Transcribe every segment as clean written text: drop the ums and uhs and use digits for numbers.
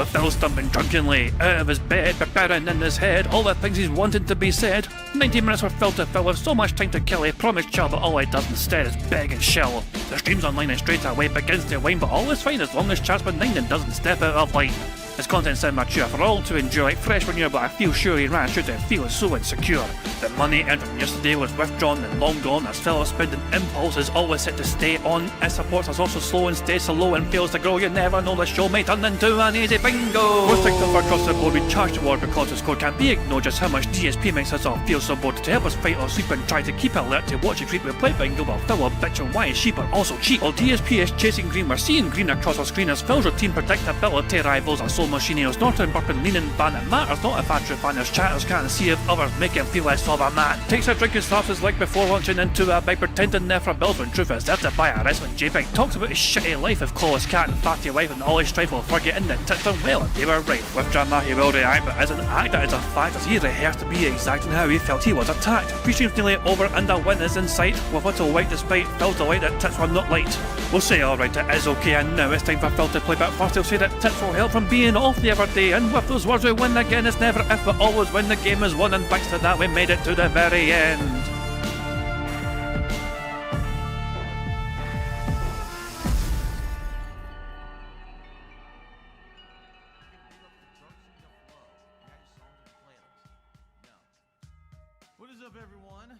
with Phil stumbling drunkenly out of his bed, preparing in his head all the things he's wanted to be said. 90 minutes for Phil to fill with so much time to kill, he promised chill, but all he does instead is beg and shill. The stream's online and straight away begins to whine, but all is fine as long as chat's benign and doesn't step out of line. His content's immature for all to enjoy, like fresh when you're, but I feel sure he ran through to feeling so insecure. The money earned from yesterday was withdrawn and long gone, as Phil's spending impulse is always set to stay on. His supports is also slow and stays so low and fails to grow. You never know, the show may turn into an easy bingo. Most victims across the board we charge the ward because the score can't be ignored. Just how much DSP makes us all feel so bored. To help us fight or sleep and try to keep alert to watch a creep, we play bingo while Phil will bitch on why his sheep are also cheap. While DSP is chasing green, we're seeing green across our screen as Phil's routine predictability rivals our soul machine. He's not burping, leaning, ban. It matters not if Andrew fanners chatters can't see if others make him feel less of a man. Takes a drink and slaps his leg before launching into a bike, pretending there for bills when truth is there to buy a wrestling JPEG. Talks about his shitty life with Clawless Cat and fatty wife and all his strife while forgetting that tits done well and they were right. With drama he will react, but as an actor it's a fact as he rehearsed to be exact in how he felt he was attacked. Three streams nearly over and a win is in sight, with little white despite Phil's delight that tits were not light. We'll say alright, it is okay, and now it's time for Phil to play, but first he'll say that tits will help from being off the other day, and with those words we win again. It's never if but always when the game is won, and thanks to that we made it to the very end.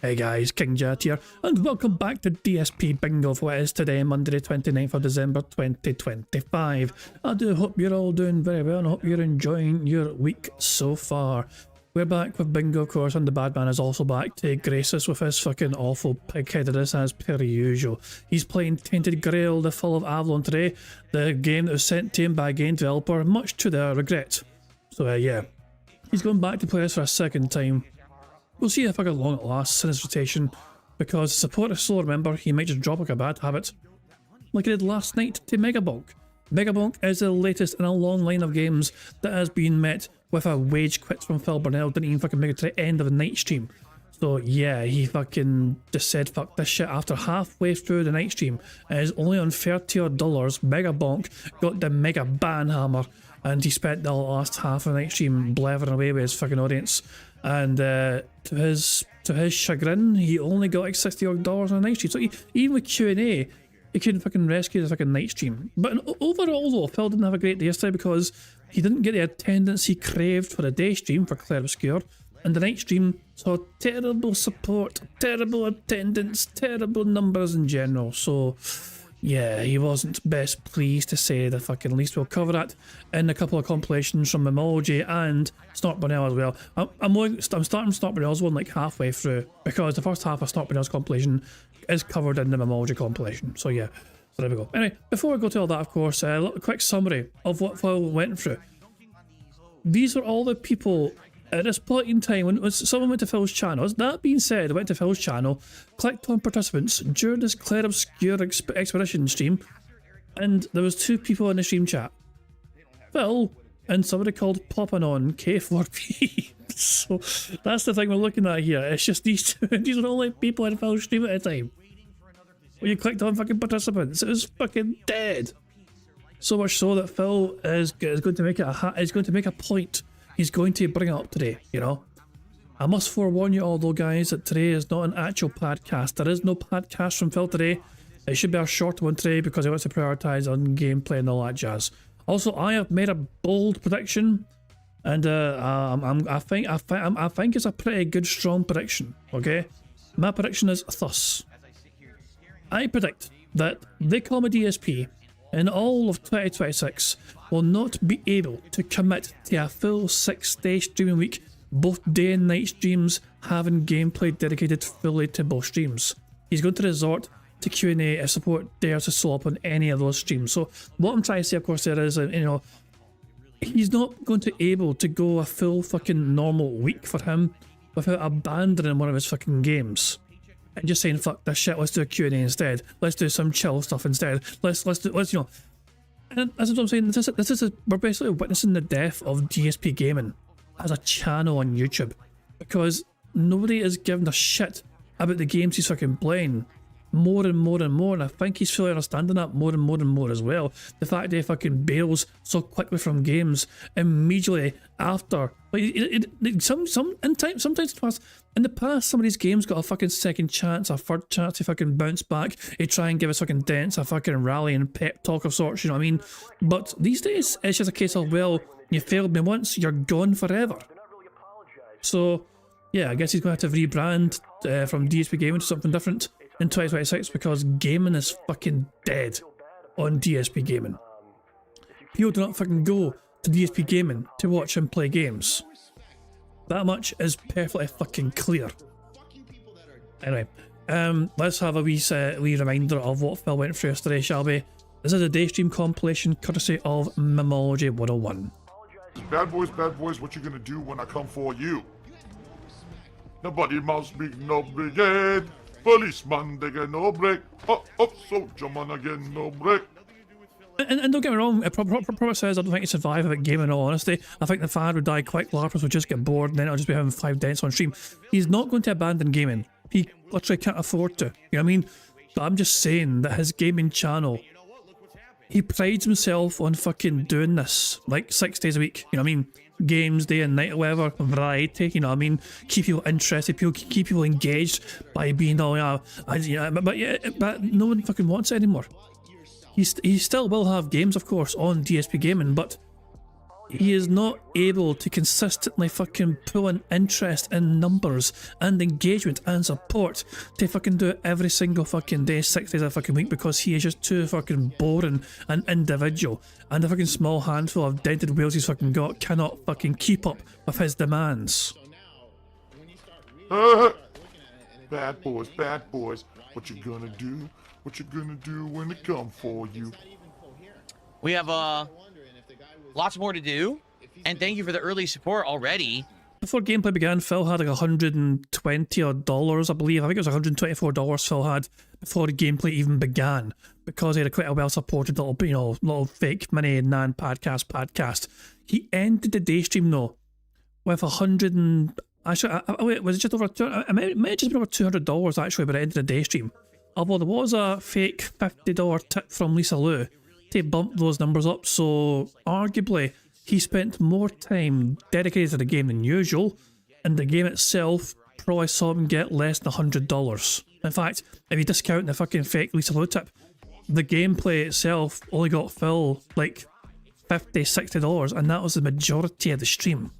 Hey guys, King Jet here, and welcome back to DSP Bingo for what is today, Monday the 29th of December 2025. I do hope you're all doing very well and I hope you're enjoying your week so far. We're back with Bingo, of course, and the bad man is also back to grace us with his fucking awful pig-headedness as per usual. He's playing Tainted Grail, the Fall of Avalon today, the game that was sent to him by a game developer, much to their regret. So yeah, he's going back to play this for a second time. We'll see how fucking long it lasts in his rotation, because support is slow, remember, he might just drop like a bad habit, like he did last night to Megabonk. Megabonk is the latest in a long line of games that has been met with a wage quit from Phil Burnell. Didn't even fucking make it to the end of the night stream. So yeah, he fucking just said fuck this shit after halfway through the night stream. It is only on $30 odd. Megabonk got the mega ban hammer, and he spent the last half of the night stream blathering away with his fucking audience. And to his chagrin, he only got like $60 odd on a night stream. So even with Q&A, he couldn't fucking rescue the fucking night stream. But overall though, Phil didn't have a great day yesterday because he didn't get the attendance he craved for the day stream for Claire Obscure. And the night stream saw terrible support, terrible attendance, terrible numbers in general. So yeah, he wasn't best pleased, to say the fucking least. We'll cover that in a couple of compilations from Memology and Snort Burnell as well. I'm starting Snort Burnell's one like halfway through, because the first half of Snort Burnell's compilation is covered in the Memology compilation. So yeah, so there we go. Anyway, before we go to all that, of course, a little quick summary of what Phil went through. These are all the people at this point in time when someone went to Phil's channel. That being said, I went to Phil's channel, clicked on participants during this Claire Obscure expedition stream, and there was two people in the stream chat. Phil and somebody called Poppanon K4P. So that's the thing we're looking at here. It's just these two, these are the only people in Phil's stream at a time. When you clicked on fucking participants, it was fucking dead. So much so that Phil is going to make a point. He's going to bring it up today, you know. I must forewarn you all though, guys, that today is not an actual podcast. There is no podcast from Phil today. It should be a short one today because he wants to prioritise on gameplay and all that jazz. Also, I have made a bold prediction, and I think it's a pretty good, strong prediction. Okay, my prediction is thus: I predict that They Call Me DSP in all of 2026 will not be able to commit to a full 6-day streaming week, both day and night streams having gameplay dedicated fully to both streams. He's going to resort to Q&A if support dares to slow up on any of those streams. So what I'm trying to say, of course, there is, you know, he's not going to be able to go a full fucking normal week for him without abandoning one of his fucking games and just saying fuck this shit, let's do a Q&A instead, let's do some chill stuff instead, let's you know. And that's what I'm saying. We're basically witnessing the death of DSP Gaming as a channel on YouTube, because nobody is giving a shit about the games he's fucking playing. more and more and more, and I think he's fully understanding that more and more and more as well. The fact that he fucking bails so quickly from games immediately after, like, sometimes in the past, some of these games got a fucking second chance, a third chance to fucking bounce back, to try and give us fucking dents, a fucking rally and pep talk of sorts, you know what I mean? But these days, it's just a case of, well, you failed me once, you're gone forever. So, yeah, I guess he's going to have to rebrand from DSP Gaming to something different in 2026 because gaming is fucking dead on DSP Gaming. People do not fucking go to DSP Gaming to watch him play games. That much is perfectly fucking clear. Anyway, let's have a wee reminder of what Phil went through yesterday, shall we? This is a Daystream compilation courtesy of Memology 101. Bad boys, what you gonna do when I come for you? Nobody must be no brigade. Policeman, they get no break. Up, soldier man again, no break. And don't get me wrong, Probert says I don't think he survive without gaming, in all honesty. I think the fan would die quick, LARPers would just get bored, and then it'll just be having 5 dents on stream. He's not going to abandon gaming. He literally can't afford to. You know what I mean? But I'm just saying that his gaming channel, he prides himself on fucking doing this, like 6 days a week. You know what I mean? Games, day and night, or whatever, variety, you know what I mean? Keep people interested, keep people engaged by being all, but no one fucking wants it anymore. He still will have games, of course, on DSP Gaming, but he is not able to consistently fucking pull an interest in numbers and engagement and support to fucking do it every single fucking day, 6 days a fucking week, because he is just too fucking boring an individual, and the fucking small handful of dented whales he's fucking got cannot fucking keep up with his demands. Bad boys, what you gonna do? What you gonna do when they come for you? We have lots more to do, and thank you for the early support already. Before gameplay began, Phil had like $120 odd, I believe. I think it was $124 Phil had before the gameplay even began, because he had a quite a well-supported little fake mini Nan podcast. He ended the day stream though with was it just over? It might have just been over $200 actually by the end of the day stream. Although there was a fake $50 tip from Lisa Lou to bump those numbers up, so arguably he spent more time dedicated to the game than usual, and the game itself probably saw him get less than $100. In fact, if you discount the fucking fake Lisa Lou tip, the gameplay itself only got Phil like $50, $60, and that was the majority of the stream.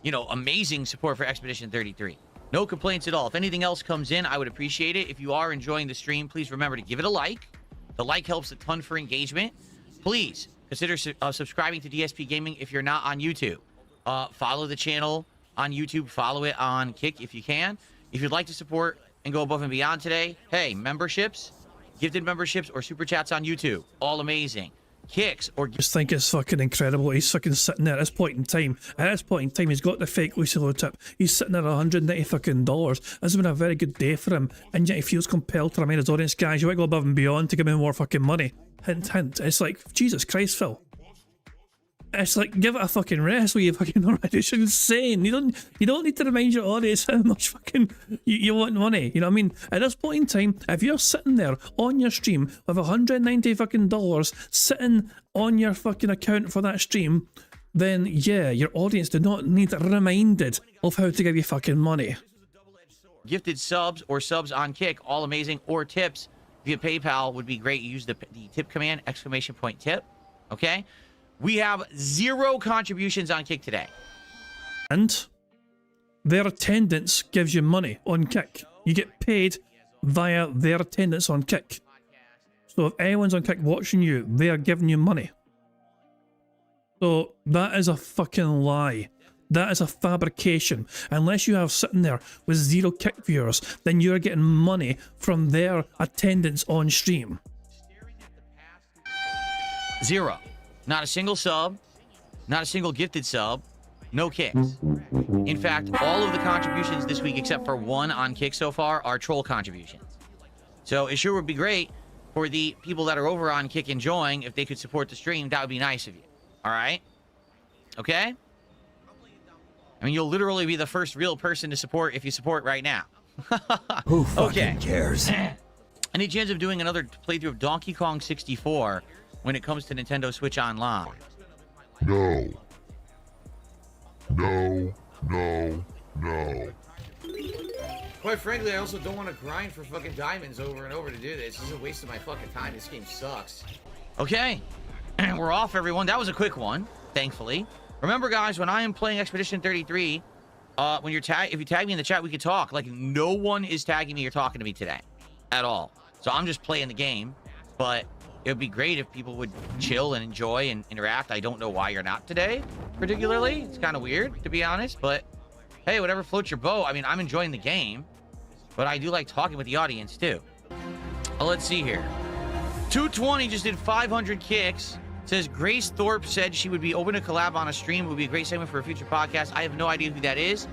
You know, amazing support for Expedition 33. No complaints at all. If anything else comes in, I would appreciate it. If you are enjoying the stream, please remember to give it a like. The like helps a ton for engagement. Please consider subscribing to DSP Gaming if you're not on YouTube. Follow the channel on YouTube. Follow it on Kick if you can. If you'd like to support and go above and beyond today, hey, memberships, gifted memberships, or super chats on YouTube, all amazing. Kicks or just think it's fucking incredible. He's fucking sitting there at this point in time. At this point in time, he's got the fake Lisa Lou tip. He's sitting there at $190 fucking dollars. This has been a very good day for him, and yet he feels compelled to remind his audience, guys, you might go above and beyond to give me more fucking money. Hint, hint. It's like, Jesus Christ, Phil. It's like, give it a fucking rest with you fucking already. It's insane. You don't need to remind your audience how much fucking you want money. You know what I mean? At this point in time, if you're sitting there on your stream with $190 fucking dollars sitting on your fucking account for that stream, then yeah, your audience do not need reminded of how to give you fucking money. Gifted subs or subs on Kick, all amazing, or tips via PayPal would be great. Use the tip command, !tip, okay? We have 0 contributions on Kick today. And their attendance gives you money on Kick. You get paid via their attendance on Kick. So if anyone's on Kick watching you, they are giving you money. So that is a fucking lie. That is a fabrication. Unless you have sitting there with 0 Kick viewers, then you're getting money from their attendance on stream. 0. Not a single sub, not a single gifted sub, no kicks. In fact, all of the contributions this week, except for 1 on Kick so far, are troll contributions. So it sure would be great for the people that are over on Kick enjoying, if they could support the stream. That would be nice of you. All right? Okay? I mean, you'll literally be the first real person to support if you support right now. Who fucking cares? Any chance of doing another playthrough of Donkey Kong 64 when it comes to Nintendo Switch Online? No. No, no, no. Quite frankly, I also don't want to grind for fucking diamonds over and over to do this. This is a waste of my fucking time. This game sucks. Okay, we're off, everyone. That was a quick one, thankfully. Remember, guys, when I am playing Expedition 33, if you tag me in the chat, we can talk. Like, no one is tagging me or talking to me today at all. So I'm just playing the game, but it would be great if people would chill and enjoy and interact. I don't know why you're not today, particularly. It's kind of weird, to be honest, but hey, whatever floats your boat. I mean, I'm enjoying the game, but I do like talking with the audience, too. Let's see here. 220 just did 500 kicks. Says Grace Thorpe said she would be open to collab on a stream. It would be a great segment for a future podcast. I have no idea who that is.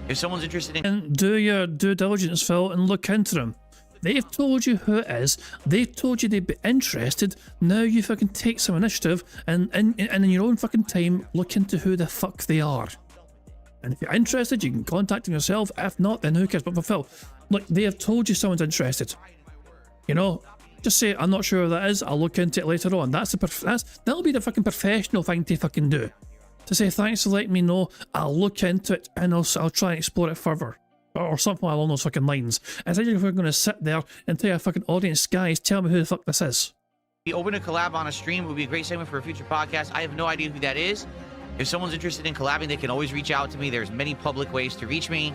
If someone's interested in... And do your due diligence, Phil, and look into them. They've told you who it is. They told you they'd be interested. Now you fucking take some initiative and in your own fucking time, look into who the fuck they are. And if you're interested, you can contact them yourself. If not, then who cares? But for Phil, look, they have told you someone's interested. You know, just say, I'm not sure who that is. I'll look into it later on. That'll be the fucking professional thing to fucking do. To say, thanks for letting me know. I'll look into it and I'll try and explore it further. Or something along those fucking lines. Instead of going to sit there and tell your fucking audience, guys, tell me who the fuck this is. Be open to collab on a stream. It would be a great segment for a future podcast. I have no idea who that is. If someone's interested in collabing, they can always reach out to me. There's many public ways to reach me.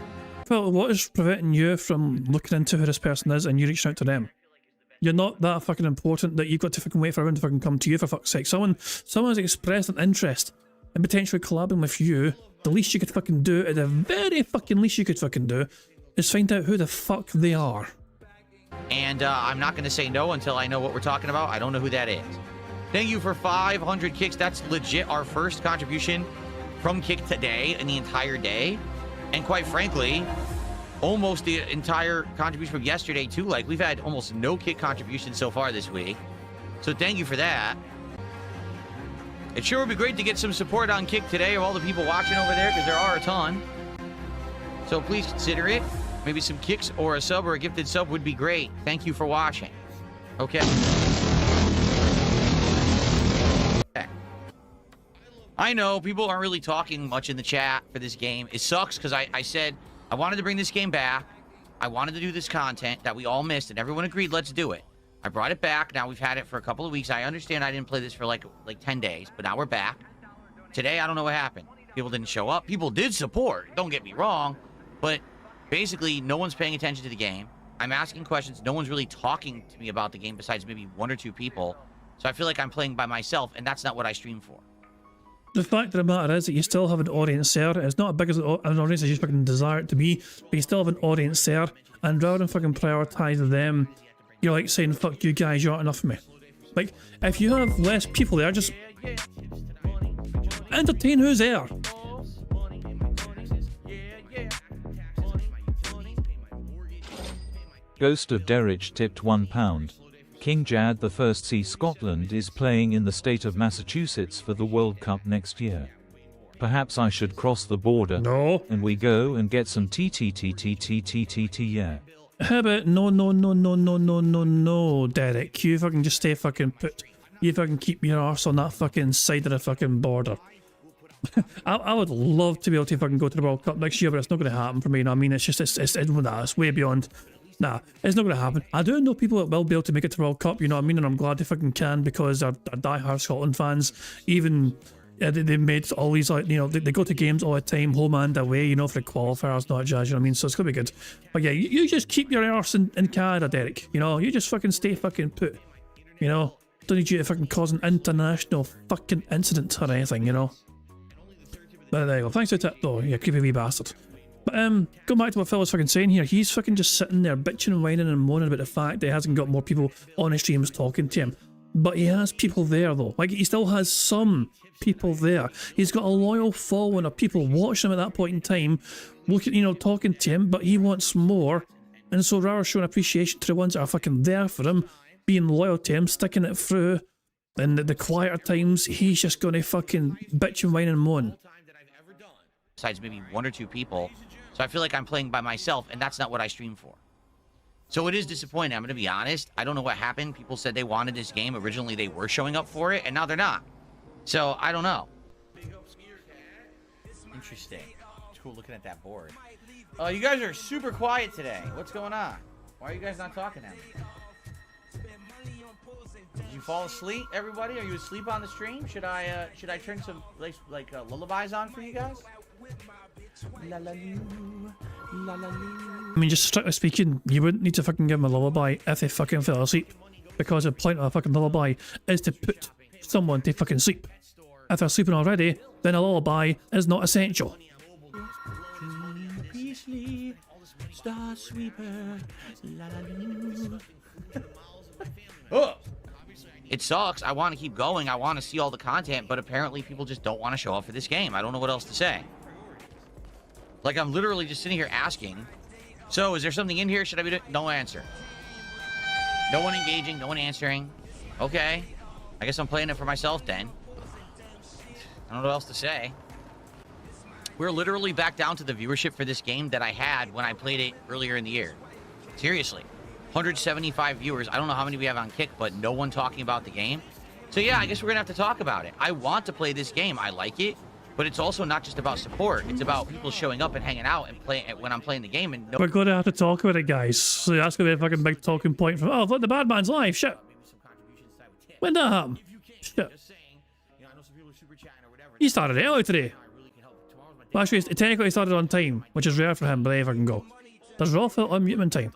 Well, what is preventing you from looking into who this person is and you reaching out to them? You're not that fucking important that you've got to fucking wait for everyone to fucking come to you, for fuck's sake. Someone's expressed an interest in potentially collabing with you. The least you could fucking do, the very fucking least you could fucking do, is find out who the fuck they are. And I'm not going to say no until I know what we're talking about. I don't know who that is. Thank you for 500 kicks. That's legit our first contribution from Kick today in the entire day. And quite frankly, almost the entire contribution from yesterday too. Like, we've had almost no Kick contributions so far this week. So thank you for that. It sure would be great to get some support on Kick today of all the people watching over there, because there are a ton. So please consider it. Maybe some kicks or a sub or a gifted sub would be great. Thank you for watching. Okay. I know people aren't really talking much in the chat for this game. It sucks because I said I wanted to bring this game back. I wanted to do this content that we all missed, and everyone agreed, let's do it. I brought it back. Now we've had it for a couple of weeks. I understand I didn't play this for like 10 days, but now we're back. Today, I don't know what happened. People didn't show up. People did support, don't get me wrong, but basically no one's paying attention to the game. I'm asking questions. No one's really talking to me about the game besides maybe one or two people. So I feel like I'm playing by myself, and that's not what I stream for. The fact of the matter is that you still have an audience there. It's not as big as an audience as you fucking desire it to be, but you still have an audience there, and rather than fucking prioritise them, you're like saying, fuck you guys, you aren't enough for me. Like, if you have less people there, just entertain who's there. Ghost of Derridge tipped £1. King Jad I Scotland is playing in the state of Massachusetts for the World Cup next year. Perhaps I should cross the border. No. And we go and get some yeah. How about no, Derek. You fucking just stay fucking put. You fucking keep your arse on that fucking side of the fucking border. I would love to be able to fucking go to the World Cup next year, but it's not going to happen for me. You know what I mean? It's just, it's way beyond. Nah, it's not going to happen. I do know people that will be able to make it to the World Cup, you know what I mean? And I'm glad they fucking can, because they're die-hard Scotland fans. Even, they made all these, like, you know, they go to games all the time, home and away, you know, for the qualifiers, not jazz, you know what I mean? So it's going to be good. But yeah, you just keep your arse in Canada, Derek. You know, you just fucking stay fucking put. You know, don't need you to fucking cause an international fucking incident or anything, you know? But there you go. Thanks for the tip, though, you creepy wee bastard. But going back to what Phil was fucking saying here, he's fucking just sitting there bitching and whining and moaning about the fact that he hasn't got more people on his streams talking to him. But he has people there though. Like, he still has some people there. He's got a loyal following of people watching him at that point in time, looking, you know, talking to him, but he wants more. And so rather showing appreciation to the ones that are fucking there for him, being loyal to him, sticking it through, and the quieter times, he's just gonna fucking bitch and whine and moan. Besides maybe one or two people. So I feel like I'm playing by myself, and that's not what I stream for. So it is disappointing. I'm going to be honest. I don't know what happened. People said they wanted this game. Originally, they were showing up for it, and now they're not. So I don't know. Interesting. It's cool looking at that board. You guys are super quiet today. What's going on? Why are you guys not talking at me? Did you fall asleep, everybody? Are you asleep on the stream? Should I turn some like lullabies on for you guys? La la loo, la la loo. I mean, just strictly speaking, you wouldn't need to fucking give them a lullaby if they fucking fell asleep. Because the point of a fucking lullaby is to put someone to fucking sleep. If they're sleeping already, then a lullaby is not essential. Star sweeper, la la loo. Oh. It sucks. I want to keep going. I want to see all the content, but apparently people just don't want to show up for this game. I don't know what else to say. Like, I'm literally just sitting here asking, so is there something in here? Should I be doing? No answer. No one engaging, no one answering. Okay. I guess I'm playing it for myself then. I don't know what else to say. We're literally back down to the viewership for this game that I had when I played it earlier in the year. Seriously. 175 viewers. I don't know how many we have on Kick, but no one talking about the game. So yeah, I guess we're gonna have to talk about it. I want to play this game. I like it, but it's also not just about support. It's about people showing up and hanging out and playing when I'm playing the game. And we're gonna have to talk about it, guys. So that's gonna be a fucking big talking point from. Oh, look, the bad man's live. Shit. When that happened? Shit. He started early today. Well, actually, technically he started on time, which is rare for him, but there you fucking go. Does Raw feel unmuting time?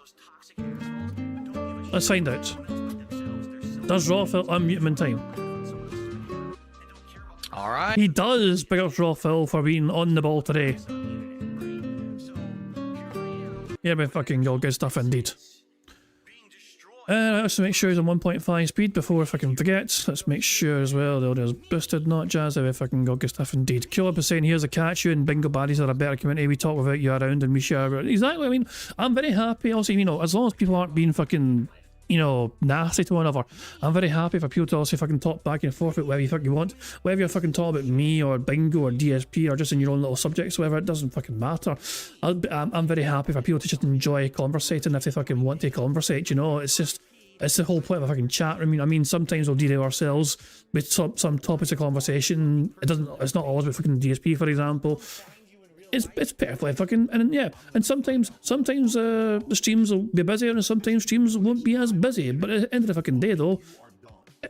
Let's find out. Does Raw feel unmuting time? Alright. He does. Big up Raw Phil for being on the ball today. Yeah, but fucking go. Good stuff indeed. Let's make sure he's on 1.5 speed before I fucking forget. Let's make sure as well the audio's boosted, not jazz. If I fucking go. Good stuff indeed. Caleb is saying here's a catch. You and Bingo Baddies are a better community. We talk about you around and we share. Exactly. I mean, I'm very happy. Also, you know, as long as people aren't being fucking, you know, nasty to one another, I'm very happy for people to also fucking talk back and forth about whatever you fucking want. Whether you're fucking talking about me or Bingo or DSP or just in your own little subjects, whatever, it doesn't fucking matter. I'm very happy for people to just enjoy conversating if they fucking want to conversate, you know. It's just, it's the whole point of a fucking chat room. I mean, sometimes we'll derail ourselves with some topics of conversation. It's not always with fucking DSP, for example. It's perfectly fucking, and yeah, and sometimes the streams will be busier and sometimes streams won't be as busy, but at the end of the fucking day though,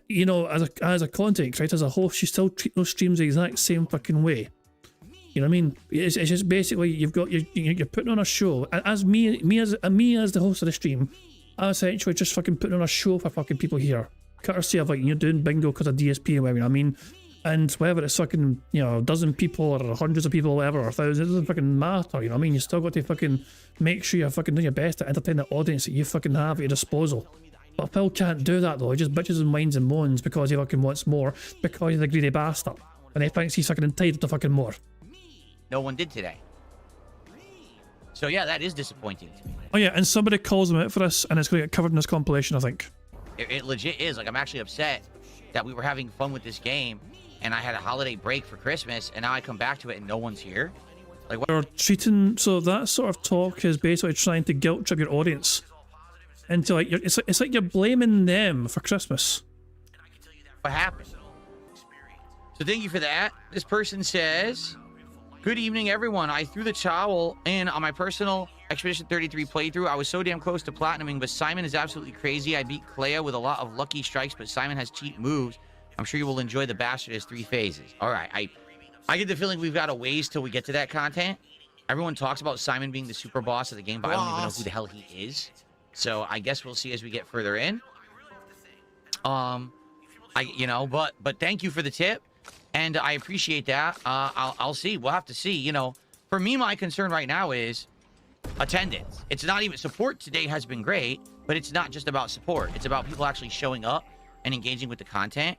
you know, as a content creator, as a host, you still treat those streams the exact same fucking way. You know what I mean? It's just basically you're putting on a show. As me as the host of the stream, I'm essentially just fucking putting on a show for fucking people here, courtesy of, like, you're doing bingo because of DSP or whatever, you know what I mean? And whether it's fucking, you know, a dozen people or hundreds of people or whatever, or thousands, it doesn't fucking matter, you know what I mean? You still got to fucking make sure you're fucking doing your best to entertain the audience that you fucking have at your disposal. But Phil can't do that though. He just bitches and whines and moans because he fucking wants more, because he's a greedy bastard. And he thinks he's fucking entitled to fucking more. No one did today. So yeah, that is disappointing to me. Oh yeah, and somebody calls him out for this, and it's going to get covered in this compilation, I think. It legit is. Like, I'm actually upset that we were having fun with this game, and I had a holiday break for Christmas, and now I come back to it and no one's here. Like, what? You're treating, so that sort of talk is basically trying to guilt trip your audience into, like, it's like you're blaming them for Christmas. What happened? So thank you for that. This person says, good evening, everyone. I threw the towel in on my personal Expedition 33 playthrough. I was so damn close to platinuming, but Simon is absolutely crazy. I beat Clea with a lot of lucky strikes, but Simon has cheap moves. I'm sure you will enjoy the bastard as 3 phases. All right, I get the feeling we've got a ways till we get to that content. Everyone talks about Simon being the super boss of the game, but I don't even know who the hell he is. So I guess we'll see as we get further in. You know, but thank you for the tip, and I appreciate that. I'll see. We'll have to see. You know, for me, my concern right now is attendance. It's not even support today has been great, but it's not just about support. It's about people actually showing up and engaging with the content.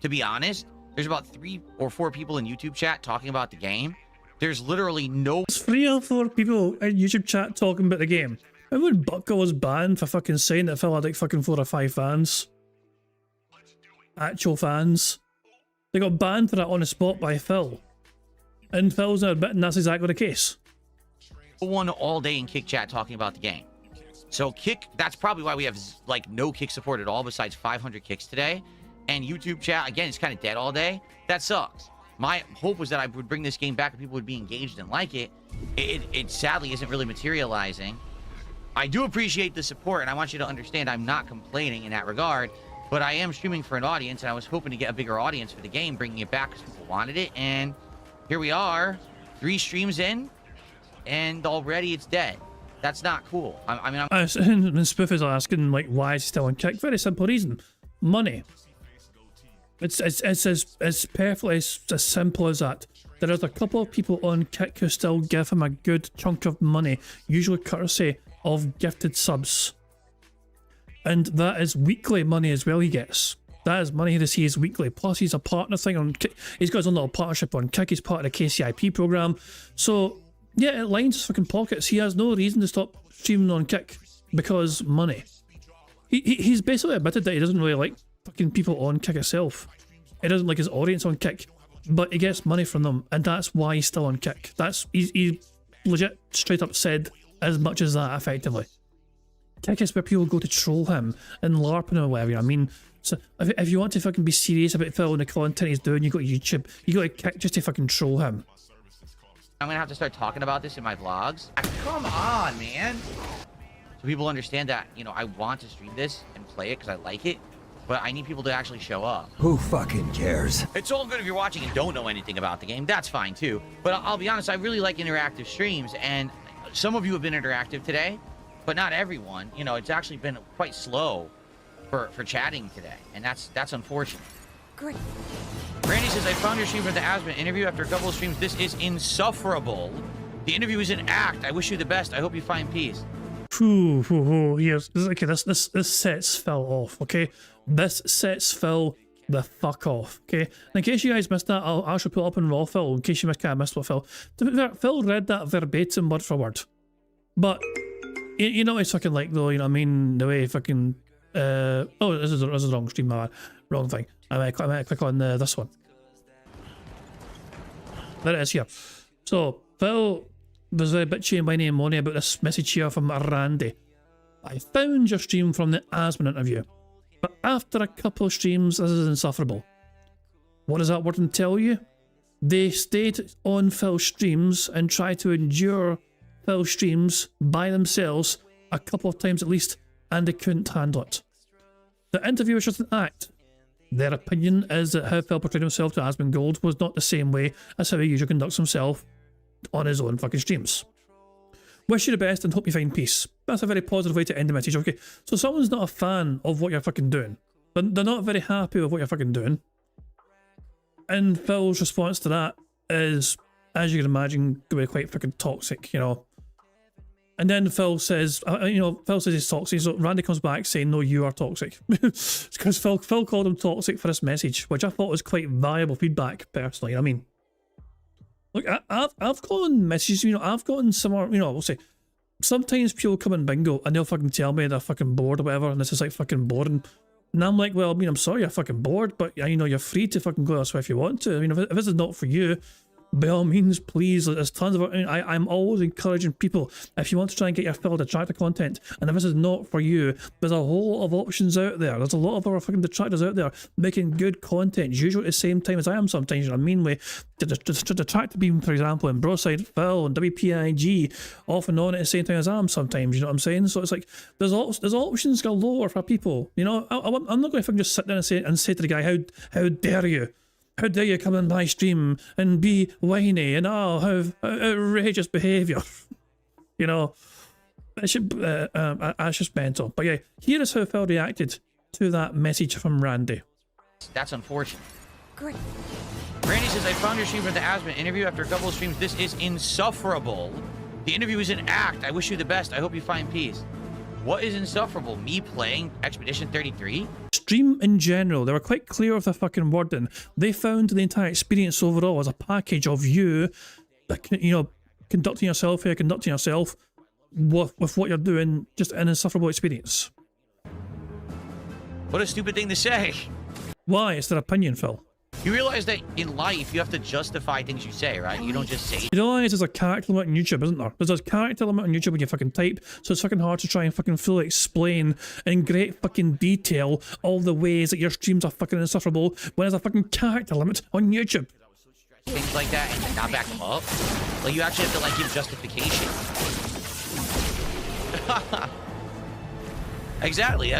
To be honest, there's about 3 or 4 people in YouTube chat talking about the game. There's literally no... There's 3 or 4 people in YouTube chat talking about the game. Remember when Bucko was banned for fucking saying that Phil had like fucking 4 or 5 fans? Actual fans. They got banned for that on the spot by Phil. And Phil's now admitting that's exactly the case. one all day in Kick chat talking about the game. So Kick, that's probably why we have like no Kick support at all besides 500 kicks today. And YouTube chat, again, it's kind of dead all day. That sucks. My hope was that I would bring this game back and people would be engaged and like it. It sadly isn't really materializing. I do appreciate the support, and I want you to understand I'm not complaining in that regard, but I am streaming for an audience, and I was hoping to get a bigger audience for the game, bringing it back because people wanted it, and here we are, 3 streams in, and already it's dead. That's not cool. And Spoof is asking, like, why is he still on Kick? Very simple reason. Money. It's as perfectly as simple as that. There is a couple of people on Kick who still give him a good chunk of money, usually courtesy of gifted subs. And that is weekly money as well he gets. That is money he receives weekly. Plus he's a partner thing on Kick. He's got his own little partnership on Kick. He's part of the KCIP program. So yeah, it lines his fucking pockets. He has no reason to stop streaming on Kick because money. He's basically admitted that he doesn't really like fucking people on Kick itself. He doesn't like his audience on Kick, but he gets money from them, and that's why he's still on Kick. He legit straight up said as much as that, effectively. Kick is where people go to troll him and LARP or whatever. I mean, so if you want to fucking be serious about following the content he's doing, you go to YouTube, you go to Kick just to fucking troll him. I'm gonna have to start talking about this in my vlogs. Come on, man. So people understand that, you know, I want to stream this and play it because I like it, but I need people to actually show up. Who fucking cares? It's all good if you're watching and don't know anything about the game. That's fine too. But I'll be honest, I really like interactive streams, and some of you have been interactive today, but not everyone. You know, it's actually been quite slow for chatting today, and that's unfortunate. Great. Randy says, I found your stream for the Aspen interview after a couple of streams. This is insufferable. The interview is an act. I wish you the best. I hope you find peace. Here's okay. This sets Phil off. Okay, this sets Phil the fuck off. Okay, and in case you guys missed that, I'll actually put it up in raw, Phil. In case you kind of missed what Phil read that verbatim word for word. But you know what he's fucking like though. You know what I mean? The way he fucking oh, this is the wrong stream. My wrong thing. I might click on this one. There it is here. So Phil was very bitchy and whiny and moany about this message here from Randy. I found your stream from the Asman interview, but after a couple of streams, this is insufferable. What does that word tell you? They stayed on Phil's streams and tried to endure Phil's streams by themselves a couple of times at least, and they couldn't handle it. The interview was just an act. Their opinion is that how Phil portrayed himself to Asman Gold was not the same way as how he usually conducts himself on his own fucking streams. Wish you the best and hope you find peace. That's a very positive way to end the message. Okay, so someone's not a fan of what you're fucking doing. They're not very happy with what you're fucking doing. And Phil's response to that is, as you can imagine, going to be quite fucking toxic, you know. And then Phil says, Phil says he's toxic, so Randy comes back saying, no, you are toxic. It's because Phil called him toxic for this message, which I thought was quite valuable feedback, personally. I mean, look, I've gotten messages, you know, I've gotten similar, you know, we'll say, sometimes people come in bingo and they'll fucking tell me they're fucking bored or whatever, and this is like fucking boring. And I'm like, well, I mean, I'm sorry you're fucking bored, but, you know, you're free to fucking go elsewhere if you want to. I mean, if this is not for you, by all means, please, there's tons of, I'm always encouraging people, if you want to try and get your fellow detractor content, and if this is not for you, there's a whole lot of options out there. There's a lot of other fucking detractors out there making good content, usually at the same time as I am sometimes, you know what I mean? With the detractor beam, for example, and Broside Phil and WPIG off and on at the same time as I am sometimes, you know what I'm saying? So it's like, there's options galore for people, you know? I'm not going to fucking just sit there and say to the guy, how dare you? How dare you come on my stream and be whiny and have outrageous behaviour? You know, that's just mental. But yeah, here is how Phil reacted to that message from Randy. That's unfortunate. Great. Randy says, I found your stream for the Asman interview after a couple of streams. This is insufferable. The interview is an act. I wish you the best. I hope you find peace. What is insufferable? Me playing Expedition 33? Stream in general, they were quite clear with the fucking wording. They found the entire experience overall as a package of you, you know, conducting yourself with what you're doing, just an insufferable experience. What a stupid thing to say. Why? It's their opinion, Phil. You realize that in life, you have to justify things you say, right? You don't just say. You realise there's a character limit on YouTube, isn't there? There's a character limit on YouTube when you fucking type, so it's fucking hard to try and fucking fully explain in great fucking detail all the ways that your streams are fucking insufferable when there's a fucking character limit on YouTube. Things like that and not back them up. Like, you actually have to, like, give justification. Exactly.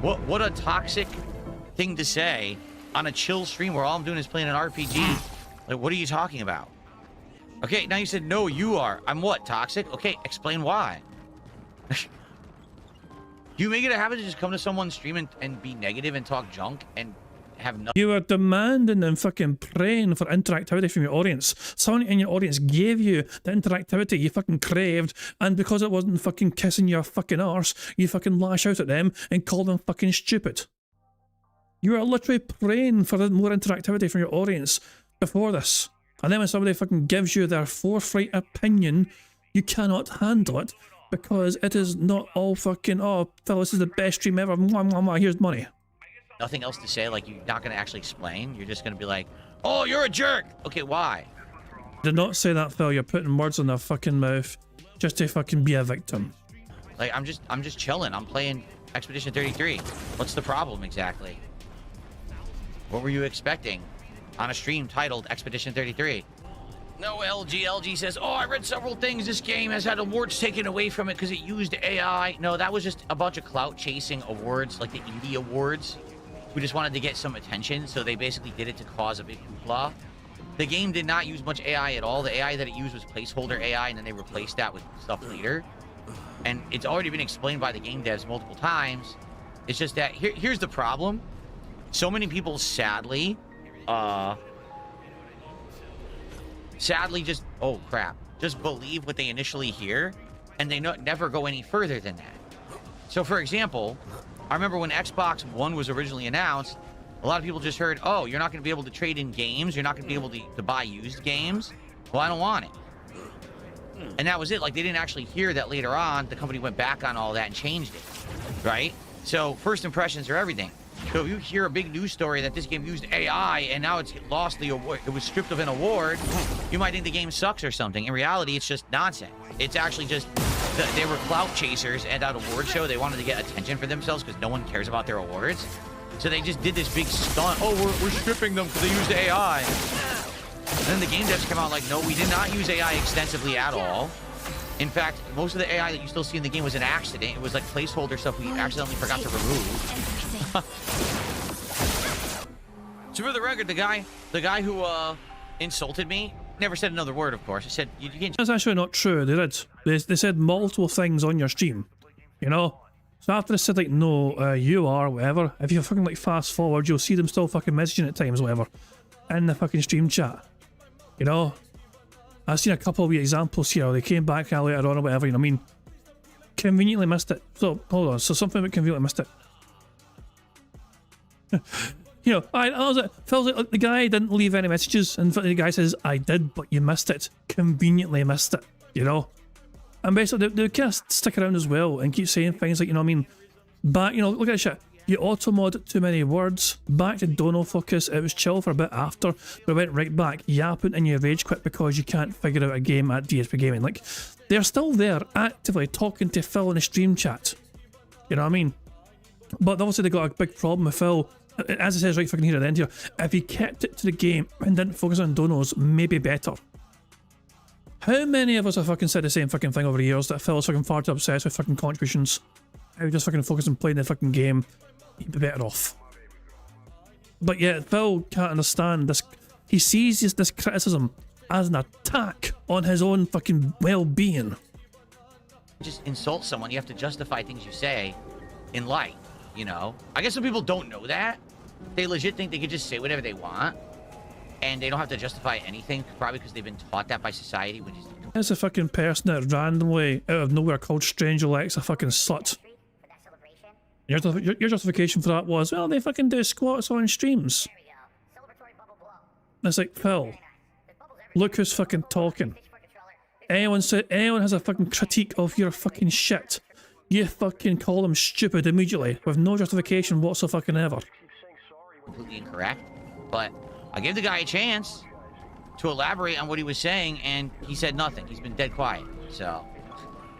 What a toxic thing to say on a chill stream where all I'm doing is playing an RPG. Like, what are you talking about? Okay, now you said, no, you are. I'm what, toxic? Okay, explain why. You make it a habit to just come to someone's stream and be negative and talk junk and have nothing. You were demanding and fucking praying for interactivity from your audience. Someone in your audience gave you the interactivity you fucking craved, and because it wasn't fucking kissing your fucking arse, you fucking lash out at them and call them fucking stupid. You are literally praying for more interactivity from your audience before this. And then when somebody fucking gives you their forthright opinion, you cannot handle it because it is not all fucking, oh, Phil, this is the best stream ever, mwah, mwah, mwah, here's money. Nothing else to say, like, you're not going to actually explain. You're just going to be like, oh, you're a jerk. Okay, why? Did not say that, Phil. You're putting words in their fucking mouth just to fucking be a victim. Like, I'm just chilling. I'm playing Expedition 33. What's the problem exactly? What were you expecting on a stream titled Expedition 33? No, LG says, oh, I read several things. This game has had awards taken away from it because it used AI. No, that was just a bunch of clout chasing awards, like the indie awards. We just wanted to get some attention, so they basically did it to cause a big hoopla. The game did not use much AI at all. The AI that it used was placeholder AI, and then they replaced that with stuff later. And it's already been explained by the game devs multiple times. It's just that here's the problem. So many people sadly just, oh crap, just believe what they initially hear, and they never go any further than that. So for example, I remember when Xbox One was originally announced, a lot of people just heard, oh, you're not going to be able to trade in games, you're not going to be able to buy used games. Well, I don't want it. And that was it. Like, they didn't actually hear that later on the company went back on all that and changed it, right? So first impressions are everything. So if you hear a big news story that this game used AI and now it's lost the award, it was stripped of an award, you might think the game sucks or something. In reality, it's just nonsense. It's actually just, they were clout chasers at that award show. They wanted to get attention for themselves because no one cares about their awards. So they just did this big stunt. Oh, we're stripping them because they used AI. And then the game devs come out like, no, we did not use AI extensively at all. In fact, most of the AI that you still see in the game was an accident. It was like placeholder stuff we accidentally forgot to remove. So for the record, the guy who insulted me never said another word, of course. He said, you can't... That's actually not true. They did. They said multiple things on your stream, you know? So after they said, like, no, you are, whatever, if you fucking, like, fast forward, you'll see them still fucking messaging at times, whatever, in the fucking stream chat, you know? I've seen a couple of examples here. They came back later on or whatever, you know what I mean? Conveniently missed it. So, hold on. So something about conveniently missed it. You know, I was like, feels like the guy didn't leave any messages, and the guy says, I did, but you missed it. Conveniently missed it, you know? And basically, they kind of stick around as well and keep saying things like, you know what I mean? Back, you know, look at this shit. You auto-mod too many words. Back to Dono Focus. It was chill for a bit after, but it went right back. Yapping and you rage quit because you can't figure out a game at DSP Gaming. Like, they're still there actively talking to Phil in the stream chat. You know what I mean? But obviously they got a big problem with Phil. As it says right fucking here at the end here, if he kept it to the game and didn't focus on donos, maybe better. How many of us have fucking said the same fucking thing over the years that Phil's fucking far too obsessed with fucking contributions? How he just fucking focus on playing the fucking game, he'd be better off. But yet Phil can't understand this. He sees this criticism as an attack on his own fucking well-being. Just insult someone, you have to justify things you say in life, you know? I guess some people don't know that. They legit think they could just say whatever they want, and they don't have to justify anything, probably because they've been taught that by society, which is... There's a fucking person that randomly, out of nowhere, called Strange Alexa fucking slut. Your justification for that was, well, they fucking do squats on streams. It's like, Phil, look who's fucking talking. Anyone has a fucking critique of your fucking shit, you fucking call them stupid immediately with no justification whatsoever. Completely incorrect, but I gave the guy a chance to elaborate on what he was saying, and he said nothing. He's been dead quiet. So,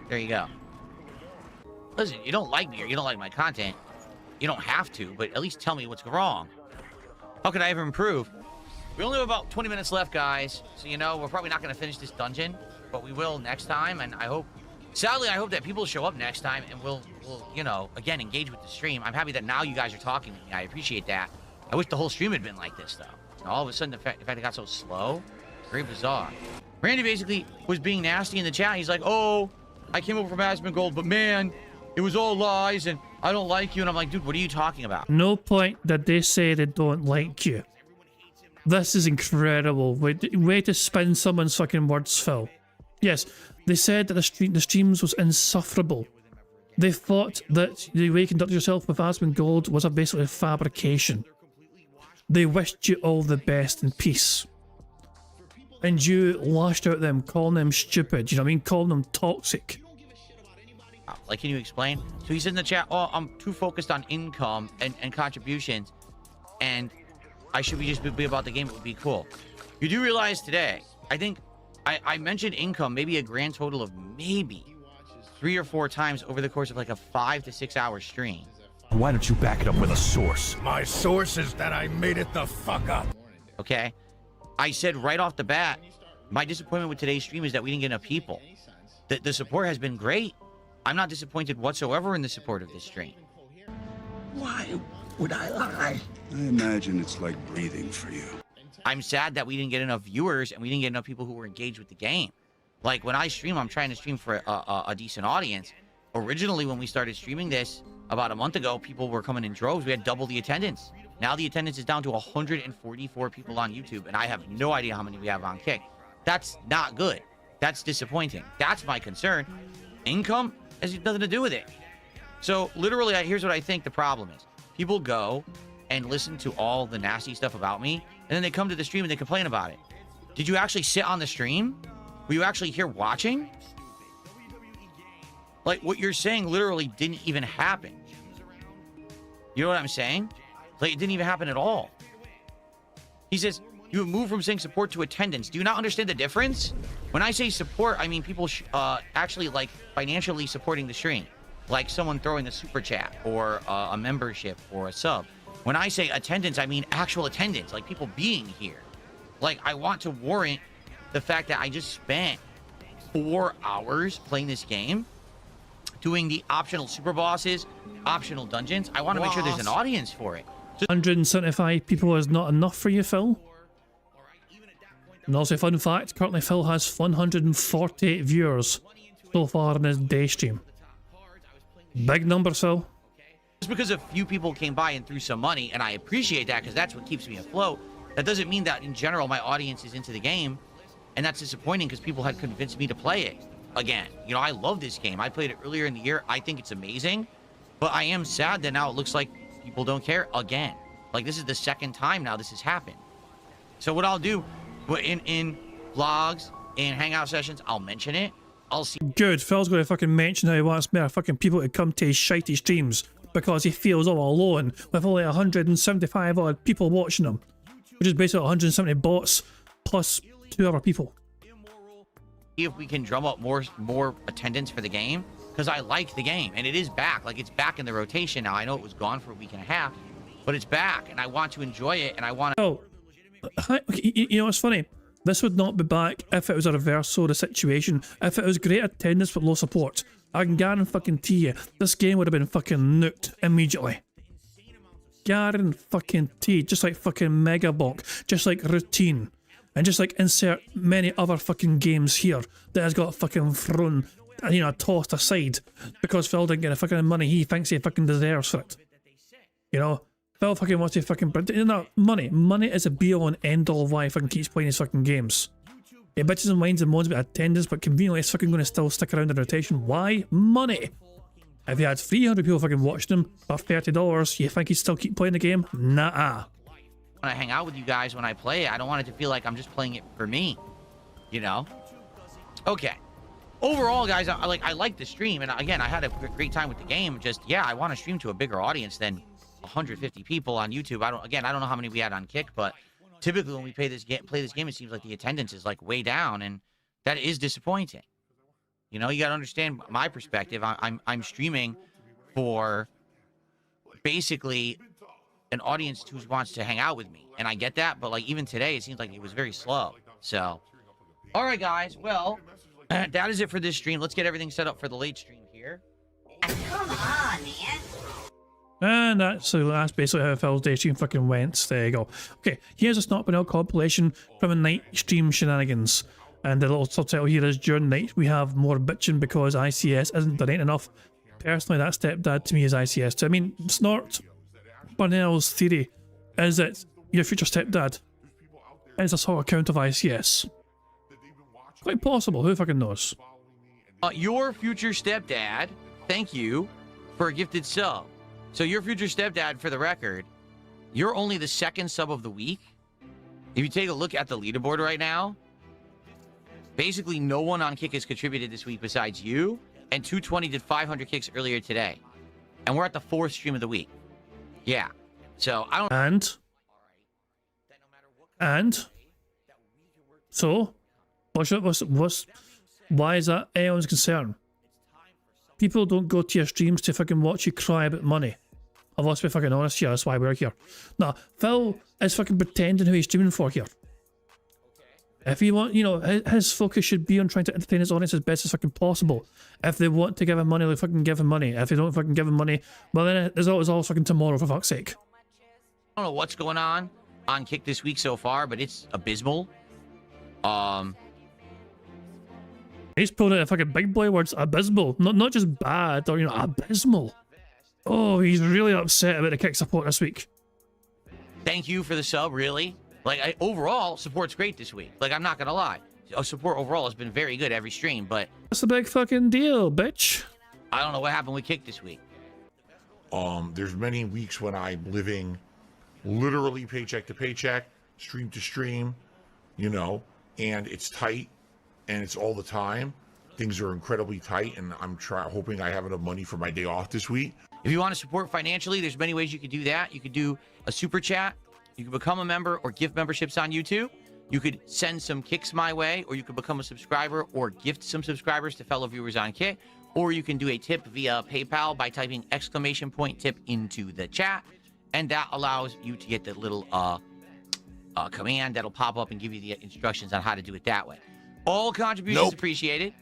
there you go. Listen, you don't like me or you don't like my content. You don't have to, but at least tell me what's wrong. How can I ever improve? We only have about 20 minutes left, guys. So, you know, we're probably not going to finish this dungeon, but we will next time. And I hope, sadly, I hope that people show up next time and we'll, you know, again, engage with the stream. I'm happy that now you guys are talking with me. I appreciate that. I wish the whole stream had been like this, though. And all of a sudden, the fact it got so slow, very bizarre. Randy basically was being nasty in the chat. He's like, oh, I came over from Asmongold, but man, it was all lies and I don't like you. And I'm like, dude, what are you talking about? No point that they say they don't like you. This is incredible. Way to spin someone's fucking words, Phil. Yes, they said that the streams was insufferable. They thought that the way you conducted yourself with Asmongold was a basically fabrication. They wished you all the best and peace. And you lashed out at them, calling them stupid, you know what I mean? Calling them toxic. Like, can you explain? So he said in the chat, oh, I'm too focused on income and contributions, and I should just be about the game. It would be cool. You do realize today, I think I mentioned income maybe a grand total of maybe 3 or 4 times over the course of like a 5 to 6 hour stream. Why don't you back it up with a source? My source is that I made it the fuck up. Okay? I said right off the bat, my disappointment with today's stream is that we didn't get enough people. The support has been great. I'm not disappointed whatsoever in the support of this stream. Why would I lie? I imagine it's like breathing for you. I'm sad that we didn't get enough viewers and we didn't get enough people who were engaged with the game. Like, when I stream, I'm trying to stream for a decent audience. Originally, when we started streaming this about a month ago, people were coming in droves. We had double the attendance. Now the attendance is down to 144 people on YouTube, and I have no idea how many we have on Kick. That's not good. That's disappointing. That's my concern. Income has nothing to do with it. So literally, here's what I think the problem is. People go and listen to all the nasty stuff about me, and then they come to the stream and they complain about it. Did you actually sit on the stream? Were you actually here watching? Like, what you're saying literally didn't even happen. You know what I'm saying? Like, it didn't even happen at all. He says, you have moved from saying support to attendance. Do you not understand the difference? When I say support, I mean people actually, like, financially supporting the stream. Like someone throwing a super chat or a membership or a sub. When I say attendance, I mean actual attendance. Like, people being here. Like, I want to warrant the fact that I just spent 4 hours playing this game, doing the optional super bosses, optional dungeons. I want to make sure there's an audience for it. 175 people is not enough for you, Phil? And also, fun fact, currently Phil has 148 viewers so far in his day stream. Big number, Phil. Just because a few people came by and threw some money, and I appreciate that because that's what keeps me afloat, that doesn't mean that in general my audience is into the game, and that's disappointing because people had convinced me to play it again. You know, I love this game. I played it earlier in the year. I think it's amazing, but I am sad that now it looks like people don't care again. Like, this is the second time now this has happened. So what I'll do in vlogs, in hangout sessions, I'll mention it. I'll see. Good. Phil's going to fucking mention how he wants more fucking people to come to his shitey streams because he feels all alone with only 175 odd people watching him, which is basically 170 bots plus 2 other people. See if we can drum up more attendance for the game, because I like the game and it is back. Like, it's back in the rotation now. I know it was gone for a week and a half, but it's back and I want to enjoy it and I want to. Oh, you know what's funny? This would not be back if it was a reversal of the situation. If it was great attendance but low support, I can guarantee you this game would have been fucking nuked immediately. Guarantee, just like fucking Megabonk, just like Routine, and just like insert many other fucking games here that has got fucking thrown, you know, tossed aside because Phil didn't get the fucking money he thinks he fucking deserves for it. You know? Phil fucking wants to fucking... No, money is a be-all and end-all of why he fucking keeps playing his fucking games. He bitches and whines and moans about attendance, but conveniently it's fucking going to still stick around in rotation. Why? Money! If he had 300 people fucking watching him for $30, you think he'd still keep playing the game? Nah. When I hang out with you guys when I play it, I don't want it to feel like I'm just playing it for me. You know? Okay. Overall, guys, I like the stream, and again, I had a great time with the game. Just, yeah, I want to stream to a bigger audience than 150 people on YouTube. I don't know how many we had on Kick, but typically when we play this game, it seems like the attendance is like way down, and that is disappointing. You know, you got to understand my perspective. I'm streaming for basically an audience who wants to hang out with me, and I get that. But like even today, it seems like it was very slow. So, all right, guys. Well, that is it for this stream. Let's get everything set up for the late stream here. Come on, man. And that's basically how Phil's day stream fucking went. There you go. Okay, here's a Snot Banal compilation from a night stream shenanigans. And the little subtitle here is, during night we have more bitching because ICS isn't donating enough. Personally, that stepdad to me is ICS too. I mean, Snort Banal's theory is that your future stepdad is a sort of account of ICS. Quite possible, who fucking knows? Your future stepdad, thank you for a gifted sub. So your future stepdad, for the record, you're only the second sub of the week. If you take a look at the leaderboard right now, basically no one on Kick has contributed this week besides you, and 220 did 500 kicks earlier today. And we're at the 4th stream of the week. Yeah. So I don't... And? So? Why is that anyone's concern? People don't go to your streams to fucking watch you cry about money. I've let's be fucking honest here, that's why we're here. Nah, Phil is fucking pretending who he's streaming for here. If you want, you know, his focus should be on trying to entertain his audience as best as fucking possible. If they want to give him money, they fucking give him money. If they don't fucking give him money, well then there's always all fucking tomorrow, for fuck's sake. I don't know what's going on Kick this week so far, but it's abysmal. He's pulled out a fucking big boy words, abysmal. Not just bad, or, you know, abysmal. Oh, he's really upset about the Kick support this week. Thank you for the sub, really. Like, overall, support's great this week. Like, I'm not gonna lie. Support overall has been very good every stream, but... That's a big fucking deal, bitch. I don't know what happened with Kick this week. There's many weeks when I'm living literally paycheck to paycheck, stream to stream, you know, and it's tight, and it's all the time. Things are incredibly tight, and I'm hoping I have enough money for my day off this week. If you want to support financially, there's many ways you could do that. You could do a super chat, you could become a member or gift memberships on YouTube. You could send some kicks my way, or you could become a subscriber or gift some subscribers to fellow viewers on Kick, or you can do a tip via PayPal by typing !tip into the chat, and that allows you to get the little command that'll pop up and give you the instructions on how to do it that way. All contributions appreciated.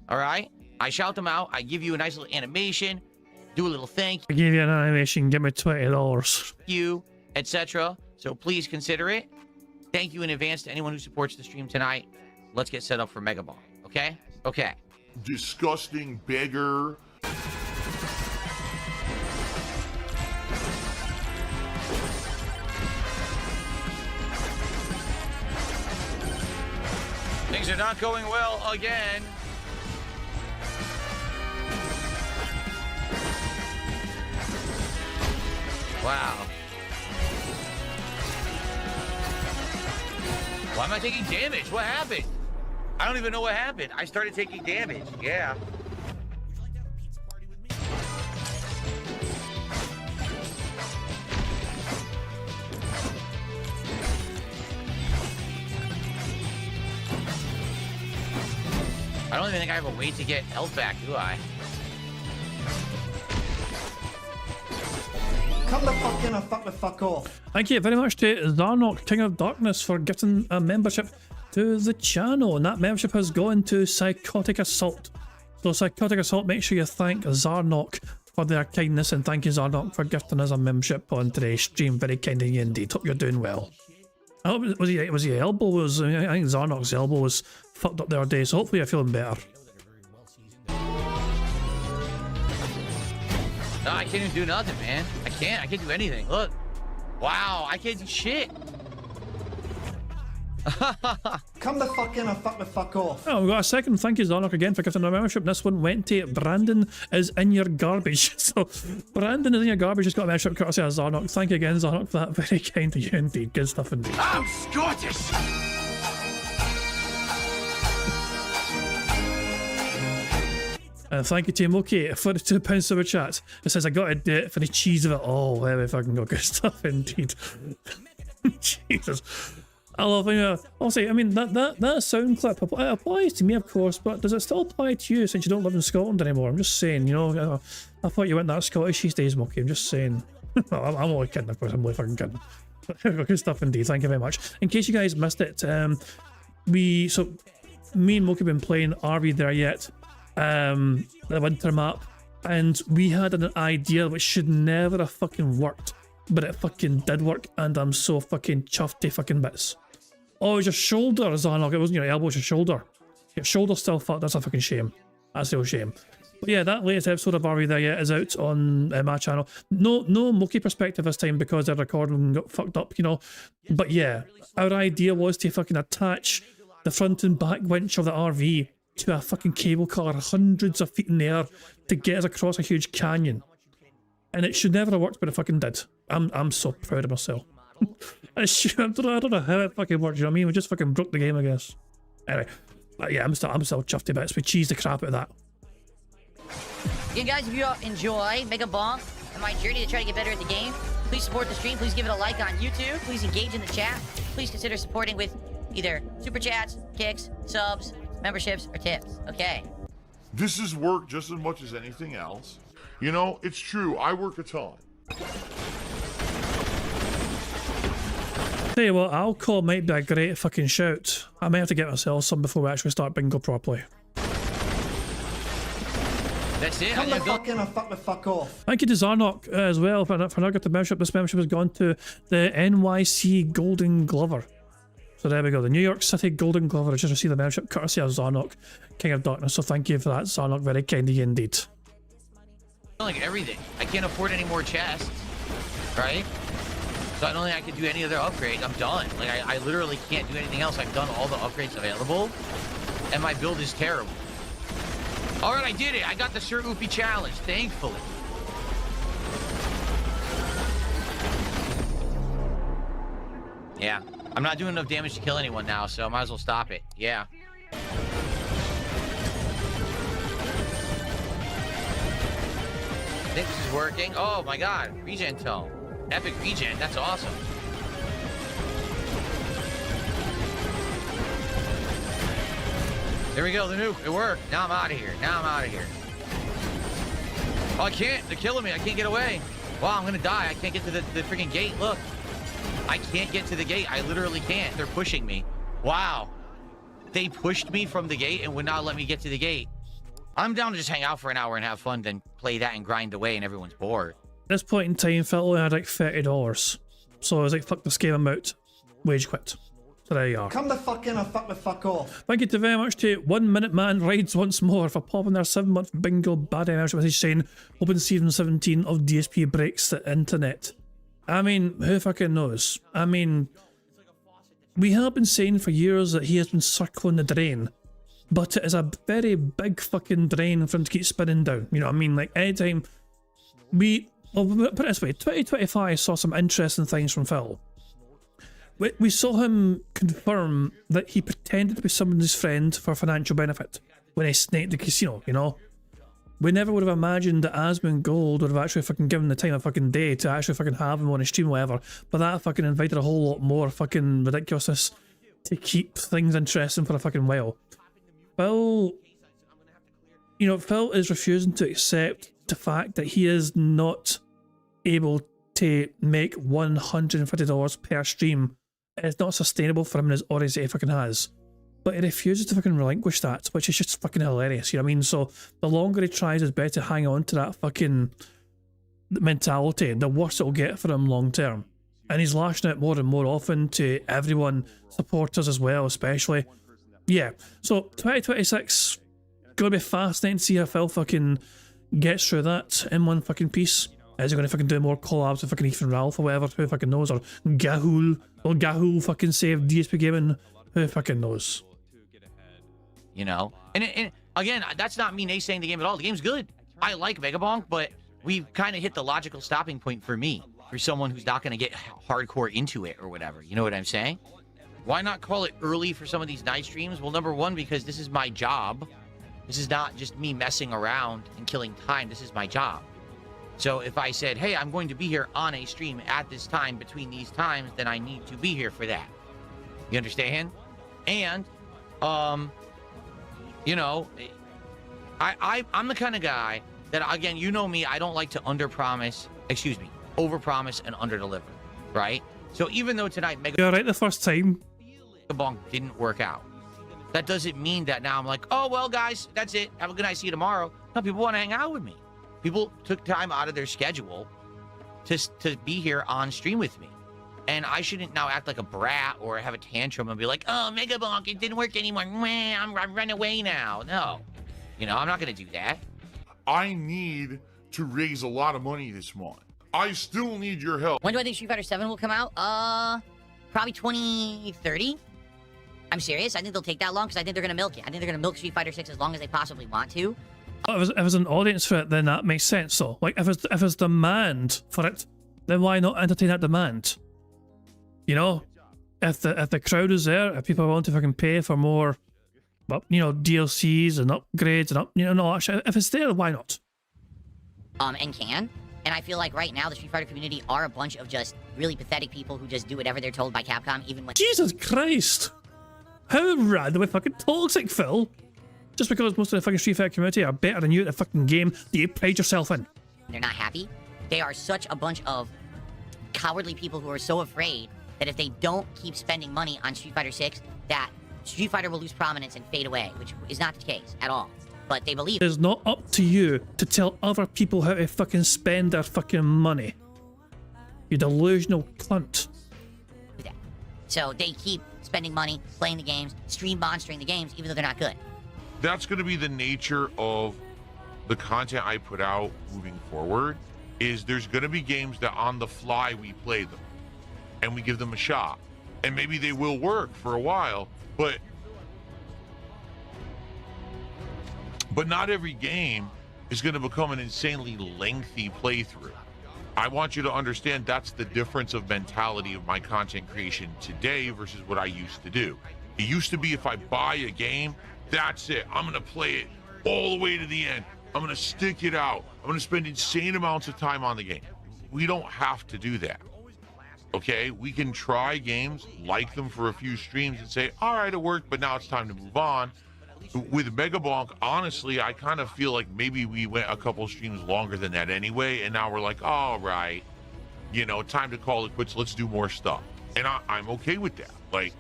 All right, I shout them out. I give you a nice little animation, do a little thank I give you an animation, give me $20. you, etc. So please consider it. Thank you in advance to anyone who supports the stream tonight. Let's get set up for Mega Ball. Okay? Okay. Disgusting beggar. Things are not going well again. Wow. Why am I taking damage? What happened? I don't even know what happened. I started taking damage. Yeah. I don't even think I have a way to get health back, do I? Come the fuck in or fuck the fuck off. Thank you very much to Zarnok, King of Darkness, for getting a membership to the channel, and that membership has gone to Psychotic Assault. So Psychotic Assault, make sure you thank Zarnok for their kindness, and thank you Zarnok for gifting us a membership on today's stream. Very kind of you indeed. Hope you're doing well. I hope was he elbow was, I think Zarnok's elbow was fucked up the other day, so hopefully you're feeling better. No, I can't even do nothing, man. I can't do anything. Look. Wow, I can't do shit. Come the fuck in or fuck the fuck off. Oh, we've got a second. Thank you, Zarnok, again for gifting our membership. This one went to Brandon is in your garbage. So, Brandon is in your garbage. Just got a membership courtesy of Zarnok. Thank you again, Zarnok, for that. Very kind of you indeed. Good stuff indeed. I'm Scottish! And thank you to Moki for the £2 super chat. It says I gotta do it for the cheese of it all. There we fucking go. Good stuff indeed. Jesus. I love it. I'll say, I mean, that sound clip, it applies to me, of course, but does it still apply to you since you don't live in Scotland anymore? I'm just saying, you know, I thought you went that Scottish these days, Mookie. I'm just saying. I'm only kidding, of course, I'm only fucking kidding. Good stuff indeed, thank you very much. In case you guys missed it, me and Mookie have been playing Are We There Yet? The winter map, and we had an idea which should never have fucking worked, but it fucking did work, and I'm so fucking chuffed to fucking bits. Oh, it was your shoulder, Zarnock. It wasn't your elbow, it was your shoulder. Your shoulder's still fucked. That's a fucking shame. That's a real shame. But yeah, that latest episode of Are We There Yet is out on my channel. No Mookie perspective this time because the recording got fucked up, you know. But yeah, our idea was to fucking attach the front and back winch of the RV to a fucking cable car hundreds of feet in the air to get us across a huge canyon. And it should never have worked, but it fucking did. I'm so proud of myself. I don't know how it fucking worked, you know what I mean? We just fucking broke the game, I guess. Anyway, but yeah, I'm still chuffed to bits. We cheesed the crap out of that. Yeah, guys, if you enjoy Mega Bonk and my journey to try to get better at the game, please support the stream. Please give it a like on YouTube. Please engage in the chat. Please consider supporting with either super chats, kicks, subs, memberships, or tips. Okay. This is work just as much as anything else. You know, it's true. I work a ton. Tell you what, alcohol might be a great fucking shout. I might have to get myself some before we actually start bingo properly. That's it. Come the fuck in and fuck the fuck off. Thank you to Zarnock as well for not getting the membership. This membership has gone to the NYC Golden Glover. So there we go. The New York City Golden Glover has just received the membership courtesy of Zarnock, King of Darkness. So thank you for that, Zarnock. Very kind of you indeed. Like everything. I can't afford any more chests, right? So I don't think I can do any other upgrades. I'm done. Like, I literally can't do anything else. I've done all the upgrades available, and my build is terrible. All right, I did it. I got the Sir Oofy challenge, thankfully. Yeah, I'm not doing enough damage to kill anyone now, so I might as well stop it. Yeah. I think this is working. Oh my god, regen tone. Epic regen, that's awesome. There we go, the nuke, it worked. Now I'm out of here, Oh, I can't, they're killing me, I can't get away. Wow, I'm gonna die, I can't get to the freaking gate, look. I can't get to the gate, I literally can't, they're pushing me. Wow. They pushed me from the gate and would not let me get to the gate. I'm down to just hang out for an hour and have fun, then play that and grind away and everyone's bored. At this point in time, Phil only had like $30. So I was like, fuck this game, I'm out. Wage quit. So there you are. Come the fuck in and fuck the fuck off. Thank you very much to 1 Minute Man Rides once more for popping their 7-month bingo bad membership message saying, hoping season 17 of DSP breaks the internet. I mean, who fucking knows? I mean, we have been saying for years that he has been circling the drain, but it is a very big fucking drain for him to keep spinning down. You know what I mean? Like, anytime well, put it this way, 2025 saw some interesting things from Phil. We saw him confirm that he pretended to be someone's friend for financial benefit when he snaked the casino, you know? We never would have imagined that Asmund Gold would have actually fucking given the time of fucking day to actually fucking have him on his stream or whatever, but that fucking invited a whole lot more fucking ridiculousness to keep things interesting for a fucking while. Phil is refusing to accept the fact that he is not able to make $150 per stream. It's not sustainable for him in his audience that he fucking has. But he refuses to fucking relinquish that, which is just fucking hilarious, you know what I mean? So the longer he tries his best to hang on to that fucking mentality, the worse it'll get for him long term. And he's lashing out more and more often to everyone, supporters as well, especially. Yeah, so 2026, gonna be fascinating to see how Phil fucking gets through that in one fucking piece. Is he gonna fucking do more collabs with fucking Ethan Ralph or whatever, who fucking knows, or Gahul, will Gahul fucking save DSP Gaming, who fucking knows. You know, and again, that's not me naysaying the game at all. The game's good. I like Megabonk, but we've kind of hit the logical stopping point for me, for someone who's not going to get hardcore into it or whatever. You know what I'm saying? Why not call it early for some of these night streams? Well, number one, because this is my job. This is not just me messing around and killing time. This is my job. So if I said, hey, I'm going to be here on a stream at this time between these times, then I need to be here for that. You understand? And, you know, I'm the kind of guy that, again, you know me, I don't like to overpromise and underdeliver, right? So even though tonight Mega You're right the first time. Bonk didn't work out, that doesn't mean that now I'm like, oh, well, guys, that's it. Have a good night. See you tomorrow. No, people want to hang out with me. People took time out of their schedule to be here on stream with me. And I shouldn't now act like a brat or have a tantrum and be like, oh, Mega Bonk, it didn't work anymore. I'm running away now. No. You know, I'm not going to do that. I need to raise a lot of money this month. I still need your help. When do I think Street Fighter 7 will come out? Probably 2030. I'm serious. I think they'll take that long because I think they're going to milk it. I think they're going to milk Street Fighter 6 as long as they possibly want to. Oh, if there's an audience for it, then that makes sense. So, like, if it's demand for it, then why not entertain that demand? You know, if the crowd is there, if people want to fucking pay for more, well, you know, DLCs and upgrades and no, actually, if it's there, why not? And can. And I feel like right now the Street Fighter community are a bunch of just really pathetic people who just do whatever they're told by Capcom, even when— Jesus Christ! How randomly fucking toxic, Phil! Just because most of the fucking Street Fighter community are better than you at the fucking game that you pride yourself in. They're not happy. They are such a bunch of cowardly people who are so afraid that if they don't keep spending money on Street Fighter 6, that Street Fighter will lose prominence and fade away, which is not the case at all. But they believe— It's not up to you to tell other people how to fucking spend their fucking money. You delusional cunt. So they keep spending money, playing the games, stream monstering the games, even though they're not good. That's going to be the nature of the content I put out moving forward, is there's going to be games that on the fly we play them and we give them a shot, and maybe they will work for a while, but not every game is going to become an insanely lengthy playthrough. I want you to understand that's the difference of mentality of my content creation today versus what I used to do. It used to be if I buy a game, that's it. I'm going to play it all the way to the end. I'm going to stick it out. I'm going to spend insane amounts of time on the game. We don't have to do that. Okay? We can try games, like them for a few streams, and say, all right, it worked, but now it's time to move on. With Mega Bonk, honestly, I kind of feel like maybe we went a couple streams longer than that anyway, and now we're like, all right, you know, time to call it quits. Let's do more stuff. And I'm okay with that. Like,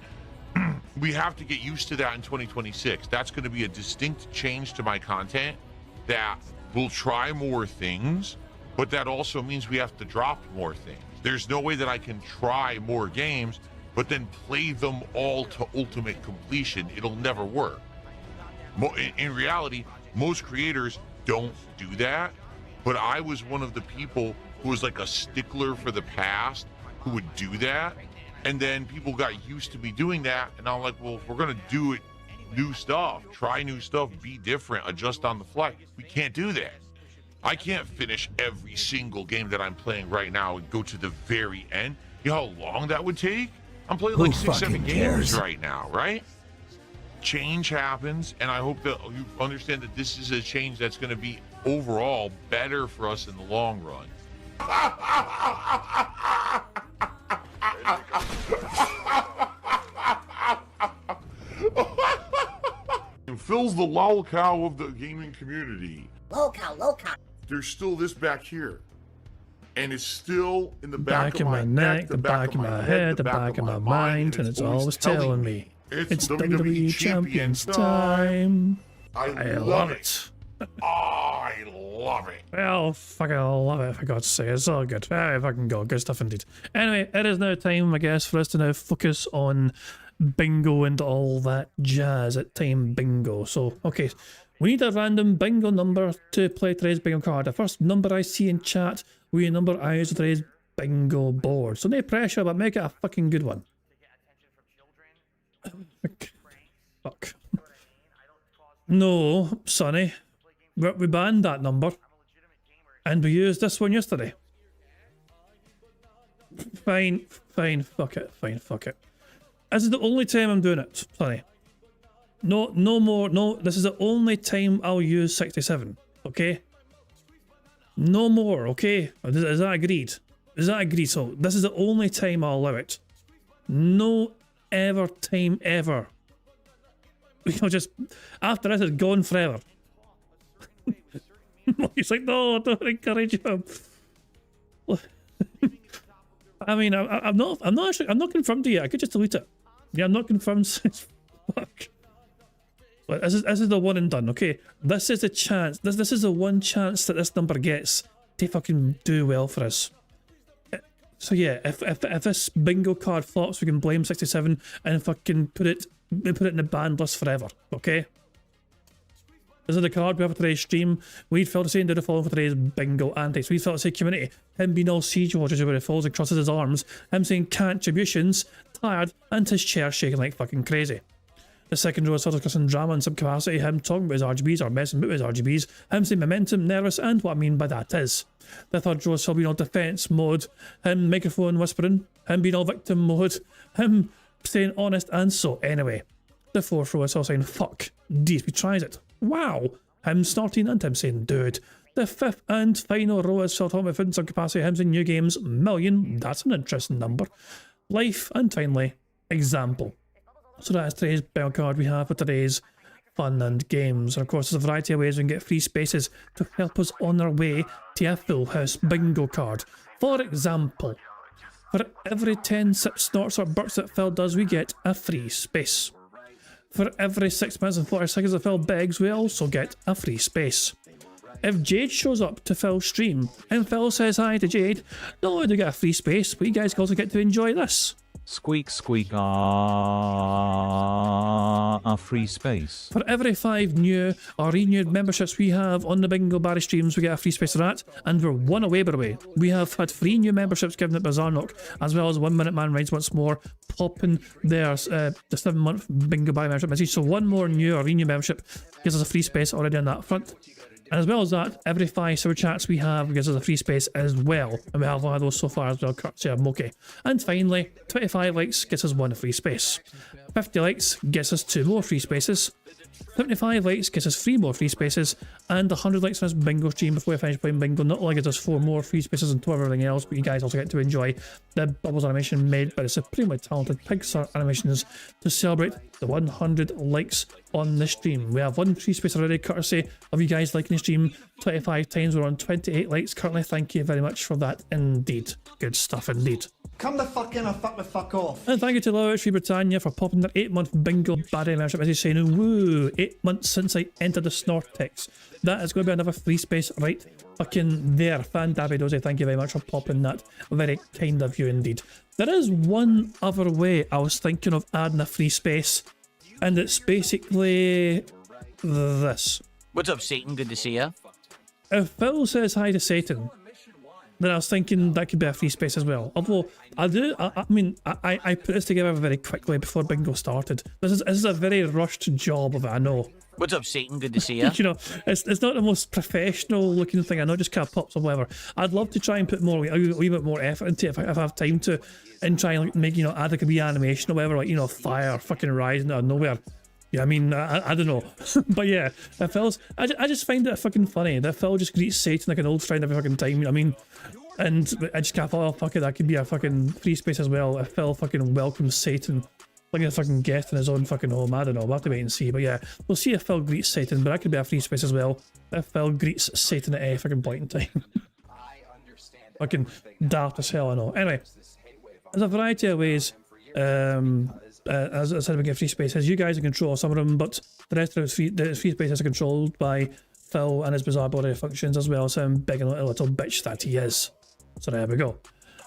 we have to get used to that in 2026. That's going to be a distinct change to my content, that we'll try more things, but that also means we have to drop more things. There's no way that I can try more games, but then play them all to ultimate completion. It'll never work. In reality, most creators don't do that, but I was one of the people who was like a stickler for the past who would do that. And then people got used to me doing that, and I'm like, well, if we're gonna do it, new stuff, try new stuff, be different, adjust on the fly. We can't do that. I can't finish every single game that I'm playing right now and go to the very end. You know how long that would take? I'm playing like 6-7 games right now, right? Change happens, and I hope that you understand that this is a change that's going to be overall better for us in the long run. Phil's the lol cow of the gaming community. Low cow. There's still this back here. And it's still in the back of my neck, the back of my head, the back of my mind, and it's always telling me it's WWE Champions time. I love it. I love it. Well, fucking love it, for God's sake. It's all good. Very fucking good stuff indeed. Anyway, it is now time, I guess, for us to now focus on bingo and all that jazz at Time Bingo. So, okay, we need a random bingo number to play today's bingo card. The first number I see in chat will be a number I use on today's bingo board. So no pressure, but make it a fucking good one. Fuck. No, Sonny. We banned that number. And we used this one yesterday. Fine, fuck it. This is the only time I'm doing it, Sonny. No more, this is the only time I'll use 67, okay? No more, okay? Is that agreed? Is that agreed? So this is the only time I'll allow it. No ever time ever. Just after this, it's gone forever. He's like, no, don't encourage him. I mean, I'm not confirmed yet. I could just delete it. Yeah, I'm not confirmed. Fuck. But this is the one and done. Okay, this is the chance. This is the one chance that this number gets to fucking do well for us. So yeah, if this bingo card flops, we can blame 67 and fucking put it in the banned list forever. Okay. This is the card we have for today's stream. We'd felt to say and do the following for today's bingo antics. We'd felt to say community. Him being all siege watchers where he falls and crosses his arms. Him saying contributions, tired, and his chair shaking like fucking crazy. The second row is sort of discussing drama in some capacity. Him talking about his RGBs or messing about his RGBs. Him saying momentum, nervous, and what I mean by that is. The third row is still being all defense mode. Him microphone whispering. Him being all victim mode. Him saying honest and so anyway. The fourth row is all saying fuck. DSP tries it. Wow. Him starting and him saying dude. The fifth and final row is still talking about in some capacity. Him saying new games, million. That's an interesting number. Life and finally, example. So that is today's bell card we have for today's fun and games. And of course, there's a variety of ways we can get free spaces to help us on our way to a full house bingo card. For example, for every 10 sips, snorts or burps that Phil does, we get a free space. For every 6 minutes and 40 seconds that Phil begs, we also get a free space. If Jade shows up to Phil's stream and Phil says hi to Jade, not only do we get a free space, but you guys also get to enjoy this. Squeak, squeak, a free space. For every 5 new or renewed memberships we have on the Bingo Barry streams, we get a free space for that, and we're one away, by the way. We have had 3 new memberships given at Bizarnock, as well as 1 Minute Man Rides once more, popping there's the 7-month Bingo Barry membership message. So 1 more new or renewed membership gives us a free space already on that front. And as well as that, every 5 super chats we have gives us a free space as well. And we have one of those so far as well, courtesy of Moki. And finally, 25 likes gets us 1 free space. 50 likes gets us 2 more free spaces. 75 likes gets us 3 more free spaces. And 100 likes on this bingo stream before we finish playing bingo not only gives us 4 more free spaces and 2 everything else, but you guys also get to enjoy the Bubbles animation made by the supremely talented Pixar Animations to celebrate the 100 likes on the stream. We have 1 free space already, courtesy of you guys liking the stream 25 times. We're on 28 likes currently. Thank you very much for that indeed. Good stuff indeed. Come the fuck in or fuck the fuck off. And thank you to Low Free Britannia for popping their 8-month bingo Barry membership as he's saying, woo, 8 months since I entered the Snortex. That is going to be another free space right fucking there. Fandabidoze, thank you very much for popping that. Very kind of you indeed. There is one other way I was thinking of adding a free space, and it's basically this. What's up, Satan? Good to see ya. If Phil says hi to Satan, then I was thinking that could be a free space as well. Although I put this together very quickly before bingo started. This is a very rushed job of it, I know. What's up, Satan? Good to see ya. You know, it's not the most professional looking thing. I know, just kind of pops or whatever. I'd love to try and put more a wee bit more effort into it if I have time to, and try and make, you know, add like a wee animation or whatever, like, you know, fire fucking rising out of nowhere. Yeah, I mean, I don't know. But yeah, that Phil's, I just find it fucking funny that Phil just greets Satan like an old friend every fucking time. I mean, and I just can't thought, oh, fuck it, that could be a fucking free space as well. If Phil fucking welcomes Satan like a fucking guest in his own fucking home. I don't know, we'll have to wait and see. But yeah, we'll see if Phil greets Satan, but that could be a free space as well. If Phil greets Satan at a fucking point in time. Fucking daft as hell, I know. Anyway, there's a variety of ways. As I said, we get free spaces. You guys are in control of some of them, but the rest of the free spaces are controlled by Phil and his bizarre body functions, as well as him big and little bitch that he is. So there we go.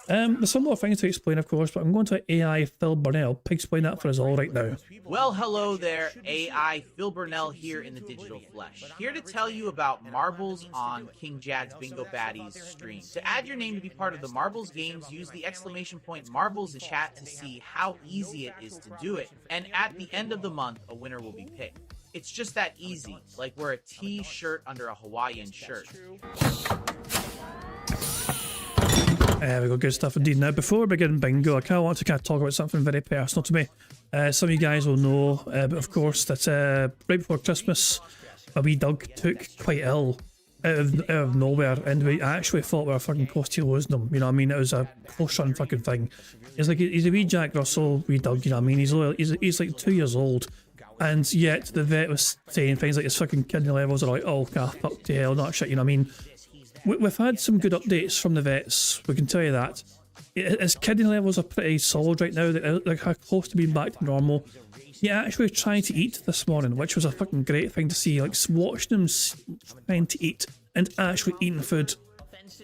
There's some more things to explain, of course, but I'm going to AI Phil Burnell. Explain that for us all right now. Well, hello there, AI Phil Burnell here in the digital flesh. Here to tell you about marbles on King Jad's Bingo Baddies stream. To add your name to be part of the marbles games, use the exclamation point marbles in chat to see how easy it is to do it. And at the end of the month, a winner will be picked. It's just that easy, like wear a t-shirt under a Hawaiian shirt. There we go, good stuff indeed. Now, before we begin bingo, I want to talk about something very personal to me. Some of you guys will know, but of course, that right before Christmas, my wee dog took quite ill. out of nowhere, and we actually thought we were fucking close to losing him. You know what I mean? It was a close run fucking thing. It's like he's a wee Jack Russell, wee dog. You know what I mean? He's like 2 years old, and yet the vet was saying things like his fucking kidney levels are like, oh, fuck to hell, not shit. You know what I mean? We've had some good updates from the vets. We can tell you that. His kidney levels are pretty solid right now. They're close to being back to normal. He actually tried to eat this morning, which was a fucking great thing to see. Like watching him trying to eat and actually eating food.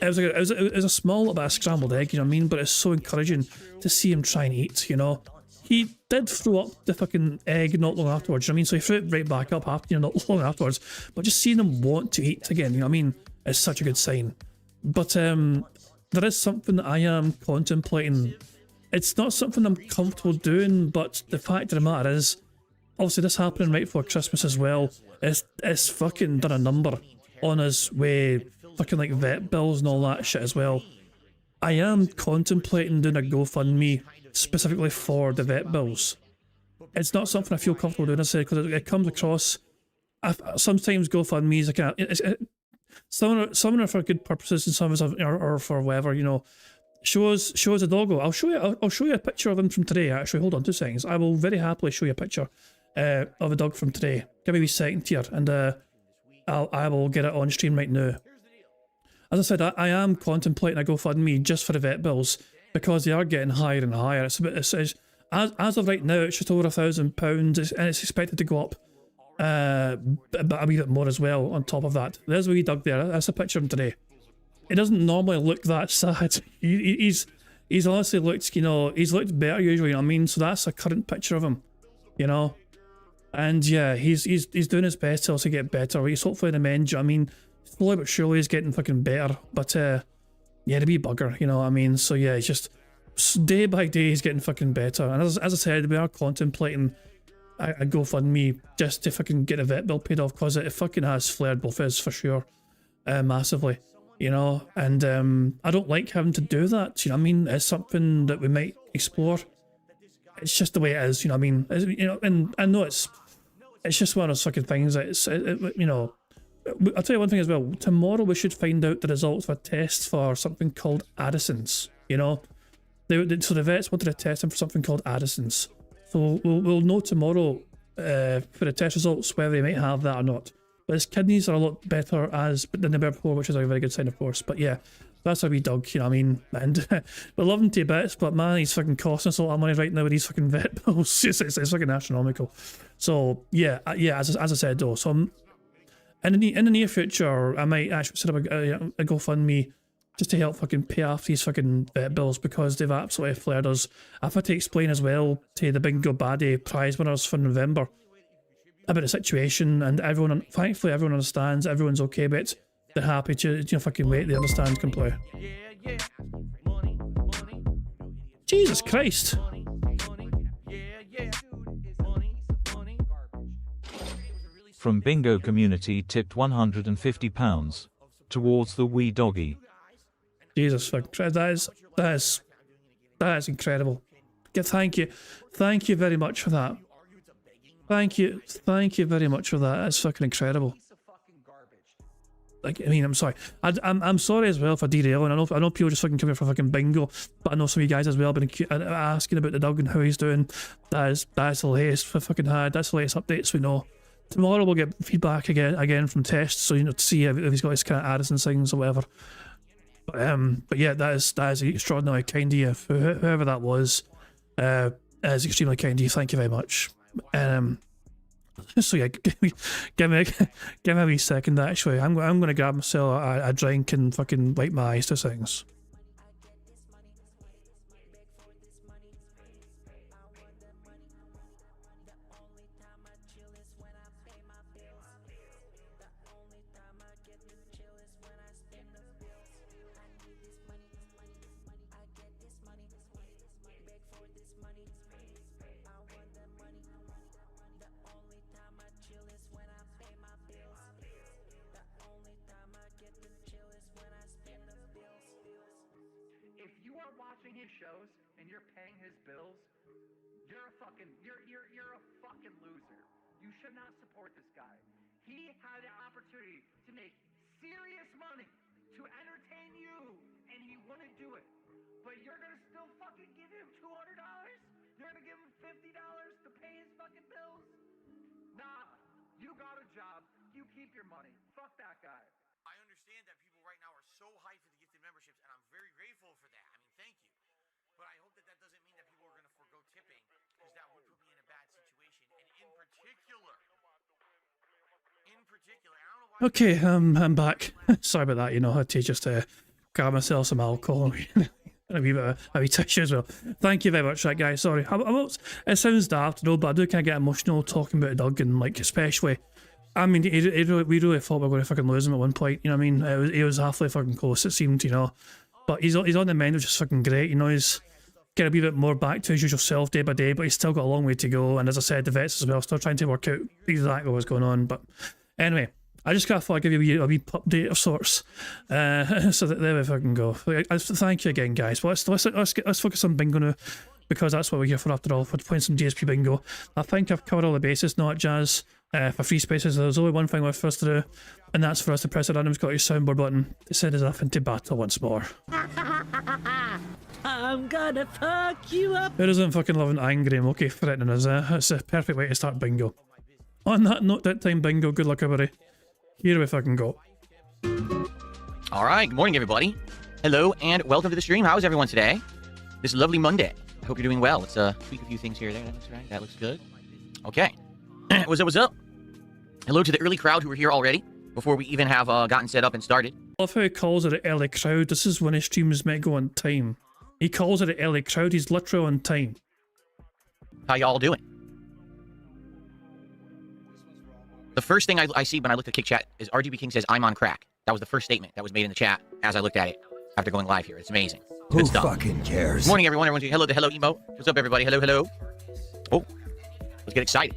It was a small little bit of scrambled egg, you know what I mean? But it's so encouraging to see him try and eat, you know. He did throw up the fucking egg not long afterwards, you know what I mean? So he threw it right back up after, you know, not long afterwards. But just seeing him want to eat again, you know what I mean, is such a good sign. But there is something that I am contemplating. It's not something I'm comfortable doing, but the fact of the matter is, obviously this happening right before Christmas as well, it's fucking done a number on us with fucking like vet bills and all that shit as well. I am contemplating doing a GoFundMe specifically for the vet bills. It's not something I feel comfortable doing, I say, because it comes across. Sometimes GoFundMe is like some are for good purposes and some are for whatever, you know. Show us a doggo. I'll show you a picture of him from today. Actually, hold on 2 seconds. I will very happily show you a picture of a dog from today. Give me a wee second here, and I will get it on stream right now. As I said, I am contemplating a GoFundMe just for the vet bills because they are getting higher and higher. As of right now, it's just over £1,000, and it's expected to go up a wee bit more as well on top of that. There's a wee dog there. That's a picture of him today. It doesn't normally look that sad. He's honestly looked, you know, he's looked better usually, you know what I mean? So that's a current picture of him, you know? And yeah, he's doing his best to also get better. He's hopefully in the end, you know what I mean? Slowly but surely he's getting fucking better. But yeah, the wee bugger, you know what I mean? So yeah, it's just day by day he's getting fucking better. And as I said, we are contemplating a GoFundMe just to fucking get a vet bill paid off, because it fucking has flared both his for sure, massively. You know, and I don't like having to do that, you know what I mean? It's something that we might explore. It's just the way it is, you know what I mean? You know, and I know it's just one of those fucking things that you know, I'll tell you one thing as well. Tomorrow we should find out the results of a test for something called Addison's, you know? So the vets wanted to test him for something called Addison's. So we'll know tomorrow for the test results whether they might have that or not. But his kidneys are a lot better than they were before, which is a very good sign, of course. But yeah, that's a wee dog, you know what I mean? And we love him to bits, but man, he's fucking costing us a lot of money right now with these fucking vet bills. It's fucking astronomical. So yeah, as I said though, so in the near future, I might actually set up a GoFundMe just to help fucking pay off these fucking vet bills, because they've absolutely flared us. I've had to explain as well to the Bingo Baddie prize winners for November about the situation, and thankfully everyone understands, everyone's okay with it. They're happy to, you know, fucking wait, they understand completely. Jesus Christ. From Bingo Community tipped £150 towards the wee doggy. Jesus fuck, that is incredible. Thank you very much for that. Thank you very much for that. That's fucking incredible. Like, I mean, I'm sorry. I'm sorry as well for derailing. I know people just fucking come here for fucking bingo, but I know some of you guys as well have been asking about the dog and how he's doing. That's the latest we fucking had. That's the latest updates we know. Tomorrow we'll get feedback again from tests, so you know, to see if he's got his kind of Addison things or whatever. But yeah, that is extraordinarily kind of you, whoever that was. Is extremely kind of you. Thank you very much. So yeah, give me a wee second. Actually, I'm gonna grab myself a drink and fucking wipe my eyes to things. Shows and you're paying his bills, you're a fucking loser. You should not support this guy. He had the opportunity to make serious money to entertain you, and he wouldn't do it. But you're gonna still fucking give him $200? You're gonna give him $50 to pay his fucking bills? Nah, you got a job. You keep your money. Fuck that guy. I understand that people right now are so hyped for the gifted memberships, and I'm very grateful for that. I mean, thank you. But I hope that that doesn't mean that people are going to forego tipping, because that would put me in a bad situation. And in particular, I don't know why. Okay, I'm back. Sorry about that. You know, I had to just grab myself some alcohol and a wee bit of a wee tissue as well. Thank you very much, right, guys. Sorry. It sounds daft, no, but I do kind of get emotional talking about Doug, and like especially. I mean, we really thought we were going to fucking lose him at one point. You know what I mean? He was halfway fucking close, it seemed. You know, but he's on the mend, which is fucking great. You know, he's getting a wee bit more back to his usual self day by day, but he's still got a long way to go. And as I said, the vets as well, still trying to work out exactly what's going on. But anyway, I just thought I'd give you a wee update of sorts, so that there we fucking go. Thank you again, guys. Well, let's focus on bingo now, because that's what we're here for after all. We're playing some DSP bingo. I think I've covered all the bases, not Jazz. For free spaces, there's only one thing left for us to do, and that's for us to press the random Scottish soundboard button to send us off into battle once more. I'm gonna fuck you up. Who doesn't fucking love an angry and okay threatening us? It's a perfect way to start bingo. On that note, that time bingo, good luck everybody. Here we fucking go. All right, good morning, everybody. Hello, and welcome to the stream. How's everyone today? This lovely Monday. I hope you're doing well. Let's tweak a few things here. There, that looks right. That looks good. Okay. What's up, what's up? Hello to the early crowd who are here already, before we even have gotten set up and started. I love how he calls it an early crowd. This is when his streams might go on time. He calls it an early crowd. He's literally on time. How y'all doing? The first thing I see when I look at Kick Chat is RGB King says, I'm on crack. That was the first statement that was made in the chat as I looked at it after going live here. It's amazing. Good stuff. Who fucking cares? Morning, everyone. Hello to hello emo. What's up, everybody? Hello, hello. Oh, let's get excited.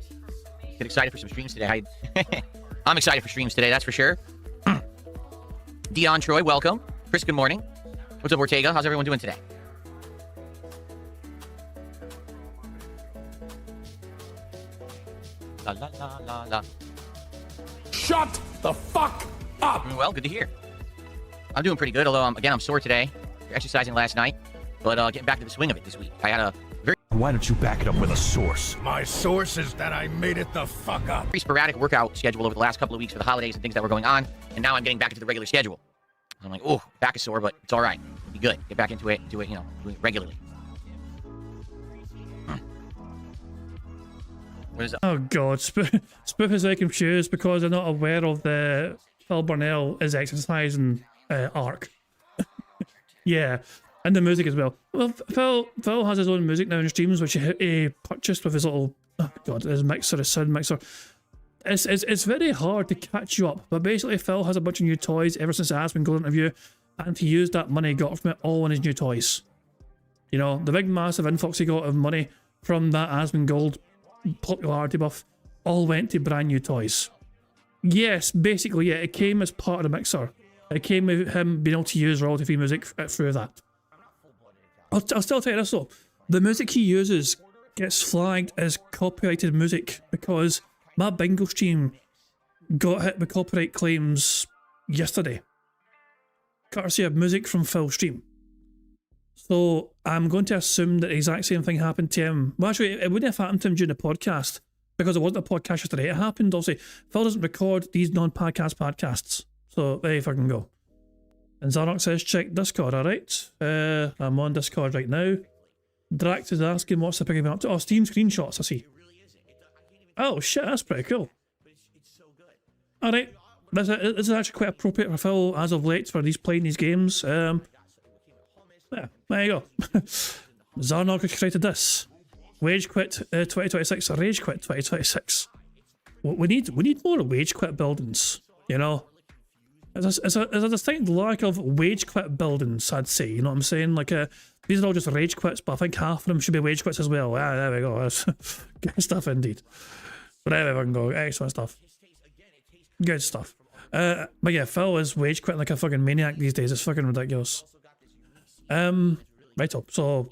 Get excited for some streams today. I'm excited for streams today, that's for sure. Dion Troy, welcome. Chris, good morning. What's up, Ortega? How's everyone doing today? La la la la la. Shut the fuck up! Well, good to hear. I'm doing pretty good, although I'm sore today. Exercising last night, but getting back to the swing of it this week. I had a very... Why don't you back it up with a source? My source is that I made it the fuck up. Pretty sporadic workout schedule over the last couple of weeks for the holidays and things that were going on, and now I'm getting back into the regular schedule. I'm like, oh, back is sore, but it's all right. It'll be good. Get back into it, do it, you know, do it regularly. What is that? Oh god, Spoof is very confused because they're not aware of the Phil Burnell is exercising arc. Yeah, and the music as well. Well, Phil has his own music now in streams, which he purchased with his little, oh god, his mixer, his sound mixer. It's very hard to catch you up, but basically Phil has a bunch of new toys ever since the Aspen Gold interview, and he used that money he got from it all on his new toys. You know, the big massive influx he got of money from that Aspen Gold popularity buff all went to brand new toys. Yes, basically, yeah, it came as part of the mixer. It came with him being able to use royalty-free music through that. I'll still tell you this though, the music he uses gets flagged as copyrighted music because my bingo stream got hit with copyright claims yesterday, courtesy of music from Phil's stream. So I'm going to assume that the exact same thing happened to him. Well, actually, it wouldn't have happened to him during the podcast because it wasn't a podcast yesterday. It happened, obviously. Phil doesn't record these non-podcast podcasts. So there you fucking go. And Zarnock says, check Discord, alright? I'm on Discord right now. Drax is asking what's the picking up to. Oh, Steam screenshots, I see. Oh shit, that's pretty cool. Alright, this is actually quite appropriate for Phil as of late for these playing these games. Yeah, there you go. Zarnock has created this. Wage Quit 2026, Rage Quit 2026. We need more Wage Quit buildings, you know? There's a distinct lack of Wage Quit buildings, I'd say, you know what I'm saying? Like, these are all just Rage Quits, but I think half of them should be Wage Quits as well. Ah, there we go. That's good stuff indeed. But there we go. Excellent stuff. Good stuff. But yeah, Phil is Wage Quitting like a fucking maniac these days. It's fucking ridiculous. Right up. So,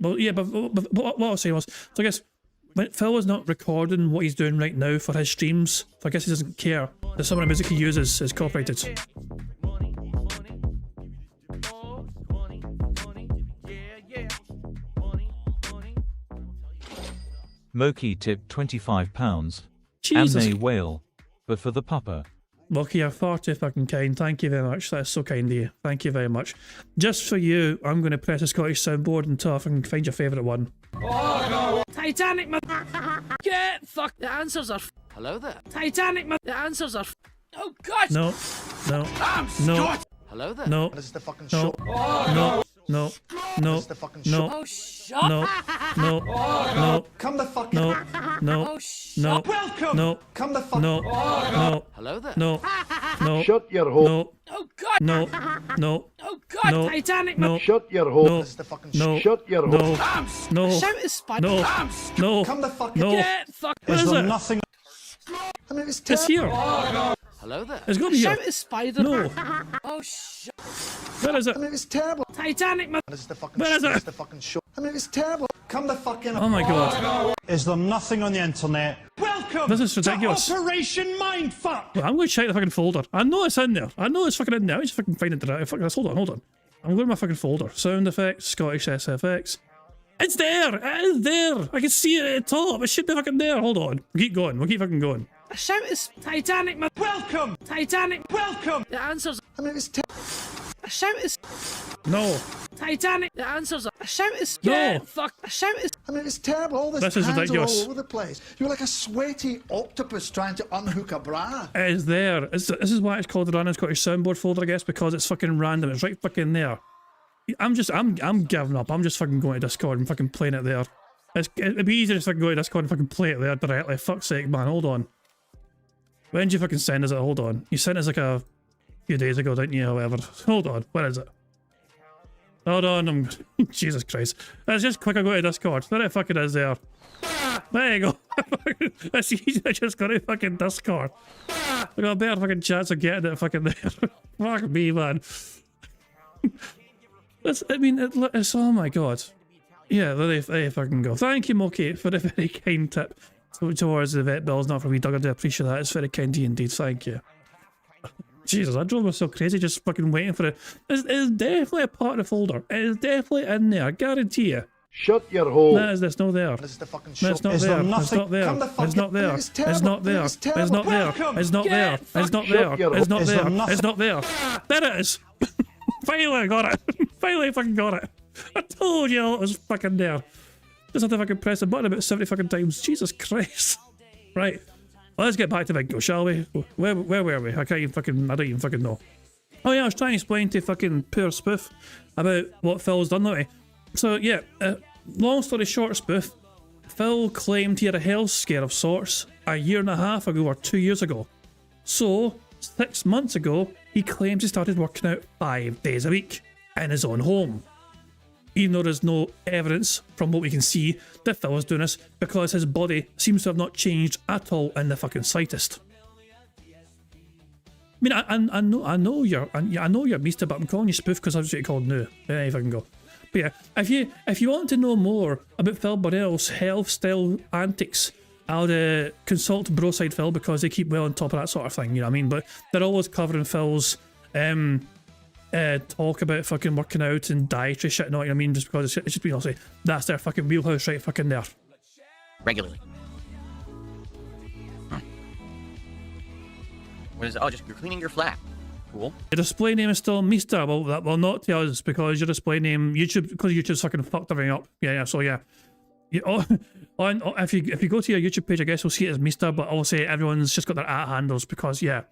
well, yeah, but what I'll say was, so I guess when Phil is not recording what he's doing right now for his streams, so I guess he doesn't care. some of the music he uses is copyrighted. Moki tipped £25. Jesus. And they whale. But for the pupper. Lucky, you're far too fucking kind. Thank you very much. That's so kind of you. Thank you very much. Just for you, I'm going to press the Scottish soundboard until I can find your favourite one. Oh, no. Titanic, get fuck. The answers are. Hello there. Titanic, the answers are. Oh God. No. No. No. Hello there. No. This is the fucking No. show. No. No. No. This is the fucking No. show. Oh, shut No. No. No. Come the fuck No. in. No. Oh, No. welcome. No. Come the fuck No. No. Hello there. No. No. Shut your hole. No. Oh God. No. No. Oh God. No. Titanic, No. Shut your hole. No. This is the fucking No. Shut your hole. No. No. Shout is spud. No. No. Come the fuck in. No. Get fuck. What is it? Nothing. I mean, it's It's here. Hello there. It's got to be here. Shout is spider. No. Oh shit. Where is it? I mean, it's terrible. Titanic, This is the fucking Where is show. it? This is the fucking show. I mean, it's terrible. Come the fuck in. Oh my god. Is there nothing on the internet? Welcome This is ridiculous. to Operation Mindfuck. Well, I'm going to check the fucking folder. I know it's in there. I know it's fucking in there. I just fucking find it direct. Fuck this. Hold on. I'm going to my fucking folder. Sound effects, Scottish SFX. It's there. It is there. I can see it at the top. It should be fucking there. Hold on. We'll keep going. We'll keep fucking going. A shout is Titanic, Welcome. Titanic. Welcome. The answers. I mean, it's terrible. A shout is No. Titanic. The answers are. A shout is. No. Get fuck. A shout is. I mean, it's terrible. All This is hands ridiculous. all over the place. You're like a sweaty octopus trying to unhook a bra. It is there. This is why it's called the Random Scottish Soundboard folder, I guess, because it's fucking random. It's right fucking there. I'm giving up. I'm just fucking going to Discord and fucking playing it there. It'd be easier to fucking go to Discord and fucking play it there directly. Fuck's sake, man. Hold on. When did you fucking send us it? Hold on. You sent us like a few days ago, didn't you, or whatever? Hold on. Where is it? Hold on. Jesus Christ. Let's just quick go to Discord. There it fucking is there. There you go. That's easy. I just got to fucking Discord. I got a better fucking chance of getting it fucking there. Fuck me, man. It's oh my god. Yeah, there you fucking go. Thank you, Moki, for the very kind tip towards the vet bills. Not for me, Doug. I do appreciate that. It's very kind of you indeed. Thank you. Jesus, I drove myself crazy just fucking waiting for it. It's definitely a part of the folder. It is definitely in there. I guarantee you. Shut your hole. No, it's not there. This is the fucking No, show. it's not Is there. there It's nothing? not there. Come the fuck It's not in. there. It's It's terrible. not there. It's It's terrible. not there. Welcome. It's not there. It's not there. Shut your It's not hole. Is there. there nothing? It's not there. There it is. Finally, I got it. Finally, I fucking got it. I told you it was fucking there. Just have to fucking press the button about 70 fucking times. Jesus Christ. Right. Well, let's get back to Bingo, shall we? Where were we? I don't even fucking know. Oh yeah, I was trying to explain to fucking poor Spoof about what Phil's done lately. So yeah, long story short, Spoof, Phil claimed he had a health scare of sorts a year and a half ago or 2 years ago. So 6 months ago, he claims he started working out 5 days a week in his own home. Even though there's no evidence from what we can see that Phil is doing this because his body seems to have not changed at all in the fucking slightest. I mean, I know you're Mister, but I'm calling you Spoof because that's what you're called now. There you fucking go. But yeah, if you want to know more about Phil Burrell's health style antics, I'll consult Broside Phil because they keep well on top of that sort of thing. You know what I mean? But they're always covering Phil's talk about fucking working out and dietary shit. No, you know what I mean? Just because it's just been honestly, that's their fucking wheelhouse right fucking there. Regularly. What is it? Oh, just you're cleaning your flat. Cool. Your display name is still Mister. Well, that will not tell us because your display name because YouTube's fucking fucked everything up. Yeah. So yeah. If you go to your YouTube page, I guess we'll see it as Mister. But obviously everyone's just got their @handles because yeah.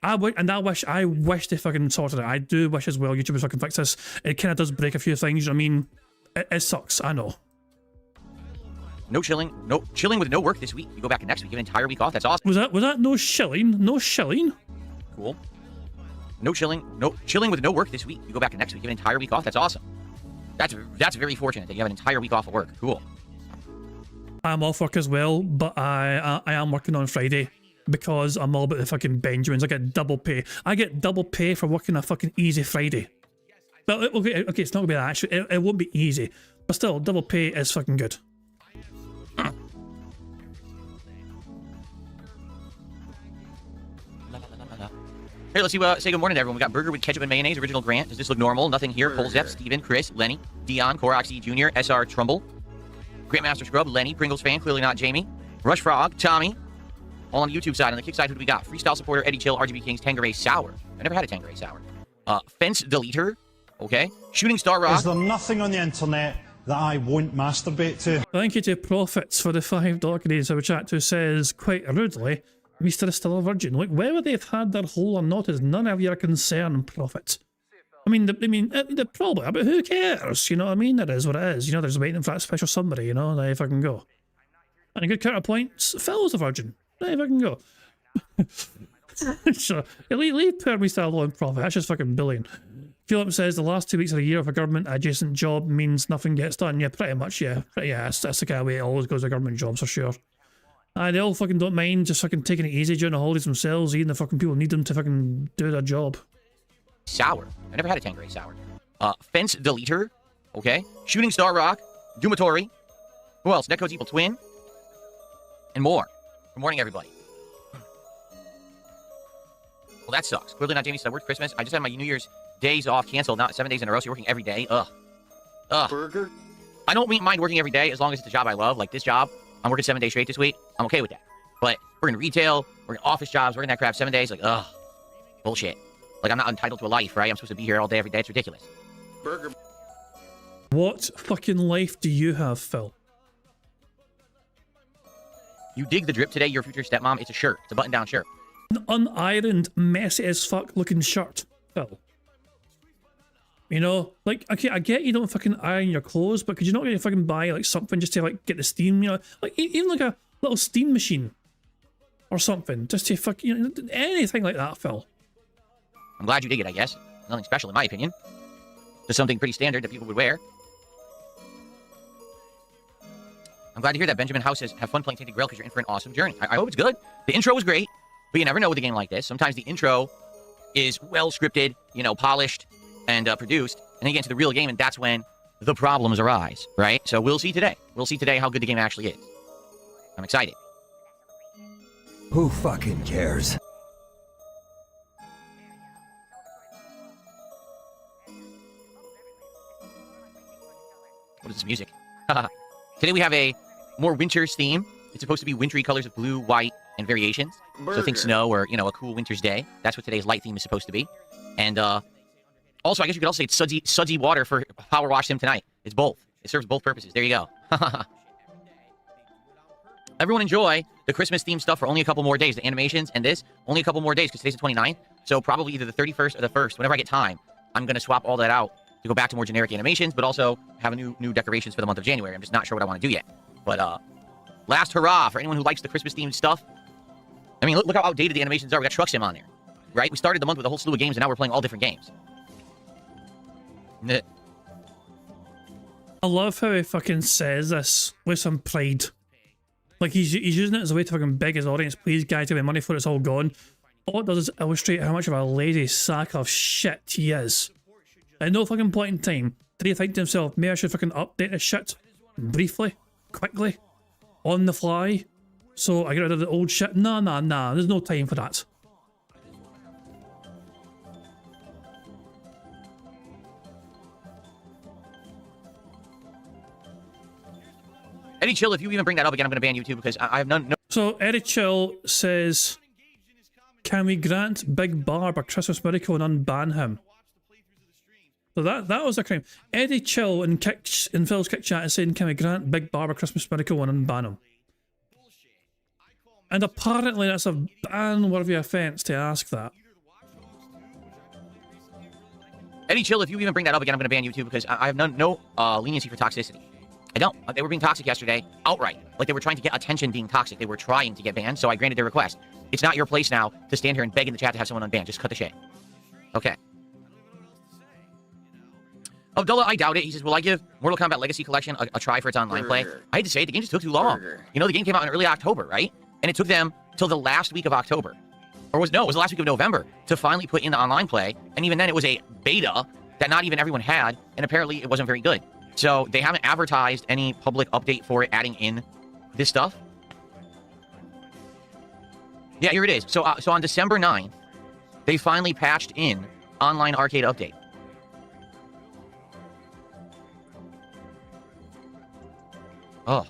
I wish they fucking sorted it. I do wish as well YouTube was fucking fix this. It kind of does break a few things. You know what I mean? It sucks. I know. No chilling. No chilling with no work this week. You go back next week. You have an entire week off. That's awesome. Was that no shilling? No shilling? Cool. No chilling. No chilling with no work this week. You go back next week. You have an entire week off. That's awesome. That's very fortunate that you have an entire week off of work. Cool. I'm off work as well, but I am working on Friday because I'm all about the fucking Benjamins. I get double pay. I get double pay for working a fucking easy Friday. But okay, it's not gonna be that. Actually, it won't be easy, but still, double pay is fucking good. Here, let's see. Say good morning to everyone. We got burger with ketchup and mayonnaise. Original Grant. Does this look normal? Nothing here. Cole Zepp, Steven, Chris, Lenny, Dion, Coroxy Jr., SR Trumbull, Grandmaster Scrub, Lenny, Pringles fan. Clearly not Jamie. Rush Frog, Tommy. All on the YouTube side. On the kick side, who do we got? Freestyle supporter, Eddie Chill, RGB Kings, Tangeray Sour. I never had a Tangeray Sour. Fence Deleter. Okay. Shooting Star Rock. Is there nothing on the internet that I won't masturbate to? Thank you to Profits for the $5 Canadian Super Chat, who says, quite rudely, Mr. is still a virgin. Look, whether they've had their hole or not is none of your concern, Profits. I mean, they probably, but who cares? You know what I mean? It is what it is. You know, there's waiting for that special somebody, you know, they fucking go. And a good counterpoint, Phil's a virgin. They fucking go. Sure. Leave poor Mr. alone, Profit. That's just fucking billion. Philip says the last 2 weeks of the year of a government adjacent job means nothing gets done. Yeah, pretty much, yeah. That's the kind of way it always goes with government jobs, for sure. They all fucking don't mind just fucking taking it easy during the holidays themselves, even the fucking people need them to fucking do their job. Sour. I never had a Tangeray Sour. Fence Deleter. Okay. Shooting Star Rock. Dumatory. Who else? Netcode's Evil Twin. And more. Good morning, everybody. Well, that sucks. Clearly not Jamie said, I worked Christmas. I just had my New Year's days off canceled, not 7 days in a row, so you're working every day. Ugh. Burger? I don't mind working every day as long as it's a job I love. Like this job, I'm working 7 days straight this week. I'm okay with that. But we're in retail, we're in office jobs, we're in that crap 7 days. Like, ugh. Bullshit. Like, I'm not entitled to a life, right? I'm supposed to be here all day, every day. It's ridiculous. Burger. What fucking life do you have, Phil? You dig the drip today, your future stepmom? It's a shirt. It's a button-down shirt. An unironed, messy as fuck looking shirt, Phil. You know, like, okay, I get you don't fucking iron your clothes, but could you not really fucking buy, like, something just to, like, get the steam, you know? Like, even like a little steam machine or something, just to fuck, you know, anything like that, Phil. I'm glad you dig it, I guess. Nothing special in my opinion. Just something pretty standard that people would wear. I'm glad to hear that. Benjamin House says, have fun playing Tainted Grail because you're in for an awesome journey. I hope it's good. The intro was great, but you never know with a game like this. Sometimes the intro is well scripted, you know, polished and produced, and then you get into the real game, and that's when the problems arise, right? So we'll see today. We'll see today how good the game actually is. I'm excited. Who fucking cares? What is this music? Today we have a more winter's theme. It's supposed to be wintry colors of blue, white, and variations. So think snow or, you know, a cool winter's day. That's what today's light theme is supposed to be. And also, I guess you could also say it's sudsy water for Power Wash Sim tonight. It's both. It serves both purposes. There you go. Everyone enjoy the Christmas themed stuff for only a couple more days. The animations and this, only a couple more days because today's the 29th. So probably either the 31st or the 1st. Whenever I get time, I'm going to swap all that out to go back to more generic animations, but also have a new decorations for the month of January. I'm just not sure what I want to do yet. But last hurrah for anyone who likes the Christmas themed stuff. I mean, look how outdated the animations are. We got Truck Sim on there, right? We started the month with a whole slew of games, and now we're playing all different games. I love how he fucking says this with some pride. Like, he's using it as a way to fucking beg his audience, please guys, give me money for it's all gone. All it does is illustrate how much of a lazy sack of shit he is. At no fucking point in time did he think to himself, maybe I should fucking update this shit briefly, quickly, on the fly, so I get rid of the old shit. Nah, there's no time for that. Eddie Chill, if you even bring that up again, I'm going to ban you too because I have no... So, Eddie Chill says, can we grant Big Barb a Christmas miracle and unban him? So that was a crime. Eddie Chill in Phil's Kick Chat is saying, can we grant Big Barb a Christmas miracle and unban him? And apparently that's a ban-worthy offence to ask that. Eddie Chill, if you even bring that up again, I'm going to ban you too because I have no leniency for toxicity. I don't. They were being toxic yesterday, outright. Like they were trying to get attention being toxic. They were trying to get banned, so I granted their request. It's not your place now to stand here and beg in the chat to have someone unbanned. Just cut the shit. Okay. Abdullah, I doubt it. He says, will I give Mortal Kombat Legacy Collection a try for its online play? I had to say it, the game just took too long. You know, the game came out in early October, right? And it took them till the last week of October. Or it was the last week of November to finally put in the online play. And even then, it was a beta that not even everyone had. And apparently, it wasn't very good. So they haven't advertised any public update for it adding in this stuff. Yeah, here it is. So on December 9th, They finally patched in online arcade update. Oh.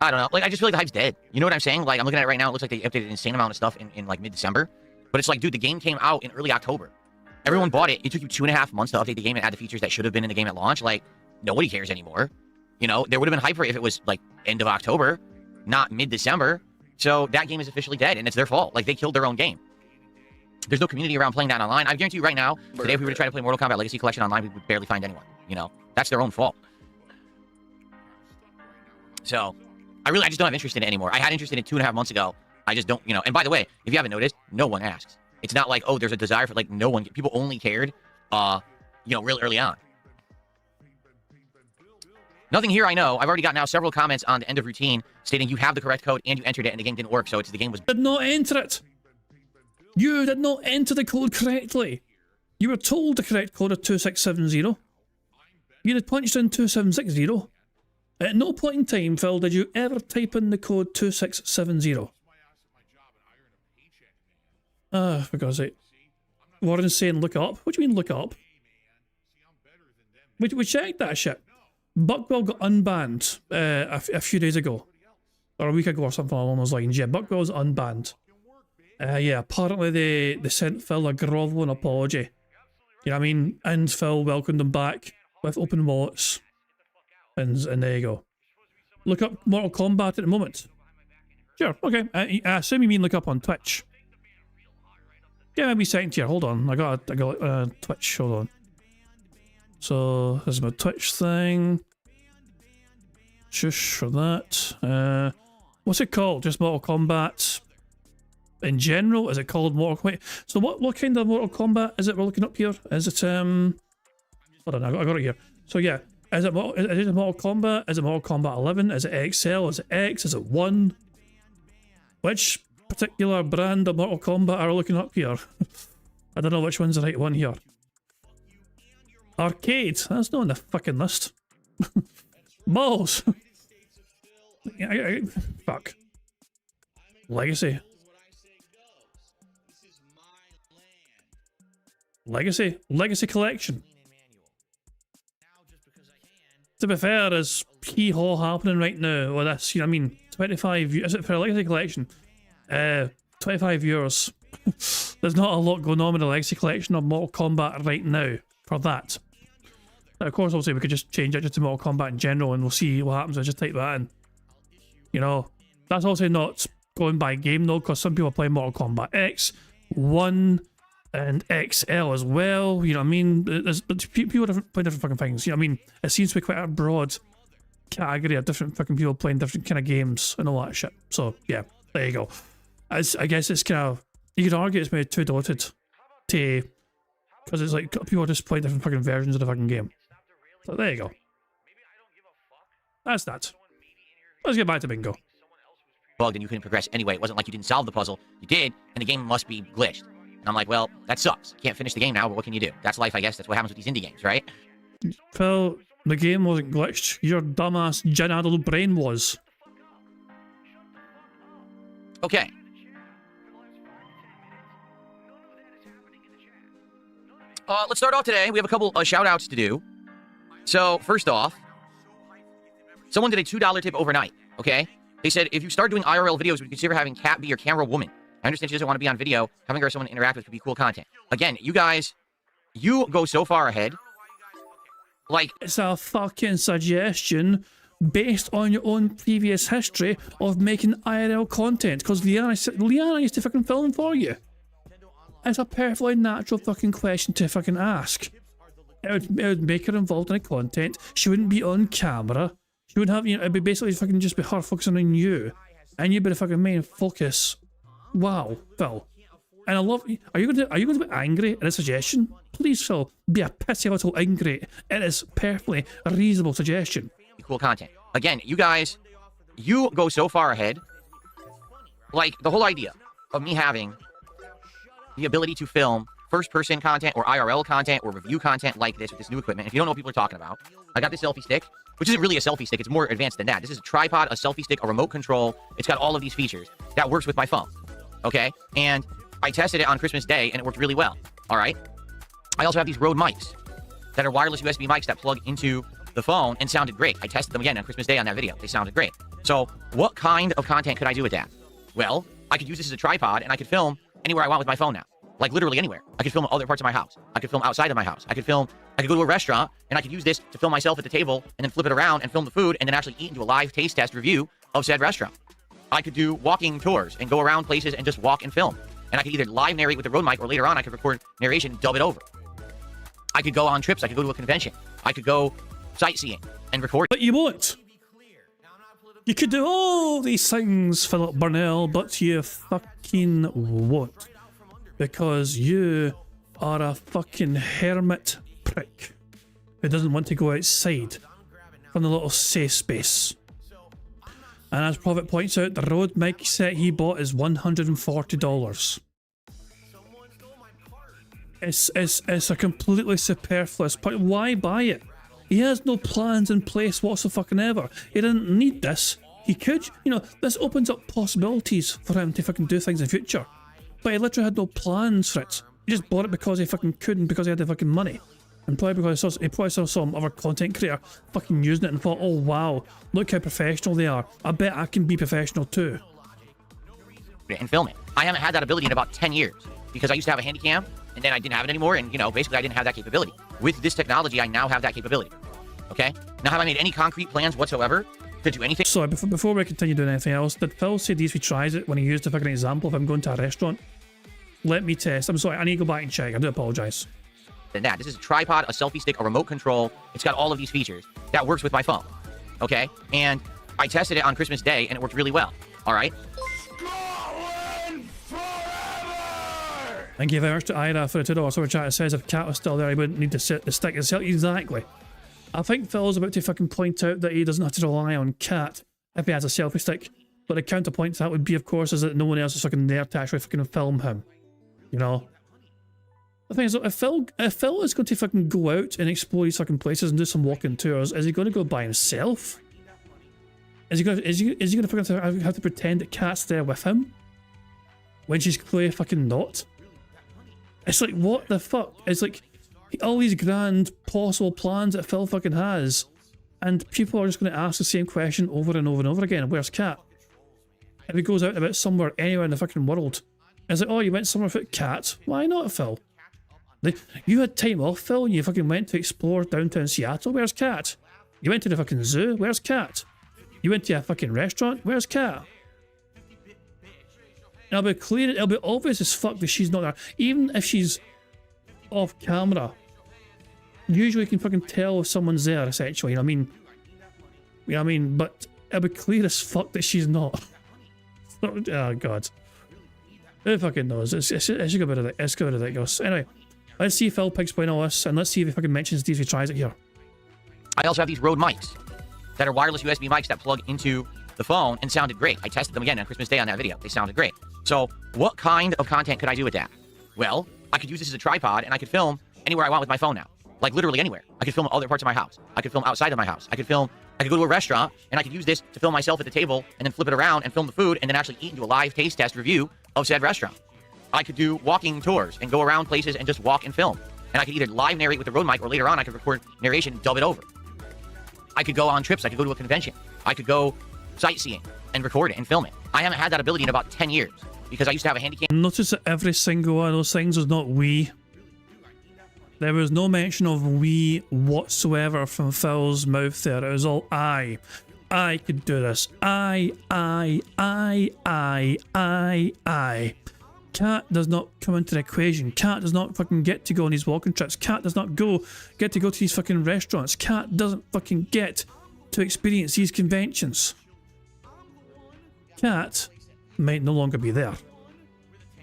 I don't know. Like, I just feel like the hype's dead. You know what I'm saying? Like, I'm looking at it right now. It looks like they updated an insane amount of stuff in like mid-December. But it's like, dude, the game came out in early October. Everyone bought it. It took you 2.5 months to update the game and add the features that should have been in the game at launch. Like, nobody cares anymore. You know, there would have been hype for it if it was like end of October, not mid-December. So that game is officially dead, and it's their fault. Like, they killed their own game. There's no community around playing that online. I guarantee you right now, today if we were to try to play Mortal Kombat Legacy Collection online, we would barely find anyone. You know, that's their own fault. So, I just don't have interest in it anymore. I had interest in it 2.5 months ago. I just don't, you know. And by the way, if you haven't noticed, no one asks. It's not like, oh, there's a desire for, like, no one. People only cared, you know, real early on. Nothing here I know. I've already got now several comments on the end of routine stating you have the correct code and you entered it and the game didn't work, so the game was... Did not enter it. You did not enter the code correctly. You were told the correct code of 2670. You had punched in 2760. At no point in time, Phil, did you ever type in the code 2670. For God's sake. Warren's saying look up. What do you mean look up? We checked that shit. Buckwell got unbanned a few days ago. Or a week ago or something along those lines. Yeah, Buckwell's unbanned. Yeah, apparently they sent Phil a groveling apology. You know what I mean? And Phil welcomed him back with open wallets. And there you go. Look up Mortal Kombat at the moment. Sure, okay. I assume you mean look up on Twitch. Yeah, maybe second tier. Hold on. I got Twitch. Hold on. So this is my Twitch thing. Shush for that. What's it called? Just Mortal Kombat in general? Is it called Mortal Kombat? So what kind of Mortal Kombat is it we're looking up here? Is it hold on, I got it here. So yeah, is it Mortal Kombat? Is it Mortal Kombat 11? Is it XL? Is it X? Is it 1? Which particular brand of Mortal Kombat are we looking up here? I don't know which one's the right one here. Arcade. That's not on the fucking list. Balls. Fuck. Legacy. Legacy Collection. To be fair, there's hee-haw happening right now with this, you know what I mean? 25 years, is it for a Legacy Collection? 25 viewers. There's not a lot going on with the Legacy Collection of Mortal Kombat right now for that. But of course, obviously, we could just change it just to Mortal Kombat in general and we'll see what happens. I just type that in. You know, that's also not going by game though, because some people play Mortal Kombat X, 1, and XL as well. You know what I mean? There's people play different fucking things. You know what I mean? It seems to be quite a broad category of different fucking people playing different kind of games and all that shit. So yeah, there you go. I guess it's kind of, you could argue it's maybe too diluted to, because it's like people just play different fucking versions of the fucking game. So there you go. That's that. Let's get back to bingo. Bugged and you couldn't progress anyway. It wasn't like you didn't solve the puzzle. You did, and the game must be glitched. And I'm like, well, that sucks. Can't finish the game now, but what can you do? That's life, I guess. That's what happens with these indie games, right? Phil, the game wasn't glitched. Your dumbass gin-addled brain was. Okay. Let's start off today. We have a couple shout-outs to do. So, first off, someone did a $2 tip overnight, okay? They said, if you start doing IRL videos, would you consider having Kat be your camera woman? I understand she doesn't want to be on video. Having her someone to interact with could be cool content. Again, you guys, you go so far ahead. Like, it's a fucking suggestion based on your own previous history of making IRL content. Because Liana used to fucking film for you. It's a perfectly natural fucking question to fucking ask. It would make her involved in the content. She wouldn't be on camera. She wouldn't have, you know, it'd be basically fucking just be her focusing on you. And you'd be the fucking main focus. Wow, Phil. And I love. Are you going to be angry at a suggestion? Please, Phil, be a pissy little ingrate. It is perfectly a reasonable suggestion. Cool content. Again, you guys, you go so far ahead. Like, the whole idea of me having the ability to film first-person content or IRL content or review content like this with this new equipment. If you don't know what people are talking about, I got this selfie stick, which isn't really a selfie stick. It's more advanced than that. This is a tripod, a selfie stick, a remote control. It's got all of these features. That works with my phone, okay? And I tested it on Christmas Day, and it worked really well, all right? I also have these Rode mics that are wireless USB mics that plug into the phone and sounded great. I tested them again on Christmas Day on that video. They sounded great. So what kind of content could I do with that? Well, I could use this as a tripod, and I could film anywhere I want with my phone now. Like literally anywhere. I could film other parts of my house. I could film outside of my house. I could go to a restaurant, and I could use this to film myself at the table and then flip it around and film the food and then actually eat and do a live taste test review of said restaurant. I could do walking tours and go around places and just walk and film. And I could either live narrate with the Rode mic, or later on I could record narration and dub it over. I could go on trips. I could go to a convention. I could go sightseeing and record. But you won't. You could do all these things, Philip Burnell, but you fucking won't. Because you are a fucking hermit prick who doesn't want to go outside from the little safe space. And as Prophet points out, the Rode mic set he bought is $140. It's a completely superfluous point. Why buy it? He has no plans in place whatsoever. He didn't need this. He could, this opens up possibilities for him to fucking do things in the future. But he literally had no plans for it. He just bought it because he fucking couldn't, because he had the fucking money. And probably because he probably saw some other content creator fucking using it and thought, oh wow, look how professional they are. I bet I can be professional too. And film it. I haven't had that ability in about 10 years because I used to have a handy cam and then I didn't have it anymore, and basically I didn't have that capability. With this technology, I now have that capability. Okay? Now, have I made any concrete plans whatsoever to do anything? So before we continue doing anything else, did Phil say DSP tries it when he used a fucking example of him going to a restaurant? Let me test. I'm sorry, I need to go back and check. I do apologize. Than that. This is a tripod, a selfie stick, a remote control. It's got all of these features. That works with my phone. Okay? And I tested it on Christmas Day, and it worked really well. All right? Thank you very much to Ira for the $2 super chat. It says if Cat was still there, he wouldn't need to sit the stick itself. Exactly. I think Phil's about to fucking point out that he doesn't have to rely on Cat if he has a selfie stick. But the counterpoint to that would be, of course, is that no one else is fucking there to actually fucking film him. The thing is, if Phil is going to fucking go out and explore these fucking places and do some walking tours, is he going to go by himself? Is he going to fucking have to pretend that Cat's there with him when she's clearly fucking not? It's like, what the fuck? It's like all these grand possible plans that Phil fucking has, and people are just going to ask the same question over and over and over again. Where's Cat? If he goes out about somewhere anywhere in the fucking world, it's like, oh, you went somewhere without Cat? Why not, Phil? You had time off, Phil, and you fucking went to explore downtown Seattle. Where's Cat? You went to the fucking zoo. Where's Cat? You went to a fucking restaurant. Where's Cat? It'll be clear, it'll be obvious as fuck that she's not there. Even if she's off camera, usually you can fucking tell if someone's there, essentially, you know what I mean? But it'll be clear as fuck that she's not. Oh, God. Who fucking knows? It's a bit ridiculous. Anyway, let's see if Phil picks point on this, and let's see if he fucking mentions these if he tries it here. I also have these Rode mics that are wireless USB mics that plug into the phone and sounded great. I tested them again on Christmas Day on that video. They sounded great. So what kind of content could I do with that? Well, I could use this as a tripod, and I could film anywhere I want with my phone now. Like literally anywhere. I could film other parts of my house. I could film outside of my house. I could go to a restaurant, and I could use this to film myself at the table and then flip it around and film the food and then actually eat and do a live taste test review of said restaurant. I could do walking tours and go around places and just walk and film. And I could either live narrate with the Rode mic, or later on I could record narration and dub it over. I could go on trips. I could go to a convention. I could go sightseeing and record it and film it. I haven't had that ability in about 10 years because I used to have a handy cam. Notice that every single one of those things was not we. There was no mention of we whatsoever from Phil's mouth there. It was all I. I could do this. I. Cat does not come into the equation. Cat does not fucking get to go on these walking trips. Cat does not get to go to these fucking restaurants. Cat doesn't fucking get to experience these conventions. Cat might no longer be there.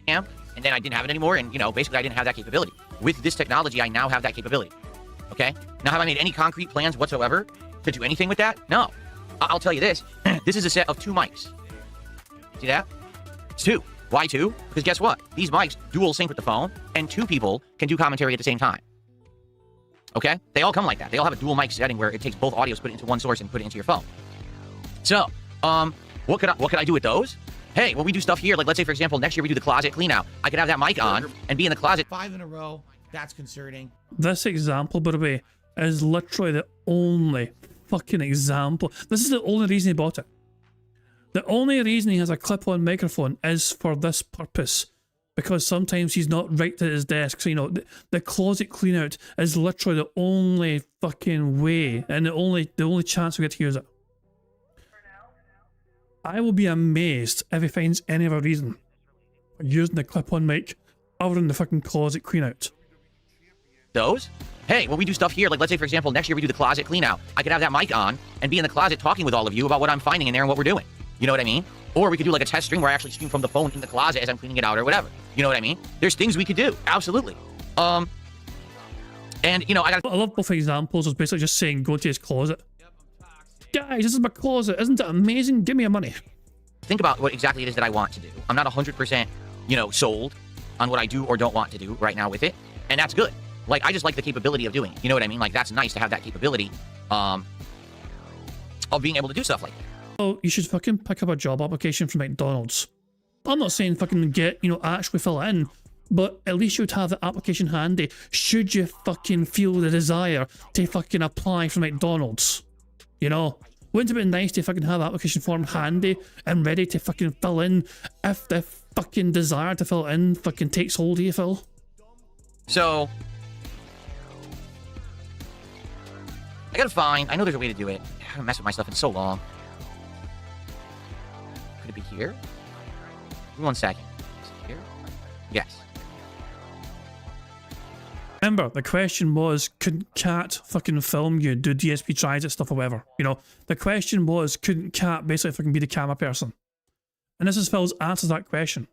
And then I didn't have it anymore, and basically I didn't have that capability. With this technology, I now have that capability. Okay? Now, have I made any concrete plans whatsoever to do anything with that? No. I'll tell you this. This is a set of 2 mics. See that? It's 2. Why 2? Because guess what? These mics dual sync with the phone, and 2 people can do commentary at the same time. Okay? They all come like that. They all have a dual mic setting where it takes both audios, put it into one source, and put it into your phone. So, what could I do with those? Hey, when we do stuff here, like let's say for example, next year we do the closet clean out, I could have that mic on and be in the closet. 5 in a row. That's concerning. This example, by the way, is literally the only fucking example. This is the only reason he bought it. The only reason he has a clip-on microphone is for this purpose. Because sometimes he's not right at his desk. So, you know, the closet clean out is literally the only fucking way and the only chance we get to use it. I will be amazed if he finds any other reason for using the clip-on mic other than the fucking closet clean out. Those? Hey, when we do stuff here, like let's say for example, next year we do the closet clean out, I could have that mic on and be in the closet talking with all of you about what I'm finding in there and what we're doing. You know what I mean? Or we could do like a test stream where I actually stream from the phone in the closet as I'm cleaning it out or whatever. You know what I mean? There's things we could do. Absolutely. And you know, I love both examples. It's basically just saying go to his closet. Guys, this is my closet. Isn't it amazing? Give me your money. Think about what exactly it is that I want to do. I'm not 100%, you know, sold on what I do or don't want to do right now with it. And that's good. Like, I just like the capability of doing it. You know what I mean? Like, that's nice to have that capability of being able to do stuff like that. Oh, you should fucking pick up a job application from McDonald's. I'm not saying fucking get, you know, actually fill it in, but at least you'd have the application handy should you fucking feel the desire to fucking apply for McDonald's. You know? Wouldn't it be nice to fucking have the application form handy and ready to fucking fill in if the fucking desire to fill it in fucking takes hold of you, Phil? So, I gotta find, I know there's a way to do it. I haven't messed with my stuff in so long. Could it be here? Give me 1 second. Is it here? Yes. Remember, the question was, couldn't Cat fucking film you, do DSP Transit stuff or whatever? You know, the question was, couldn't Cat basically fucking be the camera person? And this is Phil's answer to that question.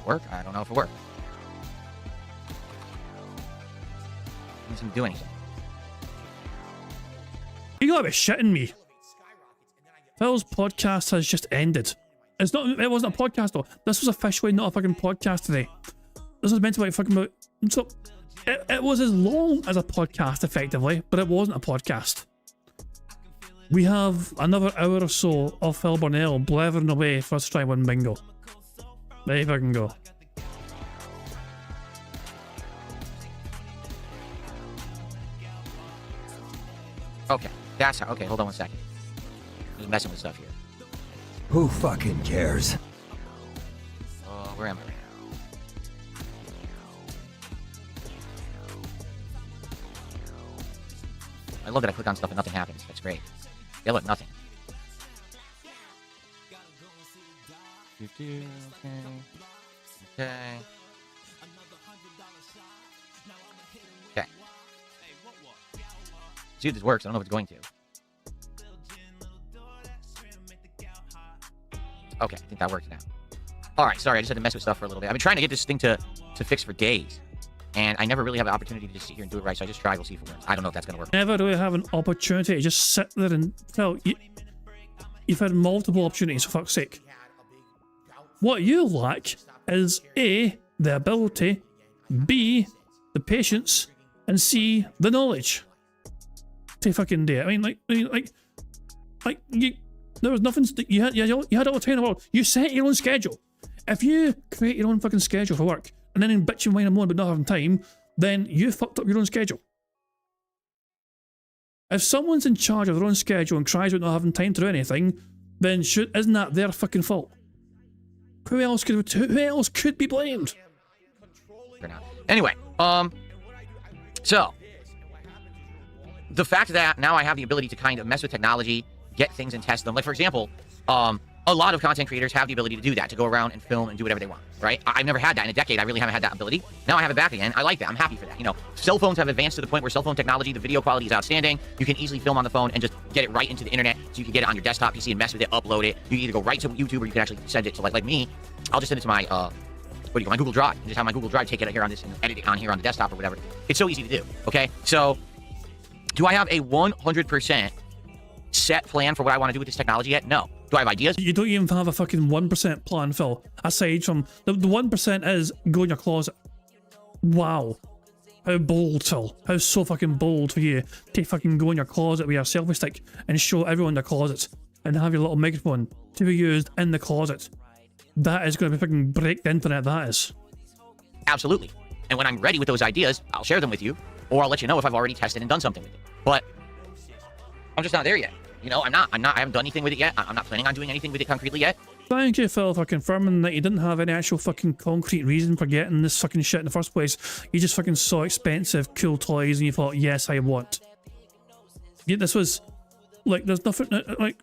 Work? I don't know if it worked. Doesn't seem to do anything. You gotta be shitting me. Phil's podcast has just ended. It's not. It wasn't a podcast though. This was officially not a fucking podcast today. This was meant to be like fucking. So it was as long as a podcast effectively, but it wasn't a podcast. We have another hour or so of Phil Burnell blathering away for us to try and win bingo. There you fucking go. Okay, that's how. Okay, hold on 1 second. Just messing with stuff here. Who fucking cares? Where am I right now? I love that I click on stuff and nothing happens. That's great. Yeah, look, nothing. Okay. Okay. Okay. See if this works. I don't know if it's going to. Okay, I think that worked now. Alright, sorry, I just had to mess with stuff for a little bit. I've been trying to get this thing to fix for days. And I never really have an opportunity to just sit here and do it right, so I just tried. We'll see if it works. I don't know if that's going to work. Never really have an opportunity to just sit there and tell you. You've had multiple opportunities, for fuck's sake. What you lack is A, the ability, B, the patience, and C, the knowledge to fucking do it. I mean, you. There was nothing. You had all the time in the world. You set your own schedule. If you create your own fucking schedule for work and then bitch and whine and moan about not having time, then you fucked up your own schedule. If someone's in charge of their own schedule and cries about not having time to do anything, then isn't that their fucking fault? Who else could be blamed? Anyway, so the fact that now I have the ability to kind of mess with technology, get things and test them. Like, for example, a lot of content creators have the ability to do that, to go around and film and do whatever they want, right? I've never had that in a decade. I really haven't had that ability. Now I have it back again. I like that. I'm happy for that. You know, cell phones have advanced to the point where cell phone technology, the video quality is outstanding. You can easily film on the phone and just get it right into the internet. So you can get it on your desktop PC and mess with it, upload it. You can either go right to YouTube or you can actually send it to, like me. I'll just send it to my, my Google Drive. And just have my Google Drive take it here on this and edit it on here on the desktop or whatever. It's so easy to do, okay? So, do I have a 100% set plan for what I want to do with this technology yet? No. Do I have ideas? You don't even have a fucking 1% plan, Phil. Aside from the 1% is go in your closet. Wow. How bold, Phil. How so fucking bold for you to fucking go in your closet with your selfie stick and show everyone the closet and have your little microphone to be used in the closet. That is going to be fucking break the internet, that is. Absolutely. And when I'm ready with those ideas, I'll share them with you, or I'll let you know if I've already tested and done something with it. But I'm just not there yet. You know, I haven't done anything with it yet. I'm not planning on doing anything with it concretely yet. Thank you, Phil, for confirming that you didn't have any actual fucking concrete reason for getting this fucking shit in the first place. You just fucking saw expensive, cool toys and you thought, yes, I want. Yeah, this was, like, there's nothing, like,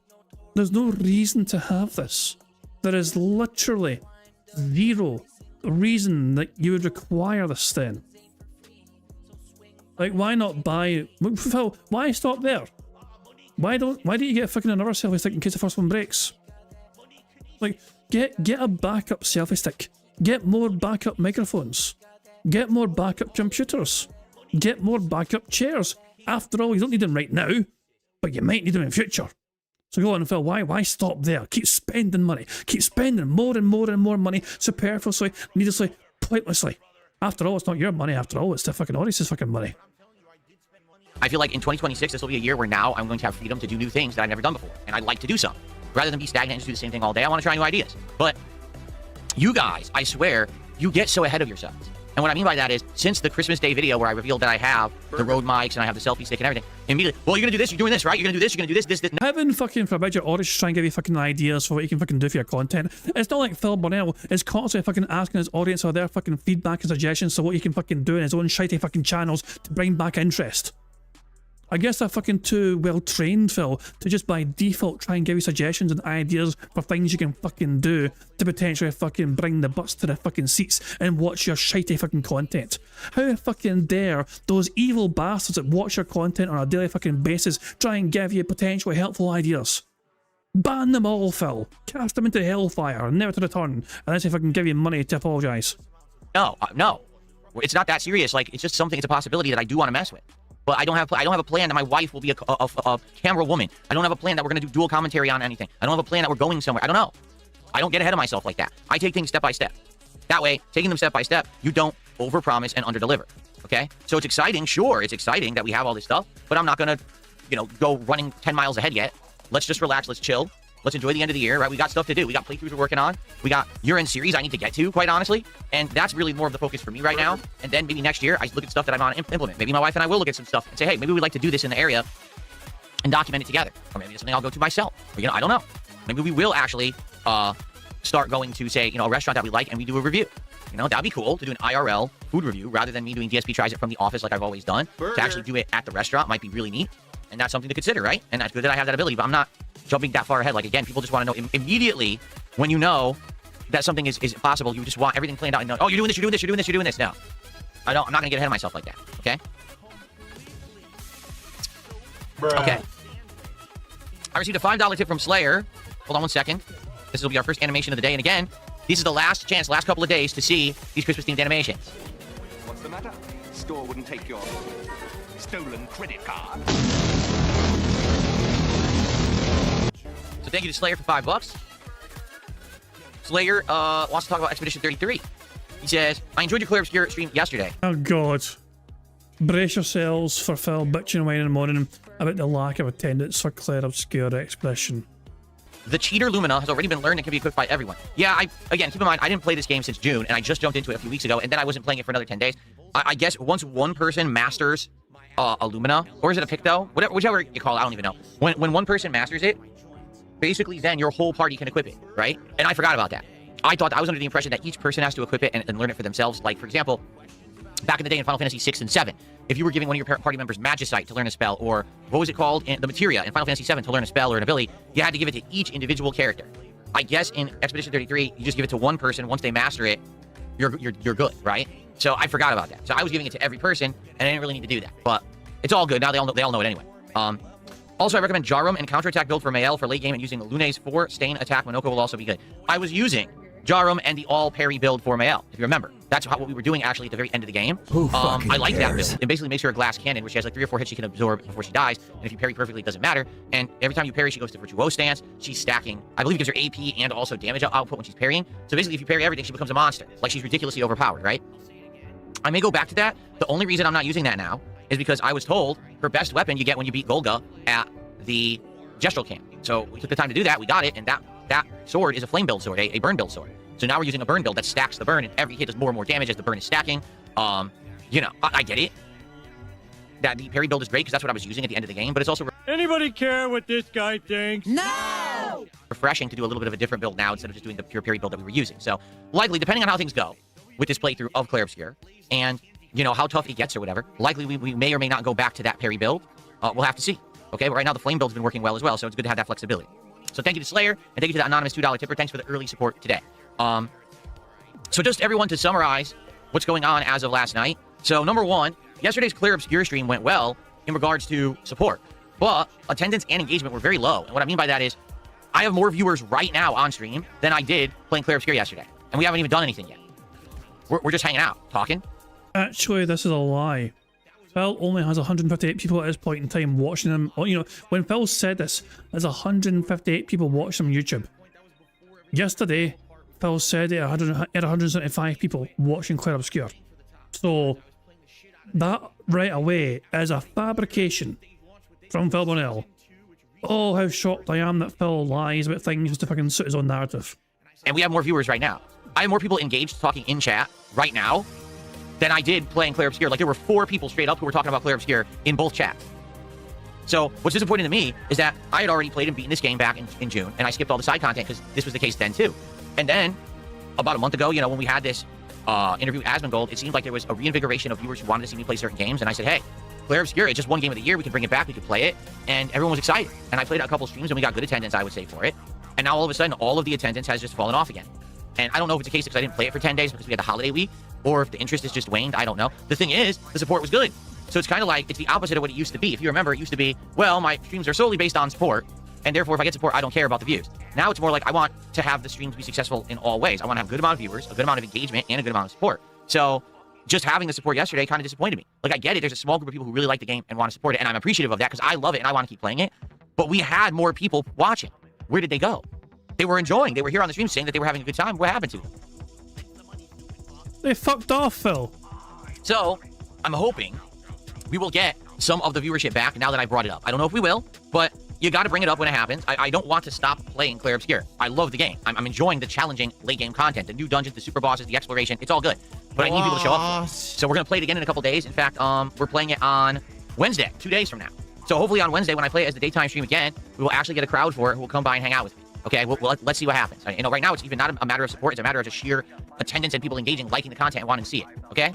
there's no reason to have this. There is literally zero reason that you would require this then. Like, why not buy, Phil, why stop there? Why don't you get fucking another selfie stick in case the first one breaks? Like, get a backup selfie stick. Get more backup microphones. Get more backup computers. Get more backup chairs. After all, you don't need them right now, but you might need them in future. So go on, Phil, why stop there? Keep spending money. Keep spending more and more and more money, superfluously, needlessly, pointlessly. After all, it's not your money, after all, it's the fucking audience's fucking money. I feel like in 2026, this will be a year where now I'm going to have freedom to do new things that I've never done before, and I'd like to do some. Rather than be stagnant and just do the same thing all day, I want to try new ideas. But you guys, I swear, you get so ahead of yourselves. And what I mean by that is, since the Christmas Day video where I revealed that I have the Rode mics and I have the selfie stick and everything, immediately, well, you're going to do this, you're doing this, right? You're going to do this, you're going to do this. Heaven fucking forbid your audience try and give you fucking ideas for what you can fucking do for your content. It's not like Phil Burnell is constantly fucking asking his audience for their fucking feedback and suggestions for what he can fucking do in his own shitey fucking channels to bring back interest. I guess they're fucking too well trained, Phil, to just by default try and give you suggestions and ideas for things you can fucking do to potentially fucking bring the butts to the fucking seats and watch your shitey fucking content. How fucking dare those evil bastards that watch your content on a daily fucking basis try and give you potentially helpful ideas? Ban them all, Phil. Cast them into hellfire, never to return, unless they fucking give you money to apologise. No, no. It's not that serious. Like, it's just something, it's a possibility that I do want to mess with. But I don't have a plan that my wife will be a camera woman. I don't have a plan that we're going to do dual commentary on anything. I don't have a plan that we're going somewhere. I don't know. I don't get ahead of myself like that. I take things step by step. That way, taking them step by step, you don't overpromise and underdeliver. Okay? So it's exciting. Sure, it's exciting that we have all this stuff, but I'm not going to, you know, go running 10 miles ahead yet. Let's just relax. Let's chill. Let's enjoy the end of the year, right? We got stuff to do. We got playthroughs we're working on. We got year-end series I need to get to, quite honestly. And that's really more of the focus for me right now. And then maybe next year, I look at stuff that I want to implement. Maybe my wife and I will look at some stuff and say, hey, maybe we'd like to do this in the area and document it together. Or maybe it's something I'll go to myself. Or, you know, I don't know. Maybe we will actually start going to, say, you know, a restaurant that we like and we do a review. You know, that'd be cool to do an IRL food review rather than me doing DSP tries it from the office like I've always done. To actually do it at the restaurant might be really neat. And that's something to consider, right? And that's good that I have that ability, but I'm not jumping that far ahead. Like, again, people just want to know immediately when you know that something is possible, you just want everything planned out and know, oh, you're doing this, you're doing this, you're doing this, you're doing this. No, I'm not going to get ahead of myself like that, okay? Bruh. Okay. I received a $5 tip from Slayer. Hold on one second. This will be our first animation of the day. And again, this is the last chance, last couple of days to see these Christmas-themed animations. What's the matter? Store wouldn't take your stolen credit card. So thank you to Slayer for $5. Slayer wants to talk about Expedition 33. He says, I enjoyed your Clear Obscure stream yesterday. Oh god. Brace yourselves for Phil bitching away in the morning about the lack of attendance for Claire Obscure Expedition. The cheater Lumina has already been learned and can be equipped by everyone. Yeah, again, keep in mind, I didn't play this game since June, and I just jumped into it a few weeks ago, and then I wasn't playing it for another 10 days. I guess once one person masters a Lumina, or is it a Picto? Whichever you call it, I don't even know. When one person masters it, basically then your whole party can equip it, right? And I forgot about that. I was under the impression that each person has to equip it and learn it for themselves. Like, for example, back in the day in Final Fantasy 6 and 7, if you were giving one of your party members Magicite to learn a spell, or what was it called, the Materia in Final Fantasy 7 to learn a spell or an ability, you had to give it to each individual character. I guess in Expedition 33, you just give it to one person. Once they master it, you're good, right? So I forgot about that. So I was giving it to every person, and I didn't really need to do that. But it's all good. Now they all know it anyway. Also, I recommend Jarum and counterattack build for Mael for late game, and using Lune's 4 stain attack Monoko will also be good. I was using Jarum and the all parry build for Mael, if you remember. That's what we were doing actually at the very end of the game. Who fucking I like that cares? build. It basically makes her a glass cannon, where she has like 3 or 4 hits she can absorb before she dies. And if you parry perfectly, it doesn't matter. And every time you parry, she goes to Virtuoso stance. She's stacking. I believe it gives her AP and also damage output when she's parrying. So basically, if you parry everything, she becomes a monster. Like, she's ridiculously overpowered, right? I may go back to that. The only reason I'm not using that now is because I was told her best weapon you get when you beat Golga at the Gestural Camp. So we took the time to do that. We got it. And that sword is a flame build sword, a burn build sword. So now we're using a burn build that stacks the burn, and every hit does more and more damage as the burn is stacking. You know, I get it. That the parry build is great because that's what I was using at the end of the game, but it's also Anybody care what this guy thinks? No! refreshing to do a little bit of a different build now instead of just doing the pure parry build that we were using. So likely, depending on how things go with this playthrough of Clair Obscur and, you know, how tough it gets or whatever, likely we may or may not go back to that parry build. We'll have to see. Okay, but right now the flame build's been working well as well, so it's good to have that flexibility. So thank you to Slayer, and thank you to the anonymous $2 tipper. Thanks for the early support today. So just everyone to summarize what's going on as of last night. So number one, yesterday's Clair Obscur stream went well in regards to support, but attendance and engagement were very low. And what I mean by that is I have more viewers right now on stream than I did playing Clair Obscur yesterday. And we haven't even done anything yet. We're just hanging out, talking. Actually, this is a lie. Phil only has 158 people at this point in time watching him. You know, when Phil said this, there's 158 people watching him on YouTube. Yesterday, Phil said he had 175 people watching Clair Obscur. So, that right away is a fabrication from Phil Bonnell. Oh, how shocked I am that Phil lies about things just to fucking suit his own narrative. And we have more viewers right now. I have more people engaged talking in chat right now than I did playing Clair Obscur. Like, there were 4 people straight up who were talking about Clair Obscur in both chats. So what's disappointing to me is that I had already played and beaten this game back in June, and I skipped all the side content because this was the case then too. And then about a month ago, you know, when we had this interview with Asmongold, it seemed like there was a reinvigoration of viewers who wanted to see me play certain games, and I said, hey, Clair Obscur, it's just one game of the year, we can bring it back, we could play it, and everyone was excited. And I played a couple streams and we got good attendance, I would say, for it. And now all of a sudden, all of the attendance has just fallen off again. And I don't know if it's a case because I didn't play it for 10 days because we had the holiday week, or if the interest has just waned, I don't know. The thing is, the support was good. So it's kind of like, it's the opposite of what it used to be. If you remember, it used to be, well, my streams are solely based on support, and therefore if I get support, I don't care about the views. Now it's more like, I want to have the streams be successful in all ways. I want to have a good amount of viewers, a good amount of engagement, and a good amount of support. So just having the support yesterday kind of disappointed me. Like, I get it, there's a small group of people who really like the game and want to support it, and I'm appreciative of that because I love it and I want to keep playing it. But we had more people watching. Where did they go? They were enjoying. They were here on the stream saying that they were having a good time. What happened to them? They fucked off, Phil. So, I'm hoping we will get some of the viewership back now that I brought it up. I don't know if we will, but you got to bring it up when it happens. I don't want to stop playing Clair Obscur. I love the game. I'm enjoying the challenging late game content, the new dungeons, the super bosses, the exploration. It's all good. But I need people to show up for it. So we're going to play it again in a couple days. In fact, we're playing it on Wednesday, 2 days from now. So hopefully on Wednesday, when I play it as the daytime stream again, we will actually get a crowd for it who will come by and hang out with me. Okay, let's see what happens. You know, right now it's even not a matter of support. It's a matter of just sheer attendance and people engaging, liking the content, and wanting to see it. Okay?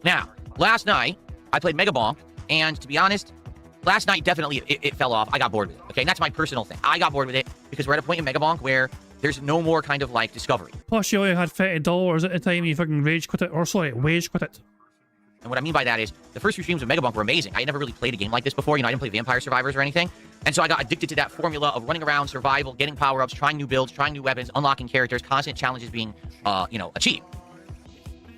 Now, last night, I played Mega Bonk, and to be honest, last night definitely it fell off. I got bored with it. Okay, and that's my personal thing. I got bored with it because we're at a point in Mega Bonk where there's no more kind of like discovery. Plus, you only had $30 at the time you fucking wage quit it. Wage quit it. And what I mean by that is, the first few streams of Mega Bonk were amazing. I never really played a game like this before. You know, I didn't play Vampire Survivors or anything. And so I got addicted to that formula of running around, survival, getting power-ups, trying new builds, trying new weapons, unlocking characters, constant challenges being, achieved.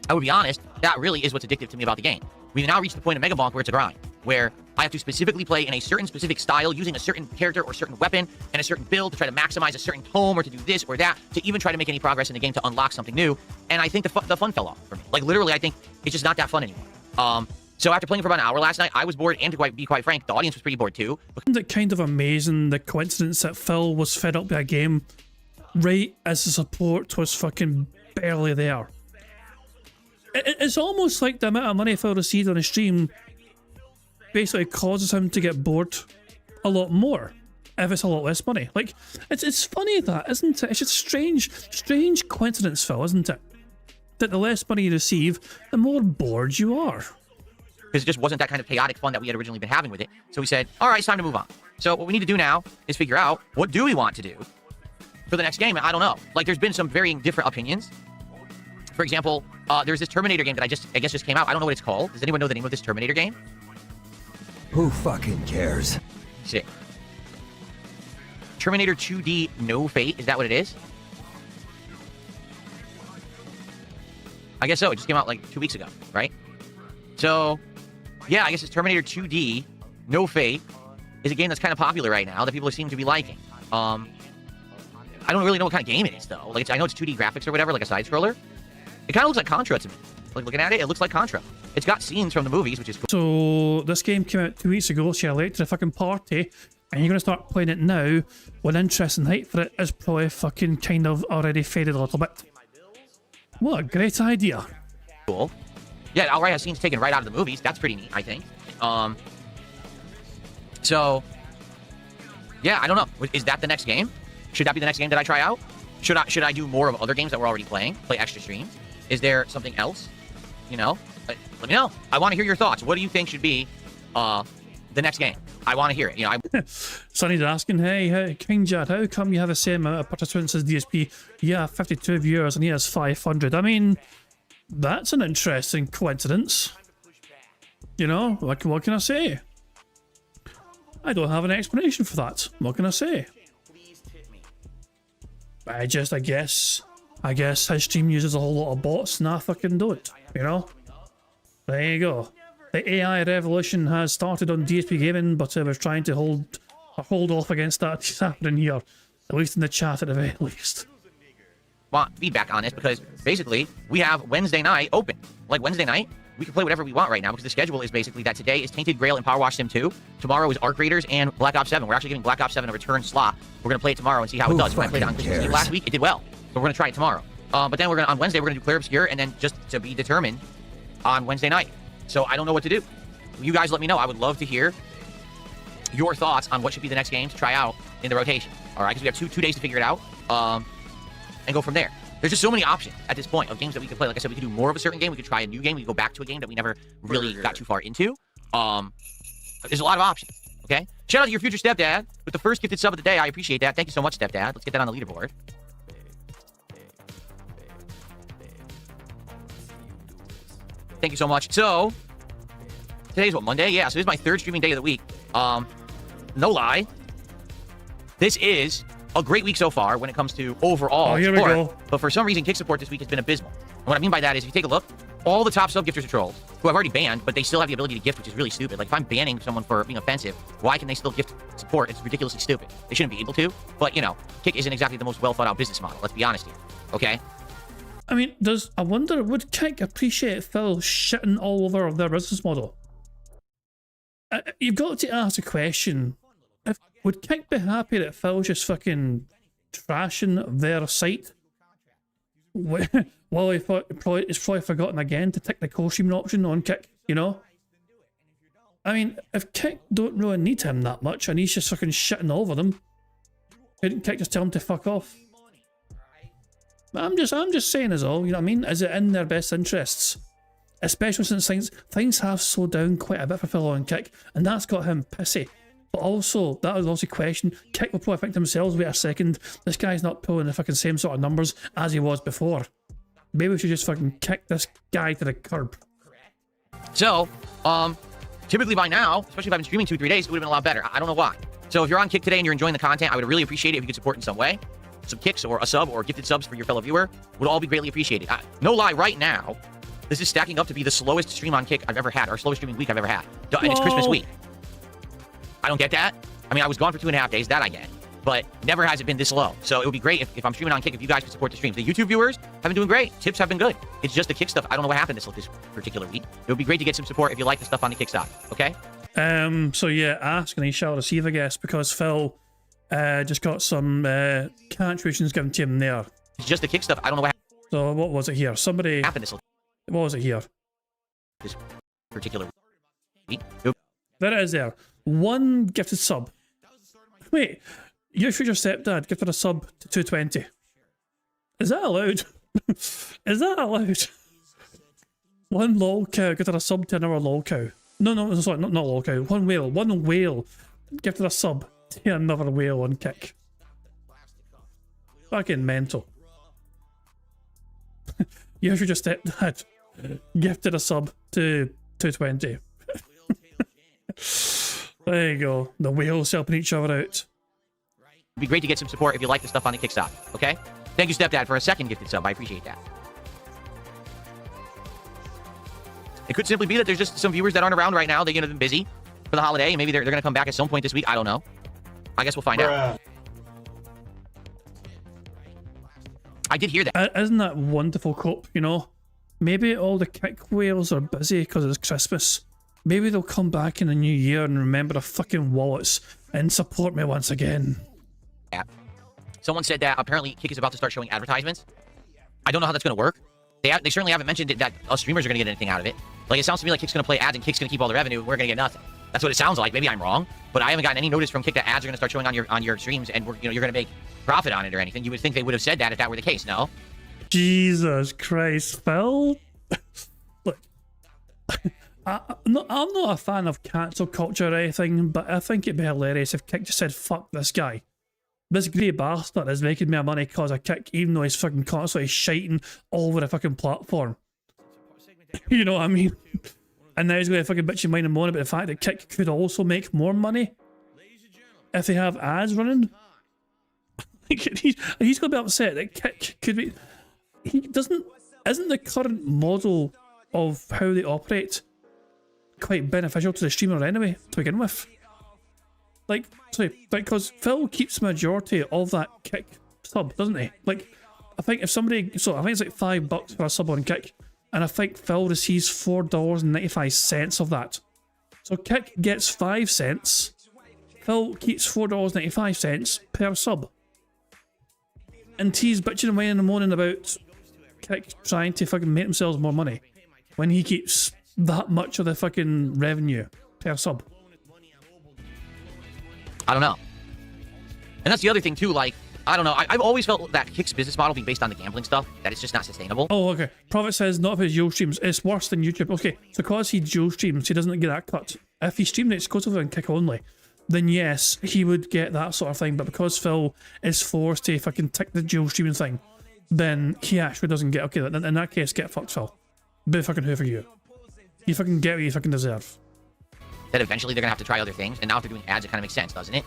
I would be honest, that really is what's addictive to me about the game. We've now reached the point of Mega Bonk where it's a grind, where I have to specifically play in a certain specific style, using a certain character or certain weapon and a certain build to try to maximize a certain tome or to do this or that, to even try to make any progress in the game to unlock something new. And I think the fun fell off for me. Like, literally, I think it's just not that fun anymore. So after playing for about an hour last night, I was bored, and to be quite frank, the audience was pretty bored too. Isn't it kind of amazing, the coincidence that Phil was fed up by a game right as the support was fucking barely there? It's almost like the amount of money Phil received on the stream basically causes him to get bored a lot more if it's a lot less money. Like, it's funny that, isn't it? It's just strange coincidence, Phil, isn't it? That the less money you receive, the more bored you are. Because it just wasn't that kind of chaotic fun that we had originally been having with it. So we said, all right, it's time to move on. So what we need to do now is figure out, what do we want to do for the next game? And I don't know. Like, there's been some varying different opinions. For example, there's this Terminator game that I guess just came out. I don't know what it's called. Does anyone know the name of this Terminator game? Who fucking cares? Sick. Terminator 2D No Fate, is that what it is? I guess so. It just came out like 2 weeks ago, right? So, yeah, I guess it's Terminator 2D, No Fate, is a game that's kind of popular right now that people seem to be liking. I don't really know what kind of game it is, though. Like, I know it's 2D graphics or whatever, like a side-scroller. It kind of looks like Contra to me. Like, looking at it, it looks like Contra. It's got scenes from the movies, which is cool. So, this game came out 2 weeks ago, so you're late to the fucking party, and you're going to start playing it now, when interest and hype for it is probably fucking kind of already faded a little bit. What a great idea. Cool. Yeah, it already has scenes taken right out of the movies. That's pretty neat, I think. So, yeah, I don't know. Is that the next game? Should that be the next game that I try out? Should I do more of other games that we're already playing? Play extra streams? Is there something else? You know? Let me know. I want to hear your thoughts. What do you think should be the next game? I want to hear it. You know, Sonny's asking, hey, King Jad, how come you have the same amount of participants as DSP? Yeah, 52 viewers and he has 500. I mean, that's an interesting coincidence. You know, what can I say? I don't have an explanation for that. What can I say? I guess his stream uses a whole lot of bots and I fucking don't, you know? There you go. The AI revolution has started on DSP Gaming, but I was trying to hold off against that happening here. At least in the chat at the very least. Want feedback on this because basically we have Wednesday night open. Like Wednesday night, we can play whatever we want right now because the schedule is basically that today is Tainted Grail and Power Wash Sim 2. Tomorrow is Arc Raiders and Black Ops 7. We're actually giving Black Ops 7 a return slot. We're going to play it tomorrow and see how it does. When I played it on Christmas Eve last week, it did well. So we're going to try it tomorrow. But then on Wednesday, we're going to do Clear Obscure and then just to be determined on Wednesday night. So I don't know what to do. You guys let me know. I would love to hear your thoughts on what should be the next game to try out in the rotation. All right, because we have two days to figure it out and go from there. There's just so many options at this point of games that we can play. Like I said, we could do more of a certain game. We could try a new game. We could go back to a game that we never really got too far into. There's a lot of options, okay? Shout out to your future stepdad with the first gifted sub of the day. I appreciate that. Thank you so much, stepdad. Let's get that on the leaderboard. Thank you so much. So, today's what, Monday? Yeah, so this is my third streaming day of the week. No lie. This is a great week so far when it comes to overall here support. we go. But for some reason, kick support this week has been abysmal. And what I mean by that is, if you take a look, all the top sub gifters are trolls, who I've already banned, but they still have the ability to gift, which is really stupid. Like, if I'm banning someone for being offensive, why can they still gift support? It's ridiculously stupid. They shouldn't be able to. But, you know, Kick isn't exactly the most well-thought-out business model. Let's be honest here. Okay? I mean, I wonder, would Kick appreciate Phil shitting all over their business model? You've got to ask a question. Would Kick be happy that Phil's just fucking trashing their site? Well, he's probably forgotten again to tick the co-streaming option on Kick, you know? I mean, if Kick don't really need him that much and he's just fucking shitting all over them, couldn't Kick just tell him to fuck off? I'm just saying as all, you know what I mean? Is it in their best interests? Especially since things have slowed down quite a bit for Phil and Kick, and that's got him pissy. But also, that was also a question. Kick will probably think to themselves, wait a second, this guy's not pulling the fucking same sort of numbers as he was before. Maybe we should just fucking kick this guy to the curb. So, typically by now, especially if I've been streaming 2-3 days, it would have been a lot better. I don't know why. So if you're on Kick today and you're enjoying the content, I would really appreciate it if you could support in some way. Some kicks or a sub or gifted subs for your fellow viewer would all be greatly appreciated. No lie, right now, this is stacking up to be the slowest stream on Kick I've ever had, or slowest streaming week I've ever had. And it's Christmas week. I don't get that. I mean, I was gone for 2.5 days, that I get. But never has it been this low. So it would be great if I'm streaming on Kick, if you guys could support the streams. The YouTube viewers have been doing great. Tips have been good. It's just the Kick stuff. I don't know what happened this particular week. It would be great to get some support if you like the stuff on the Kick side. Okay? So yeah, ask and he shall receive, I guess, because Phil just got some contributions given to him there. It's just the Kick stuff. I don't know what happened. So what was it here? Somebody happened this. What was it here? This particular week. There it is there. One gifted sub. Wait, your future stepdad gifted a sub to 220. Is that allowed? Is that allowed? One lol cow gifted a sub to another lol cow. No, sorry, not lol cow. One whale gifted a sub to another whale on Kick. Fucking mental. Your future stepdad gifted a sub to 220. There you go. The whales helping each other out. It'd be great to get some support if you like the stuff on the Kick side. Okay? Thank you, stepdad, for a second gifted sub. I appreciate that. It could simply be that there's just some viewers that aren't around right now. They've been busy for the holiday, and maybe they're going to come back at some point this week. I don't know. I guess we'll find out. I did hear that. Isn't that wonderful, Cope, you know? Maybe all the kick whales are busy because it's Christmas. Maybe they'll come back in the new year and remember the fucking wallets and support me once again. Yeah. Someone said that apparently Kick is about to start showing advertisements. I don't know how that's going to work. They certainly haven't mentioned it, that us streamers are going to get anything out of it. Like, it sounds to me like Kick's going to play ads and Kick's going to keep all the revenue and we're going to get nothing. That's what it sounds like. Maybe I'm wrong, but I haven't gotten any notice from Kick that ads are going to start showing on your streams and you're going to make profit on it or anything. You would think they would have said that if that were the case, no? Jesus Christ, Phil. Look, I'm not a fan of cancel culture or anything, but I think it'd be hilarious if Kick just said, fuck this guy. This greedy bastard is making me money because I Kick, even though he's fucking constantly shiting all over the fucking platform. You know what I mean? And now he's going to fucking bitch and whine and moan about the fact that Kick could also make more money if they have ads running. He's going to be upset that Kick could be... Isn't the current model of how they operate quite beneficial to the streamer anyway, to begin with? Like, sorry, because Phil keeps the majority of that Kick sub, doesn't he? Like, I think if somebody... So, I think it's like $5 for a sub on Kick, and I think Phil receives $4.95 of that. So Kick gets 5 cents, Phil keeps $4.95 per sub. And he's bitching and whining and moaning about Kick trying to fucking make themselves more money when he keeps that much of the fucking revenue per sub. I don't know. And that's the other thing too, like, I don't know, I've always felt that Kick's business model being based on the gambling stuff, that it's just not sustainable. Oh, okay. Prophet says not if his dual streams. It's worse than YouTube. Okay, so because he dual streams, he doesn't get that cut. If he streamed it exclusively on Kick only, then yes, he would get that sort of thing. But because Phil is forced to fucking tick the dual streaming thing, then he actually doesn't get... Okay, in that case, get fucked, Phil. Bit fucking who for you. You fucking get what you fucking deserve. That eventually they're going to have to try other things, and now if they're doing ads, it kind of makes sense, doesn't it?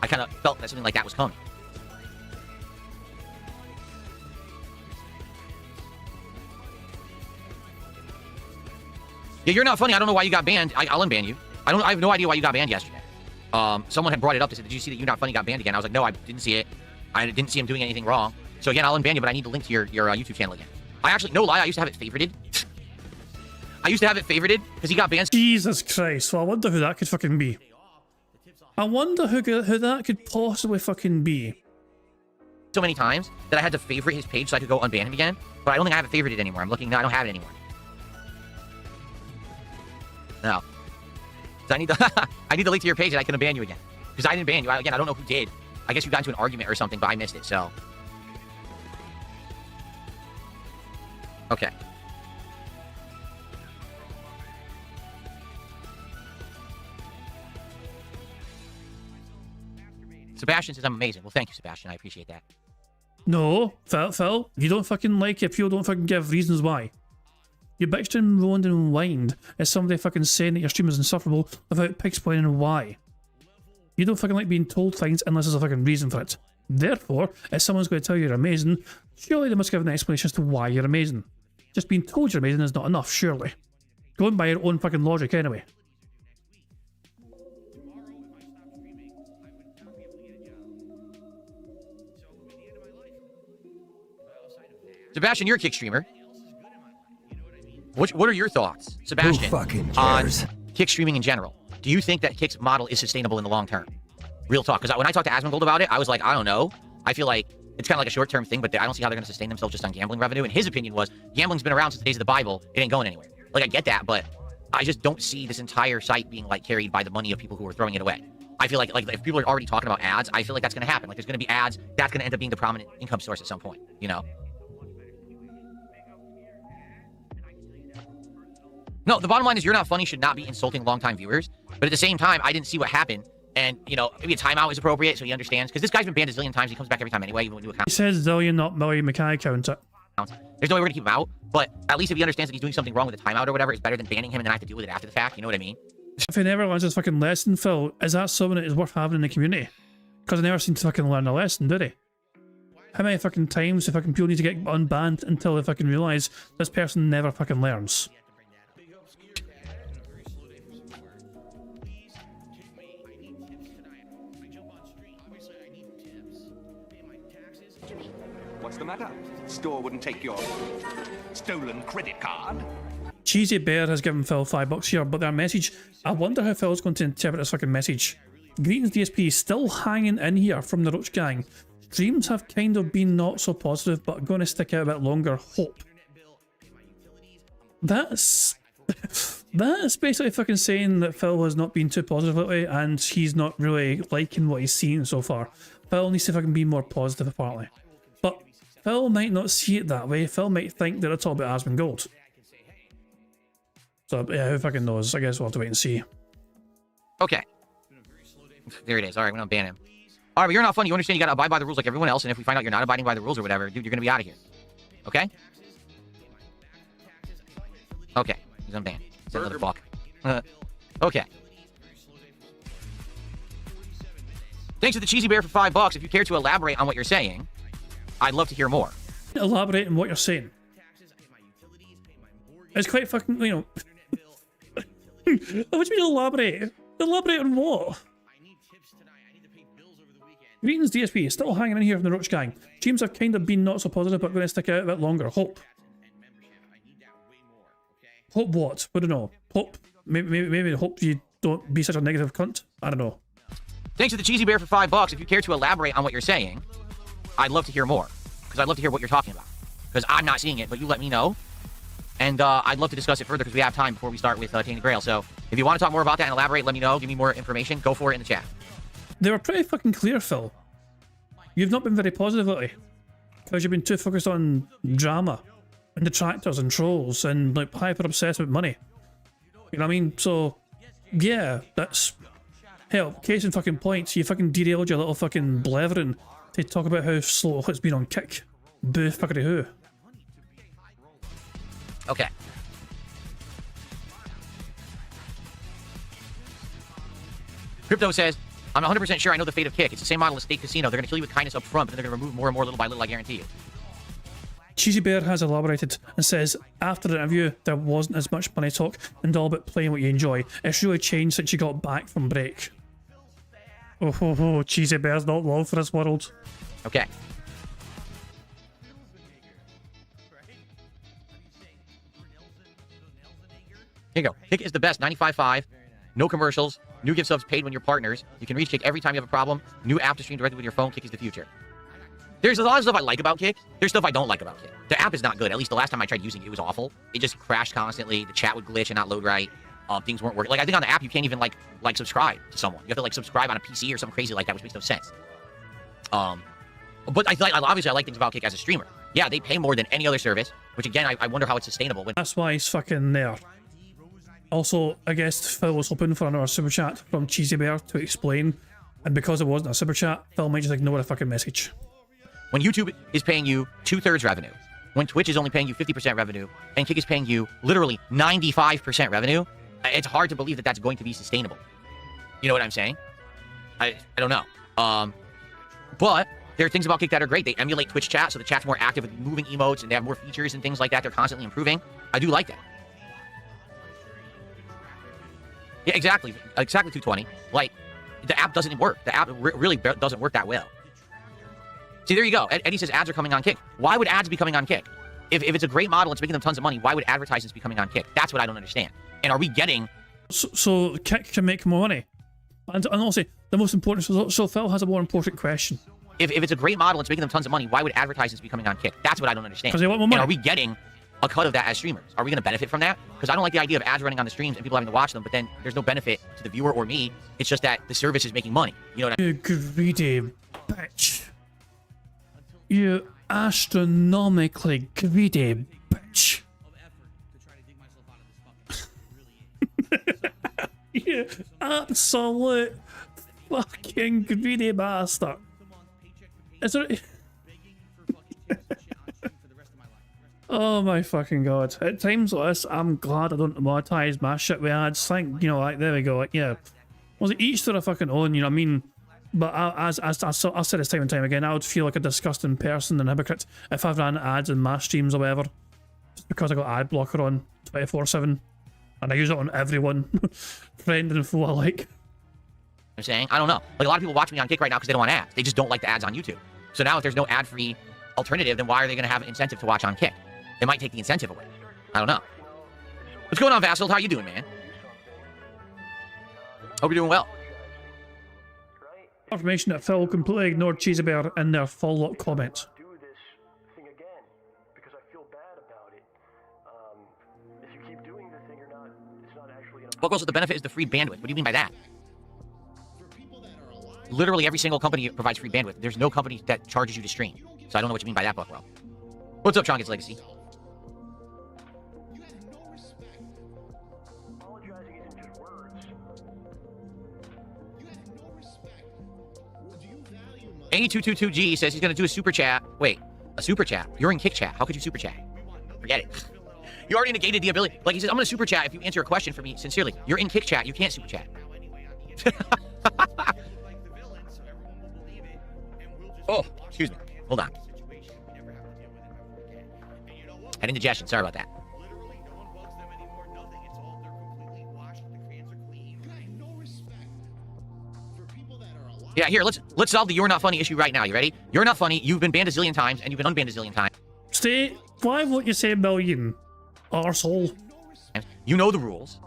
I kind of felt that something like that was coming. Yeah, you're not funny. I don't know why you got banned. I'll unban you. I have no idea why you got banned yesterday. Someone had brought it up. They said, did you see that You're Not Funny got banned again? I was like, no, I didn't see it. I didn't see him doing anything wrong. So again, I'll unban you, but I need the link to your YouTube channel again. I actually, no lie, I used to have it favorited. I used to have it favorited because he got banned. Jesus Christ. Well, I wonder who that could fucking be. I wonder who that could possibly fucking be. So many times that I had to favorite his page so I could go unban him again. But I don't think I have it favorited anymore. I'm looking now, I don't have it anymore. No. So I need the link to your page and I can unban you again. Because I didn't ban you. Again, I don't know who did. I guess you got into an argument or something, but I missed it, so. Okay. Sebastian says I'm amazing. Well, thank you, Sebastian. I appreciate that. No, Phil, you don't fucking like it. People don't fucking give reasons why. You bitched and moaned and whined as somebody fucking saying that your stream is insufferable without explaining why. You don't fucking like being told things unless there's a fucking reason for it. Therefore, if someone's going to tell you you're amazing, surely they must give an explanation as to why you're amazing. Just being told you're amazing is not enough, surely. Going by your own fucking logic anyway. Sebastian, you're a Kick streamer. What are your thoughts, Sebastian, on Kick streaming in general? Do you think that Kick's model is sustainable in the long term? Real talk, because when I talked to Asmongold about it, I was like, I don't know. I feel like it's kind of like a short-term thing, but I don't see how they're going to sustain themselves just on gambling revenue. And his opinion was, gambling's been around since the days of the Bible. It ain't going anywhere. Like, I get that, but I just don't see this entire site being, like, carried by the money of people who are throwing it away. I feel like if people are already talking about ads, I feel like that's going to happen. Like, there's going to be ads. That's going to end up being the prominent income source at some point, you know? No, the bottom line is You're Not Funny should not be insulting longtime viewers. But at the same time, I didn't see what happened. And, you know, maybe a timeout is appropriate so he understands. Because this guy's been banned a zillion times. He comes back every time anyway, even when you account. He says zillion, not million. Mackay count it. There's no way we're going to keep him out. But at least if he understands that he's doing something wrong with the timeout or whatever, it's better than banning him and then I have to deal with it after the fact. You know what I mean? If he never learns his fucking lesson, Phil, is that someone that is worth having in the community? Because I never seem to fucking learn a lesson, do they? How many fucking times do fucking people need to get unbanned until they fucking realise this person never fucking learns? What's the matter? Store wouldn't take your stolen credit card? Cheesy Bear has given Phil $5 here, but their message, I wonder how Phil's going to interpret this fucking message. Greetings DSP, still hanging in here from the Roach Gang. Dreams have kind of been not so positive, but going to stick out a bit longer, hope. That's basically fucking saying that Phil has not been too positive lately, and he's not really liking what he's seen so far. Phil needs to fucking be more positive apparently. But Phil might not see it that way. Phil might think that it's all about Asmongold. So yeah, who fucking knows? I guess we'll have to wait and see. Okay. There it is. All right, we're gonna ban him. All right, but you're not fun. You understand you gotta abide by the rules like everyone else, and if we find out you're not abiding by the rules or whatever, dude, you're gonna be out of here. Okay? Okay. He's unbanned. He's another fuck. Okay. Thanks to the Cheesy Bear for $5. If you care to elaborate on what you're saying, I'd love to hear more. Elaborate on what you're saying. It's quite fucking, you know. What do you mean elaborate? Elaborate on what? Greetings DSP, still hanging in here from the Roach Gang. Teams have kind of been not so positive, but going to stick out a bit longer. Hope. Hope what? I don't know. Hope. Maybe hope you don't be such a negative cunt. I don't know. Thanks to the Cheesy Bear for $5. If you care to elaborate on what you're saying, I'd love to hear more. Because I'd love to hear what you're talking about. Because I'm not seeing it, but you let me know. And I'd love to discuss it further because we have time before we start with Tainted Grail. So if you want to talk more about that and elaborate, let me know. Give me more information. Go for it in the chat. They were pretty fucking clear, Phil. You've not been very positive lately. Because you've been too focused on drama and detractors and trolls and like hyper obsessed with money. You know what I mean? So yeah, that's hell, case in fucking points. You fucking derailed your little fucking blethering to talk about how slow it's been on Kick. Boo fuckity who. Okay. Crypto says, I'm 100% sure I know the fate of Kick. It's the same model as State Casino. They're going to kill you with kindness up front, but then they're going to remove more and more little by little, I guarantee you. Cheesy Bear has elaborated and says, after the interview, there wasn't as much money talk and all about playing what you enjoy. It's really changed since you got back from break. Oh, Cheesy Bear's not long for this world. Okay. Here you go. Kick is the best. 95.5. No commercials. New gift subs paid when you're partners. You can reach Kick every time you have a problem. New app to stream directly with your phone. Kick is the future. There's a lot of stuff I like about Kick. There's stuff I don't like about Kick. The app is not good. At least the last time I tried using it, it was awful. It just crashed constantly. The chat would glitch and not load right. Things weren't working. Like, I think on the app, you can't even, like subscribe to someone. You have to, like, subscribe on a PC or something crazy like that, which makes no sense. But obviously I like things about Kick as a streamer. Yeah, they pay more than any other service, which, again, I wonder how it's sustainable. That's why he's fucking there. Also, I guess Phil was hoping for another super chat from Cheesy Bear to explain, and because it wasn't a super chat, Phil might just ignore the fucking message. When YouTube is paying you 2/3 revenue, when Twitch is only paying you 50% revenue, and Kick is paying you literally 95% revenue, it's hard to believe that that's going to be sustainable. You know what I'm saying? I don't know. But there are things about Kick that are great. They emulate Twitch chat, so the chat's more active with moving emotes, and they have more features and things like that. They're constantly improving. I do like that. Yeah, exactly. Exactly 220. Like, the app doesn't work. The app really doesn't work that well. See, there you go. Eddie says ads are coming on Kick. Why would ads be coming on Kick? If it's a great model, it's making them tons of money, why would advertisements be coming on Kick? That's what I don't understand. And are we getting... So Kick can make more money? And also, the most important... So Phil has a more important question. If it's a great model, it's making them tons of money, why would advertisements be coming on Kick? That's what I don't understand. Because they want more money. And are we getting a cut of that as streamers? Are we going to benefit from that? Because I don't like the idea of ads running on the streams and people having to watch them, but then there's no benefit to the viewer or me. It's just that the service is making money. You know what I mean? You greedy bitch. You astronomically greedy bitch. You absolute fucking greedy bastard. Is there... Oh my fucking god. At times like this, I'm glad I don't monetize my shit with ads. Thank, you know, like, there we go. Like, yeah. Was it each to their fucking own, you know what I mean? But as I've said this time and time again, I would feel like a disgusting person and hypocrite if I ran ads in my streams or whatever. Just because I got ad blocker on 24/7. And I use it on everyone. Friend and foe alike. I'm saying? I don't know. Like, a lot of people watch me on Kick right now because they don't want ads. They just don't like the ads on YouTube. So now if there's no ad-free alternative, then why are they going to have an incentive to watch on Kick? It might take the incentive away. I don't know. What's going on, Vassal? How you doing, man? Hope you're doing well. Confirmation that Phil completely ignored Cheesy Bear in their follow-up comments. What goes with the benefit is the free bandwidth. What do you mean by that? Literally every single company provides free bandwidth. There's no company that charges you to stream. So I don't know what you mean by that, Buckwell. What's up, Chongus Legacy? A222G says he's going to do a super chat. Wait, a super chat? You're in Kick Chat. How could you super chat? Forget it. You already negated the ability. Like he says, I'm going to super chat if you answer a question for me sincerely. You're in Kick Chat. You can't super chat. Oh, excuse me. Hold on. Had indigestion. Sorry about that. Yeah, here, let's solve the you're not funny issue right now. You ready? You're not funny. You've been banned a zillion times, and you've been unbanned a zillion times. Stay. Why won't you say million? Arsehole. You know the rules.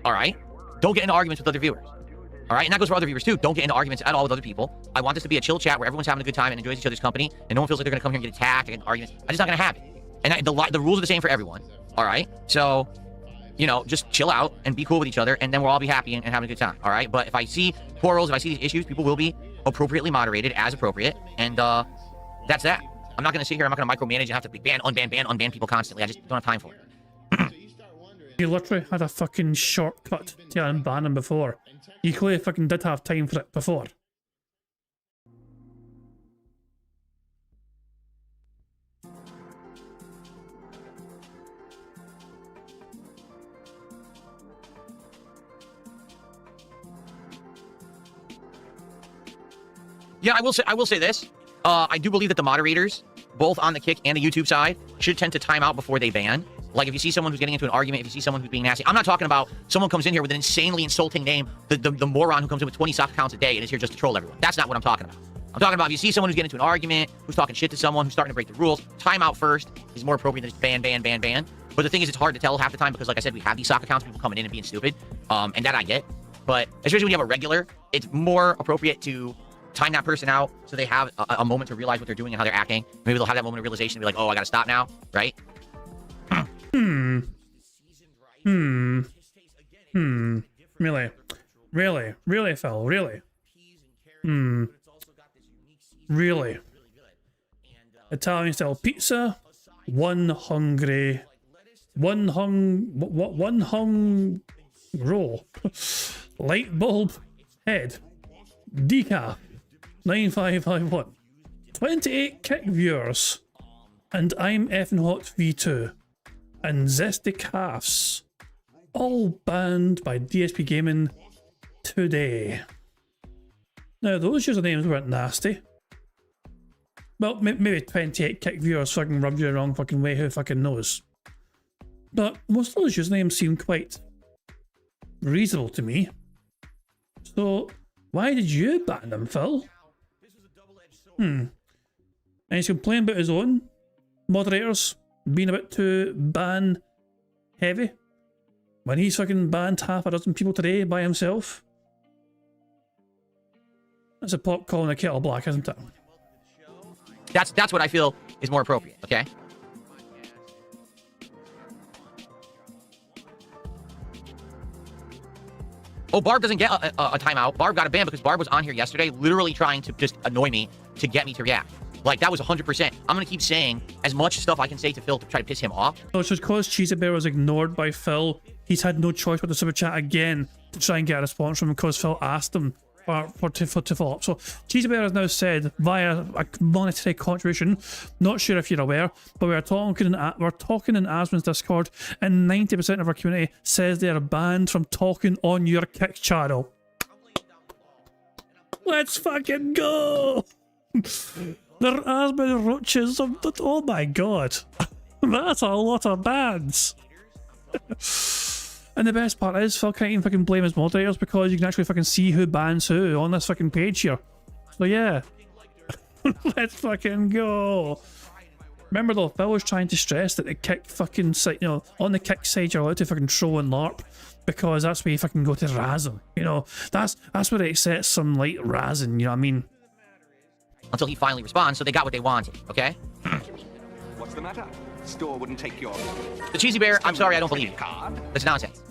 All right? Don't get into arguments with other viewers. All right? And that goes for other viewers, too. Don't get into arguments at all with other people. I want this to be a chill chat where everyone's having a good time and enjoys each other's company, and no one feels like they're going to come here and get attacked and get arguments. That's just not going to happen. And the rules are the same for everyone. All right? So, you know, just chill out and be cool with each other, and then we'll all be happy and having a good time. All right? But if I see quarrels, if I see these issues, people will be appropriately moderated as appropriate, and that's that. I'm not going to sit here, I'm not going to micromanage and have to be unban people constantly. I just don't have time for it. You literally had a fucking shortcut to unban him before. You clearly fucking did have time for it before. Yeah, I will say this. I do believe that the moderators, both on the Kick and the YouTube side, should tend to time out before they ban. Like, if you see someone who's getting into an argument, if you see someone who's being nasty, I'm not talking about someone comes in here with an insanely insulting name, the moron who comes in with 20 stock accounts a day and is here just to troll everyone. That's not what I'm talking about. I'm talking about if you see someone who's getting into an argument, who's talking shit to someone, who's starting to break the rules, time out first is more appropriate than just ban. But the thing is, it's hard to tell half the time because, like I said, we have these stock accounts, people coming in and being stupid, and that I get. But especially when you have a regular, it's more appropriate to time that person out so they have a moment to realize what they're doing and how they're acting. Maybe they'll have that moment of realization and be like, oh, I gotta stop now, right? Really, Phil? Really? Really? Italian style pizza, one hung roll, light bulb, head, decaf, 9551, 28 Kick viewers, and I'm effing hot V2, and Zesty Calves, all banned by DSP Gaming today. Now, those usernames weren't nasty. Well, maybe 28 Kick viewers fucking rubbed you the wrong fucking way, who fucking knows. But most of those usernames seem quite reasonable to me. So, why did you ban them, Phil? And he's complaining about his own moderators being a bit too ban heavy when he's fucking banned half a dozen people today by himself. That's a pot calling a kettle black, isn't it? That's what I feel is more appropriate, okay? Oh, Barb doesn't get a timeout. Barb got a ban because Barb was on here yesterday literally trying to just annoy me to get me to react. Like, that was 100%. I'm going to keep saying as much stuff I can say to Phil to try to piss him off. So it's just because Cheesy Bear was ignored by Phil, he's had no choice but to super chat again to try and get a response from him because Phil asked him to follow up. So Cheesy Bear has now said via a monetary contribution, not sure if you're aware, but we're talking in Asmon's Discord, and 90% of our community says they are banned from talking on your Kick channel. Let's fucking go! They're Asmon roaches. Oh my god. That's a lot of bans. And the best part is, Phil can't even fucking blame his moderators because you can actually fucking see who bans who on this fucking page here. So yeah. Let's fucking go. Remember though, Phil was trying to stress that the kick fucking side, you know, on the kick side you're allowed to fucking troll and LARP because that's where you fucking go to razz him. You know, that's where it sets some light razzing, you know what I mean? Until he finally responds, so they got what they wanted, okay? What's the matter? Store wouldn't take your... The Cheesy Bear, I'm sorry, I don't believe you. That's nonsense.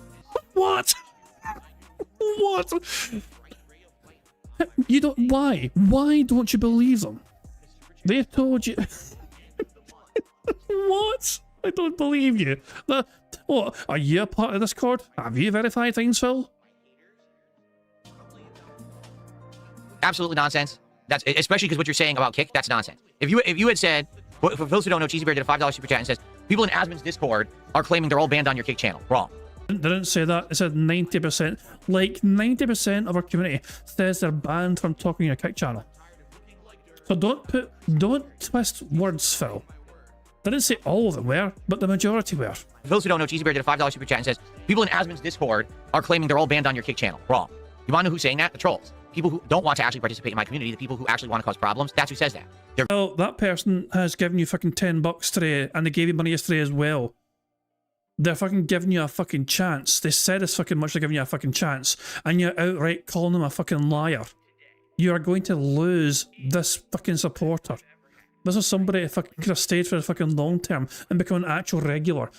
What? What? You don't... Why? Why don't you believe them? They've told you... What? I don't believe you. What? Are you a part of Discord? Have you verified things, Phil? Absolutely nonsense. That's especially because what you're saying about Kick, that's nonsense. If you had said, for those who don't know, Cheesy Bear did a $5 super chat and says, people in Asmon's Discord are claiming they're all banned on your Kick channel. Wrong. They didn't say that. It said 90%. Like 90% of our community says they're banned from talking on your Kick channel. So don't twist words, Phil. They didn't say all of them were, but the majority were. For those who don't know, Cheesy Bear did a $5 super chat and says, people in Asmon's Discord are claiming they're all banned on your Kick channel. Wrong. You want to know who's saying that? The trolls. People who don't want to actually participate in my community, the people who actually want to cause problems, that's who says that. Well, that person has given you fucking $10 today, and they gave you money yesterday as well. They're fucking giving you a fucking chance. They said as fucking much they're giving you a fucking chance, and you're outright calling them a fucking liar. You are going to lose this fucking supporter. This is somebody who fucking could have stayed for the fucking long term and become an actual regular.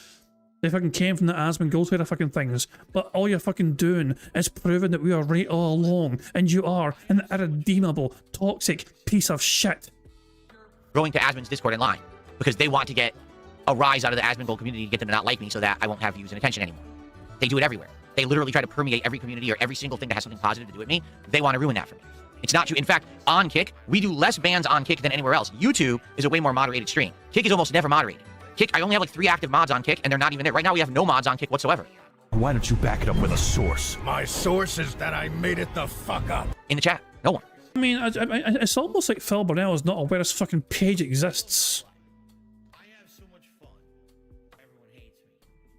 They fucking came from the Asmon Gold Trader fucking things, but all you're fucking doing is proving that we are right all along, and you are an irredeemable, toxic piece of shit. Going to Asmon's Discord in line because they want to get a rise out of the Asmon Gold community to get them to not like me so that I won't have views and attention anymore. They do it everywhere. They literally try to permeate every community or every single thing that has something positive to do with me. They want to ruin that for me. It's not true. In fact, on Kick, we do less bans on Kick than anywhere else. YouTube is a way more moderated stream. Kick is almost never moderated. Kick, I only have like 3 active mods on Kick, and they're not even there. Right now, we have no mods on Kick whatsoever. Why don't you back it up with a source? My source is that I made it the fuck up. In the chat, no one. I mean, it's almost like Phil Burnell is not aware this fucking page exists.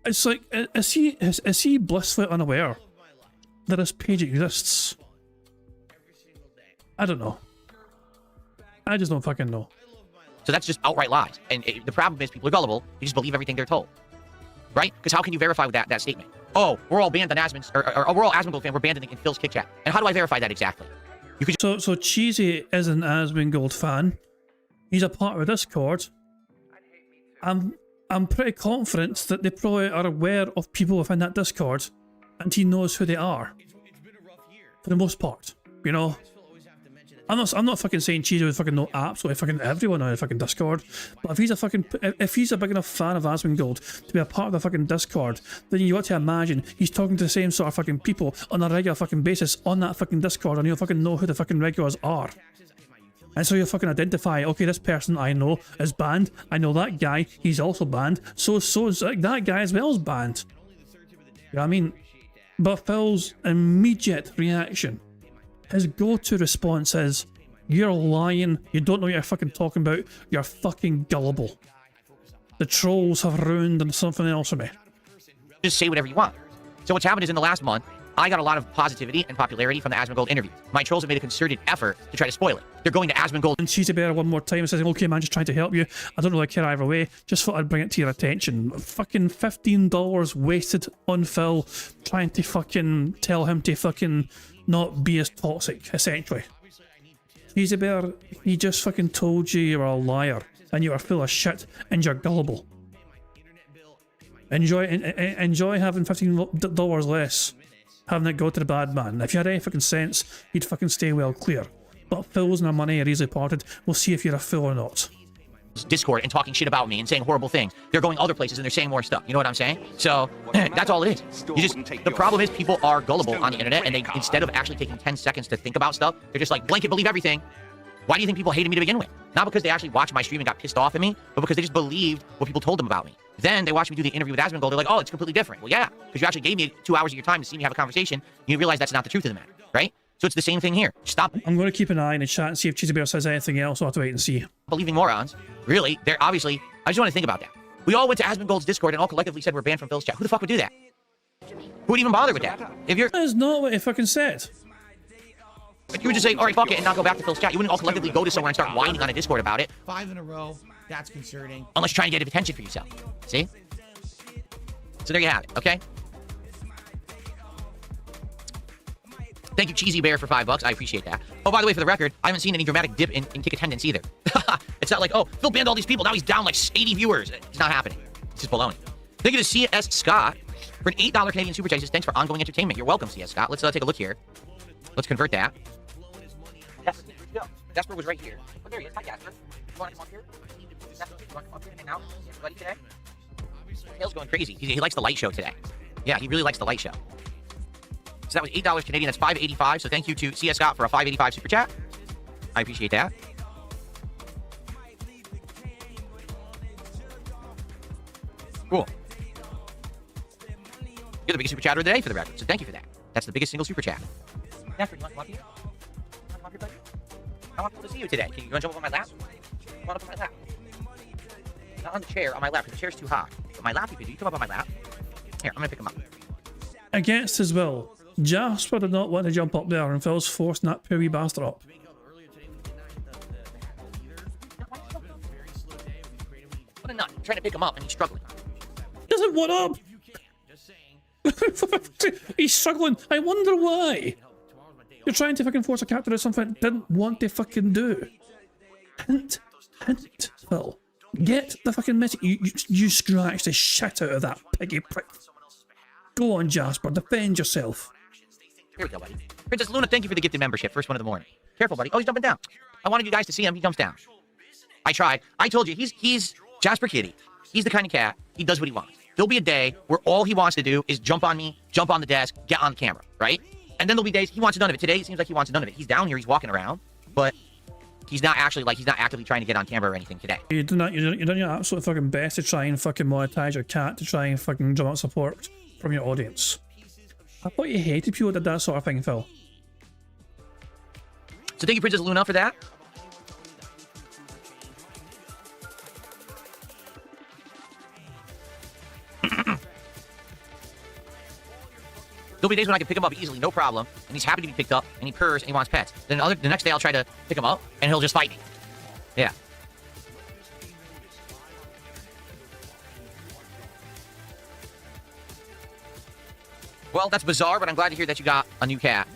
It's like, is he blissfully unaware that this page exists? I don't know. I just don't fucking know. So that's just outright lies. And the problem is people are gullible. You just believe everything they're told. Right? Because how can you verify with that statement? Oh, we're all banned on Asmon's, or we're all Asmon Gold fan, we're banned in Phil's Kick chat. And how do I verify that exactly? You could so Cheesy is an Asmon Gold fan. He's a part of Discord. I'm pretty confident that they probably are aware of people within that Discord, and he knows who they are. For the most part, you know. I'm not fucking saying Cheesy would fucking know absolutely fucking everyone on the fucking Discord, but if he's a big enough fan of Asmon Gold to be a part of the fucking Discord, then you got to imagine he's talking to the same sort of fucking people on a regular fucking basis on that fucking Discord, and you'll fucking know who the fucking regulars are. And so you'll fucking identify, okay, this person I know is banned, I know that guy, he's also banned, so is that guy as well is banned. You know what I mean? But Phil's immediate reaction, his go-to response is, you're lying, you don't know what you're fucking talking about, you're fucking gullible. The trolls have ruined something else for me. just say whatever you want. So what's happened is in the last month, I got a lot of positivity and popularity from the Asmon Gold interviews. My trolls have made a concerted effort to try to spoil it. They're going to Asmon Gold. And Cheesy Bear one more time says, okay man, just trying to help you. I don't really care either way. Just thought I'd bring it to your attention. Fucking $15 wasted on Phil trying to fucking tell him to fucking not be as toxic, essentially. Cheesy Bear, he just fucking told you were a liar and you are full of shit and you're gullible. Enjoy having $15 less. Having it go to the bad man. If you had any fucking sense, you'd fucking stay well clear. But fools and their money are easily parted. We'll see if you're a fool or not. Discord and talking shit about me and saying horrible things. They're going other places and they're saying more stuff. You know what I'm saying? So that's all it is. The problem is people are gullible on the internet, and they, instead of actually taking 10 seconds to think about stuff, they're just like blanket believe everything. Why do you think people hated me to begin with? Not because they actually watched my stream and got pissed off at me, but because they just believed what people told them about me. Then they watched me do the interview with Asmon Gold. They're like, oh, it's completely different. Well, yeah, because you actually gave me 2 hours of your time to see me have a conversation. You realize that's not the truth of the matter, right? So it's the same thing here. Stop. I'm going to keep an eye in the chat and see if Cheesy Bear says anything else. I'll have to wait and see. Believing morons. Really? They're obviously... I just want to think about that. We all went to Asmon Gold's Discord and all collectively said we're banned from Phil's chat. Who the fuck would do that? Who would even bother with that? If you're... That's not what he fucking said. You would just say, all right, fuck it, and not go back to Phil's chat. You wouldn't all collectively go to somewhere and start whining on a Discord about it. 5 in a row. That's concerning. Unless you're trying to get attention for yourself. See? So there you have it, okay? Thank you, Cheesy Bear, for $5. I appreciate that. Oh, by the way, for the record, I haven't seen any dramatic dip in kick attendance either. It's not like, oh, Phil banned all these people. Now he's down like 80 viewers. It's not happening. It's just baloney. Thank you to CS Scott for an $8 Canadian super chat. He says, thanks for ongoing entertainment. You're welcome, CS Scott. Let's take a look here. Let's convert that. Jasper was right here. Oh, there he is. Hi, Jasper. You want to come up here? Jasper, you want to come up here and hang out? Everybody today? Tail's going crazy. He likes the light show today. Yeah, he really likes the light show. So that was $8 Canadian. That's $5.85. So thank you to CS Scott for a $5.85 super chat. I appreciate that. Cool. You're the biggest super chatter of the day for the record, so thank you for that. That's the biggest single super chat. Jasper, you want to come up here? Come up here, buddy? I want to see you today. Can you want to jump up on my lap? Come on up on my lap. Not on the chair, on my lap, because the chair's too high. But my lap, you could do. You come up on my lap. Here, I'm going to pick him up. Against his will, Jasper did not want to jump up there, and Phil's forcing that poor wee bastard up. What a nut. I'm trying to pick him up, and he's struggling. He doesn't want up! He's struggling. I wonder why. You're trying to fucking force a cat to do something it didn't want to fucking do. Hint, Phil. Get the fucking message. You scratched the shit out of that piggy prick. Go on, Jasper. Defend yourself. Here we go, buddy. Princess Luna, thank you for the gifted membership. First one of the morning. Careful, buddy. Oh, he's jumping down. I wanted you guys to see him. He jumps down. I tried. I told you, he's Jasper Kitty. He's the kind of cat. He does what he wants. There'll be a day where all he wants to do is jump on me, jump on the desk, get on the camera, right? And then there'll be days he wants none of it. Today, it seems like he wants none of it. He's down here. He's walking around, but he's not actually, like, he's not actively trying to get on camera or anything today. You're doing your absolute fucking best to try and fucking monetize your cat, to try and fucking drum up support from your audience. I thought you hated people that did that sort of thing, Phil. So thank you, Princess Luna, for that. There'll be days when I can pick him up easily, no problem, and he's happy to be picked up, and he purrs, and he wants pets. Then the next day I'll try to pick him up, and he'll just fight me. Yeah. Well, that's bizarre, but I'm glad to hear that you got a new cat.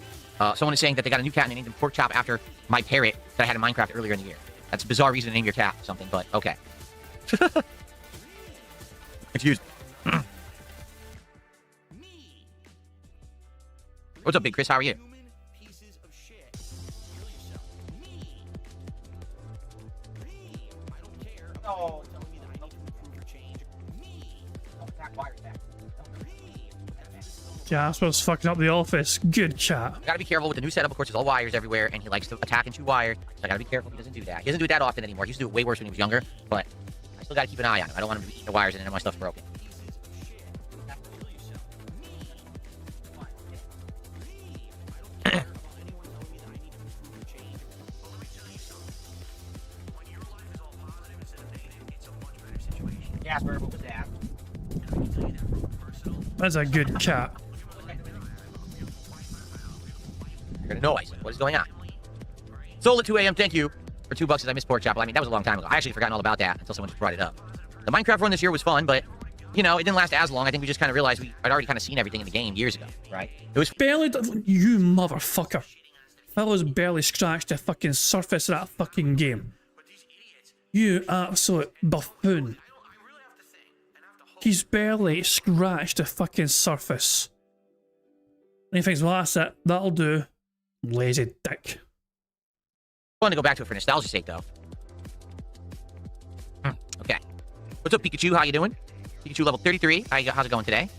Someone is saying that they got a new cat and they named him Pork Chop after my parrot that I had in Minecraft earlier in the year. That's a bizarre reason to name your cat something, but okay. Excuse me. What's up, Big Chris? How are you? Jasper's fucking up the office. Good chat. I gotta be careful with the new setup. Of course, there's all wires everywhere, and he likes to attack in 2 wires. So I gotta be careful he doesn't do that. He doesn't do it that often anymore. He used to do it way worse when he was younger, but I still gotta keep an eye on him. I don't want him to eat the wires and then my stuff's broken. Jasper, what was that? That's a good cat. You're gonna know, Isaac. What is going on? Soul at 2 a.m. Thank you for $2 as I missed Pork Chop. I mean, that was a long time ago. I actually forgotten all about that until someone just brought it up. The Minecraft run this year was fun, but, you know, it didn't last as long. I think we just kind of realized I'd already kind of seen everything in the game years ago, right? It was barely... You motherfucker. Fellows barely scratched the fucking surface of that fucking game. You absolute buffoon. He's barely scratched the fucking surface. And he thinks, well, that's it. That'll do. Lazy dick. I want to go back to it for nostalgia's sake, though. Okay. What's up, Pikachu? How you doing? Pikachu level 33. How's it going today?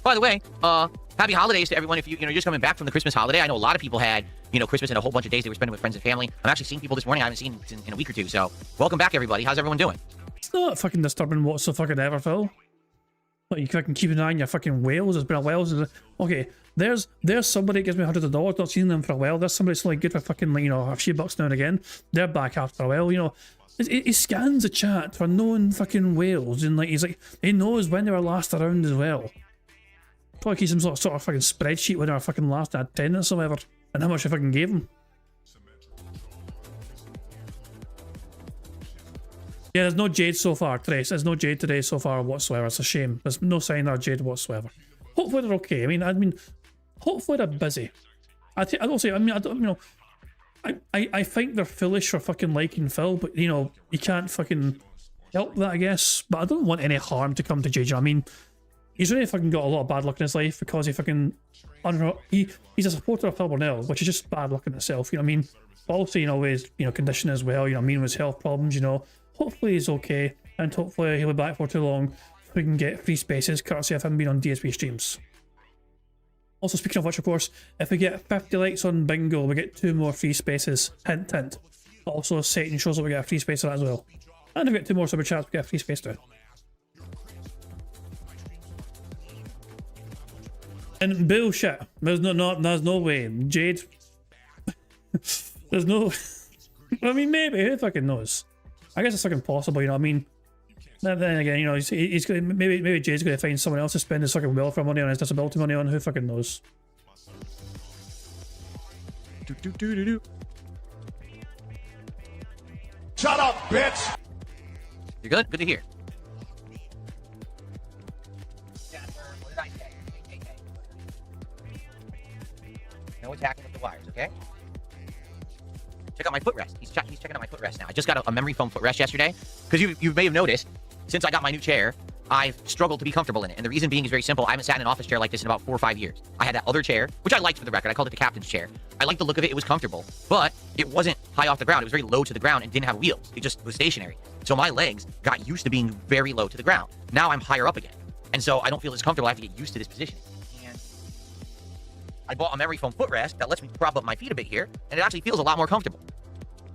By the way, happy holidays to everyone. If you're just coming back from the Christmas holiday. I know a lot of people had, Christmas and a whole bunch of days they were spending with friends and family. I'm actually seeing people this morning I haven't seen in a week or two. So welcome back, everybody. How's everyone doing? It's not fucking disturbing whatsoever, Phil. Like, you fucking keep an eye on your fucking whales. It's been a while since... Okay, there's somebody that gives me $100. Not seen them for a while. There's somebody that's like good for fucking, a few bucks now and again. They're back after a while, He scans the chat for known fucking whales, and he knows when they were last around as well. Probably keeps some sort of fucking spreadsheet when they were fucking last in attendance or whatever, and how much I fucking gave them. Yeah, there's no Jade so far, Trace. There's no Jade today so far whatsoever. It's a shame. There's no sign of Jade whatsoever. Hopefully they're okay. I mean, hopefully they're busy. I don't say. I mean, I don't. You know, I think they're foolish for fucking liking Phil, but you know, you can't fucking help that, I guess. But I don't want any harm to come to JJ. I mean, he's really fucking got a lot of bad luck in his life because he fucking, I don't know, he's a supporter of Phil Burnell, which is just bad luck in itself. You know what I mean? But also, you know, his condition as well. You know what I mean? With his health problems. You know, hopefully he's okay, and hopefully he'll be back for too long. So we can get free spaces, courtesy of him being on DSP streams. Also, speaking of which, of course, if we get 50 likes on Bingo, we get 2 more free spaces. Hint, hint. Also, Satan shows that we get a free space for that as well. And if we get 2 more super chats, we get a free space too. And bullshit. There's no way. Jade. There's no. I mean, maybe. Who fucking knows? I guess it's fucking possible, you know what I mean? Then again, you know, he's gonna, maybe Jade's gonna find someone else to spend his fucking welfare money on, his disability money on. Who fucking knows? Shut up, bitch! You're good? Good to hear. No attacking with the wires, okay? Check out my footrest. He's checking out my footrest now. I just got a memory foam footrest yesterday. Because you may have noticed, since I got my new chair, I've struggled to be comfortable in it. And the reason being is very simple. I haven't sat in an office chair like this in about 4 or 5 years. I had that other chair, which I liked for the record. I called it the captain's chair. I liked the look of it. It was comfortable. But it wasn't high off the ground. It was very low to the ground and didn't have wheels. It just was stationary. So my legs got used to being very low to the ground. Now I'm higher up again. And so I don't feel as comfortable. I have to get used to this position. And I bought a memory foam footrest that lets me prop up my feet a bit here. And it actually feels a lot more comfortable.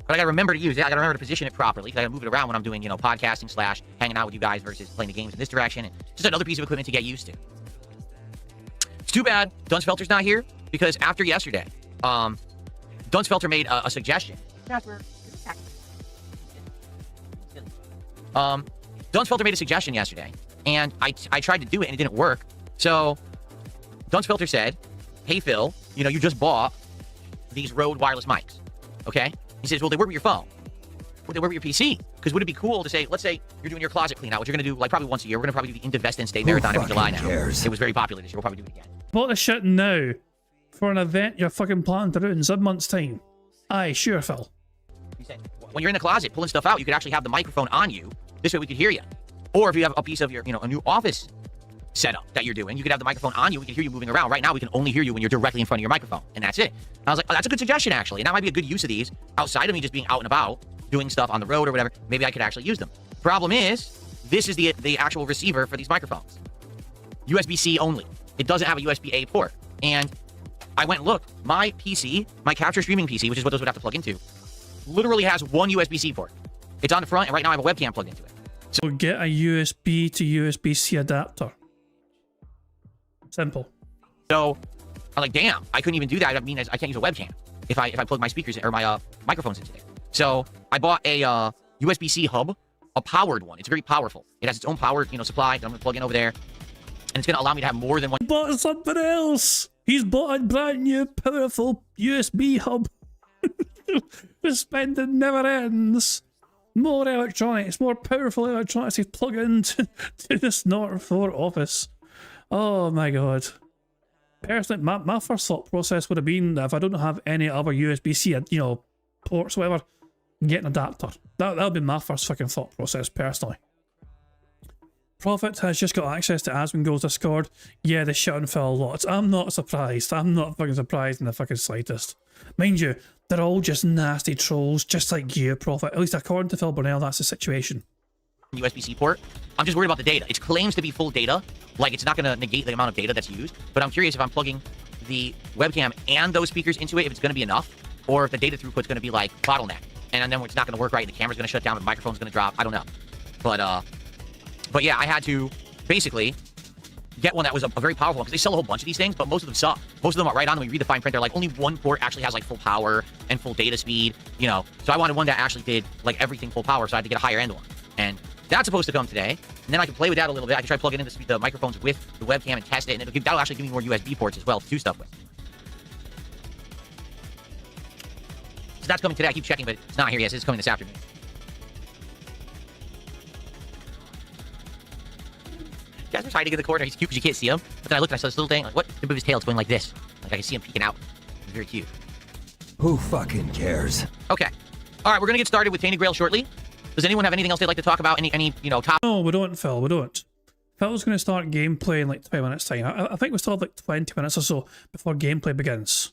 But I gotta remember to use it. I gotta remember to position it properly. I gotta move it around when I'm doing, you know, podcasting / hanging out with you guys versus playing the games in this direction. And just another piece of equipment to get used to. It's too bad Dunsfelter's not here because after yesterday, Dunsfelter made a suggestion. Dunsfelter made a suggestion yesterday, and I tried to do it and it didn't work. So Dunsfelter said, "Hey Phil, you know, you just bought these Rode wireless mics, okay?" He says, well, they work with your phone. Well, they work with your PC. Because would it be cool to say, let's say you're doing your closet clean out, which you're going to do like probably once a year. We're going to probably do the Invest and Stay Marathon every July now. It was very popular this year. We'll probably do it again. Bought the shit now for an event you're fucking planning to do in some month's time. Aye, sure, Phil. He said, when you're in the closet pulling stuff out, you could actually have the microphone on you. This way we could hear you. Or if you have a piece of your, you know, a new office setup that you're doing, you could have the microphone on you. We can hear you moving around. Right now, we can only hear you when you're directly in front of your microphone. And that's it. And I was like, oh, that's a good suggestion, actually. And that might be a good use of these outside of me just being out and about, doing stuff on the road or whatever. Maybe I could actually use them. Problem is, this is the actual receiver for these microphones. USB-C only. It doesn't have a USB-A port. And I went and looked. My PC, my capture streaming PC, which is what those would have to plug into, literally has one USB-C port. It's on the front, and right now I have a webcam plugged into it. So get a USB to USB-C adapter. Simple. So I'm like, damn, I couldn't even do that. I mean, I can't use a webcam if I plug my speakers or my microphones into there. So I bought a USB-C hub, a powered one. It's very powerful. It has its own power, you know, supply that I'm gonna plug in over there, and it's gonna allow me to have more than one. He bought something else. He's bought a brand new powerful USB hub. The spending never ends. More electronics, more powerful electronics to plug into the Snort 4 office. Oh my god. Personally, my first thought process would have been that if I don't have any other USB-C, you know, ports, whatever, get an adapter. That would be my first fucking thought process, personally. Prophet has just got access to Asmongold's Discord. Yeah, they shut on Phil lots. I'm not surprised. I'm not fucking surprised in the fucking slightest. Mind you, they're all just nasty trolls, just like you, Prophet. At least according to Phil Burnell, that's the situation. USB-C port. I'm just worried about the data. It claims to be full data. Like, it's not going to negate the amount of data that's used. But I'm curious if I'm plugging the webcam and those speakers into it, if it's going to be enough, or if the data throughput's going to be, like, bottleneck. And then it's not going to work right, and the camera's going to shut down, and the microphone's going to drop. I don't know. But yeah, I had to basically get one that was a very powerful one, because they sell a whole bunch of these things, but most of them suck. Most of them are right on when you read the fine print. They're like, only one port actually has, like, full power and full data speed, you know. So I wanted one that actually did, like, everything full power, so I had to get a higher end one. And that's supposed to come today. And then I can play with that a little bit. I can try plugging in the microphones with the webcam and test it, and that'll actually give me more USB ports as well to do stuff with. So that's coming today. I keep checking, but it's not here yet. It's coming this afternoon. Jasper's hiding in the corner. He's cute because you can't see him. But then I looked and I saw this little thing. Like, what? The move his tail. It's going like this. Like I can see him peeking out. It's very cute. Who fucking cares? Okay. All right, we're gonna get started with Tainted Grail shortly. Does anyone have anything else they'd like to talk about? Any top? No, we don't, Phil. We don't. Phil's going to start gameplay in like 20 minutes time. I think we still have like 20 minutes or so before gameplay begins.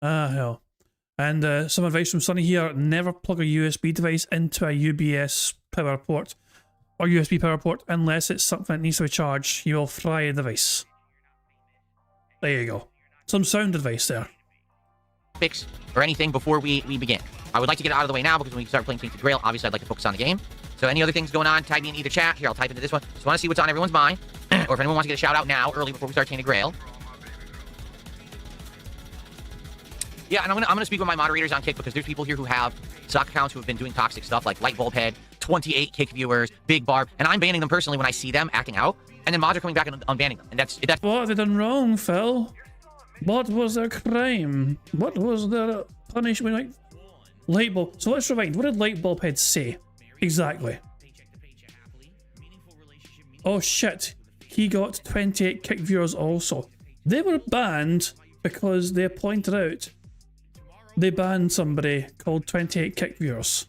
Hell. And some advice from Sonny here: never plug a USB device into a UBS power port or USB power port unless it's something that needs to be charged. You will fry a device. There you go. Some sound advice there. Topics or anything before we begin. I would like to get it out of the way now because when we start playing Tainted Grail, obviously I'd like to focus on the game. So any other things going on, tag me in either chat. Here, I'll type into this one. Just want to see what's on everyone's mind. Or if anyone wants to get a shout out now, early before we start Tainted Grail. Yeah, and I'm gonna speak with my moderators on Kick because there's people here who have sock accounts who have been doing toxic stuff like Lightbulb Head, 28 Kick viewers, Big Barb, and I'm banning them personally when I see them acting out, and then mods are coming back and unbanning them. And that's What have they done wrong, Phil? What was their crime? What was their punishment? Like, Lightbulb. So let's rewind. What did Lightbulb Head say? Exactly. Oh shit. He got 28 Kick viewers also. They were banned because they pointed out they banned somebody called 28 Kick viewers.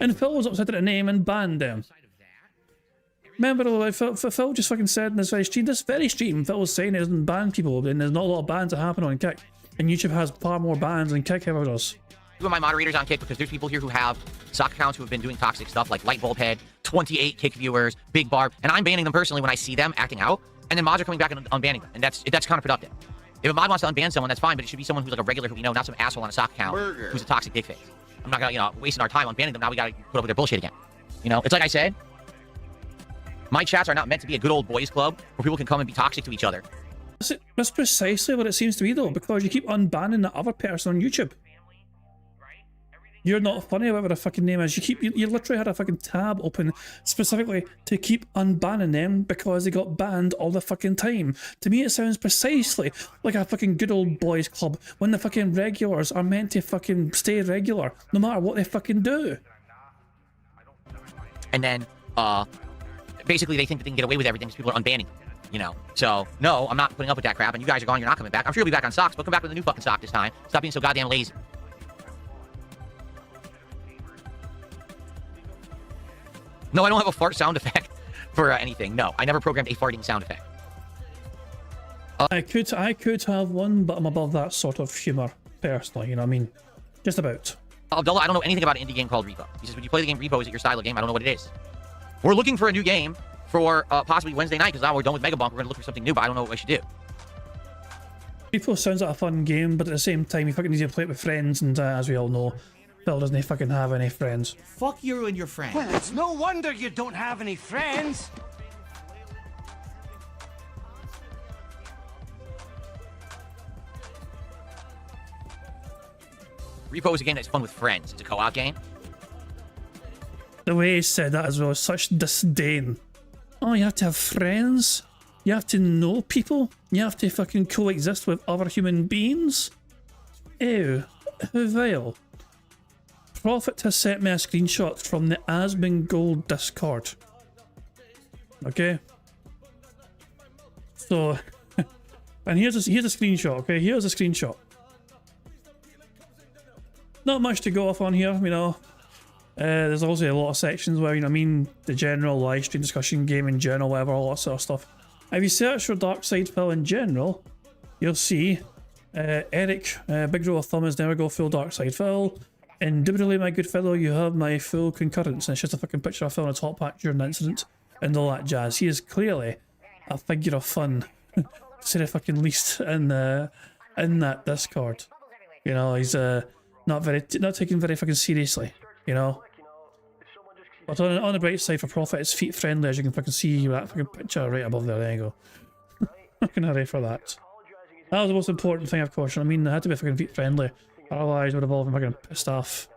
And Phil was upset at the name and banned them. Remember, Phil just fucking said in this very stream, Phil was saying he doesn't ban people, and there's not a lot of bans that happen on Kick. And YouTube has far more bans than Kick ever does. With my moderators on Kick because there's people here who have sock accounts who have been doing toxic stuff like Lightbulb Head, 28 Kick viewers, Big Barb, and I'm banning them personally when I see them acting out, and then mods are coming back and unbanning them, and that's counterproductive. If a mod wants to unban someone, that's fine, but it should be someone who's like a regular who we know, not some asshole on a sock account who's a toxic dickface. I'm not gonna, wasting our time unbanning them. Now we gotta put up with their bullshit again. It's like I said, my chats are not meant to be a good old boys club where people can come and be toxic to each other. That's precisely what it seems to be though, because you keep unbanning the other person on YouTube. You're not funny, whatever the fucking name is. You literally had a fucking tab open specifically to keep unbanning them because they got banned all the fucking time. To me, it sounds precisely like a fucking good old boys club when the fucking regulars are meant to fucking stay regular no matter what they fucking do. And then, basically they think that they can get away with everything because people are unbanning. So no, I'm not putting up with that crap, and you guys are gone, you're not coming back. I'm sure you'll be back on socks, but come back with a new fucking sock this time. Stop being so goddamn lazy. No, I don't have a fart sound effect for anything. No, I never programmed a farting sound effect. I could have one, but I'm above that sort of humor personally, you know what I mean? Just about. Abdullah, I don't know anything about an indie game called Repo. He says, when you play the game Repo, is it your style of game? I don't know what it is. We're looking for a new game for possibly Wednesday night, because now we're done with Mega Bunk. We're going to look for something new, but I don't know what I should do. Repo sounds like a fun game, but at the same time, you fucking need to play it with friends, and as we all know, Phil doesn't fucking have any friends. Fuck you and your friends. Well, it's no wonder you don't have any friends. Repo is a game that's fun with friends. It's a co-op game. The way he said that as well, such disdain. Oh, you have to have friends? You have to know people? You have to fucking coexist with other human beings? Ew, how vile. Prophet has sent me a screenshot from the Asbin Gold Discord. Okay? So, and here's a screenshot, okay? Here's a screenshot. Not much to go off on here, there's also a lot of sections where, the general live stream discussion, game in general, whatever, all that sort of stuff. If you search for Dark Side Phil in general, you'll see Eric, big rule of thumb is never go full Dark Side Phil. Indubitably, my good fellow, you have my full concurrence. And it's just a fucking picture of Phil in a top hat during the incident and all that jazz. He is clearly a figure of fun, to say the fucking least, in that Discord. He's not taken very fucking seriously, But on the bright side for Prophet, it's feet friendly, as you can fucking see that fucking picture right above there. There you go. Fucking hooray for that. That was the most important thing, of course. I had to be fucking feet friendly. Otherwise, I would have all been fucking pissed off.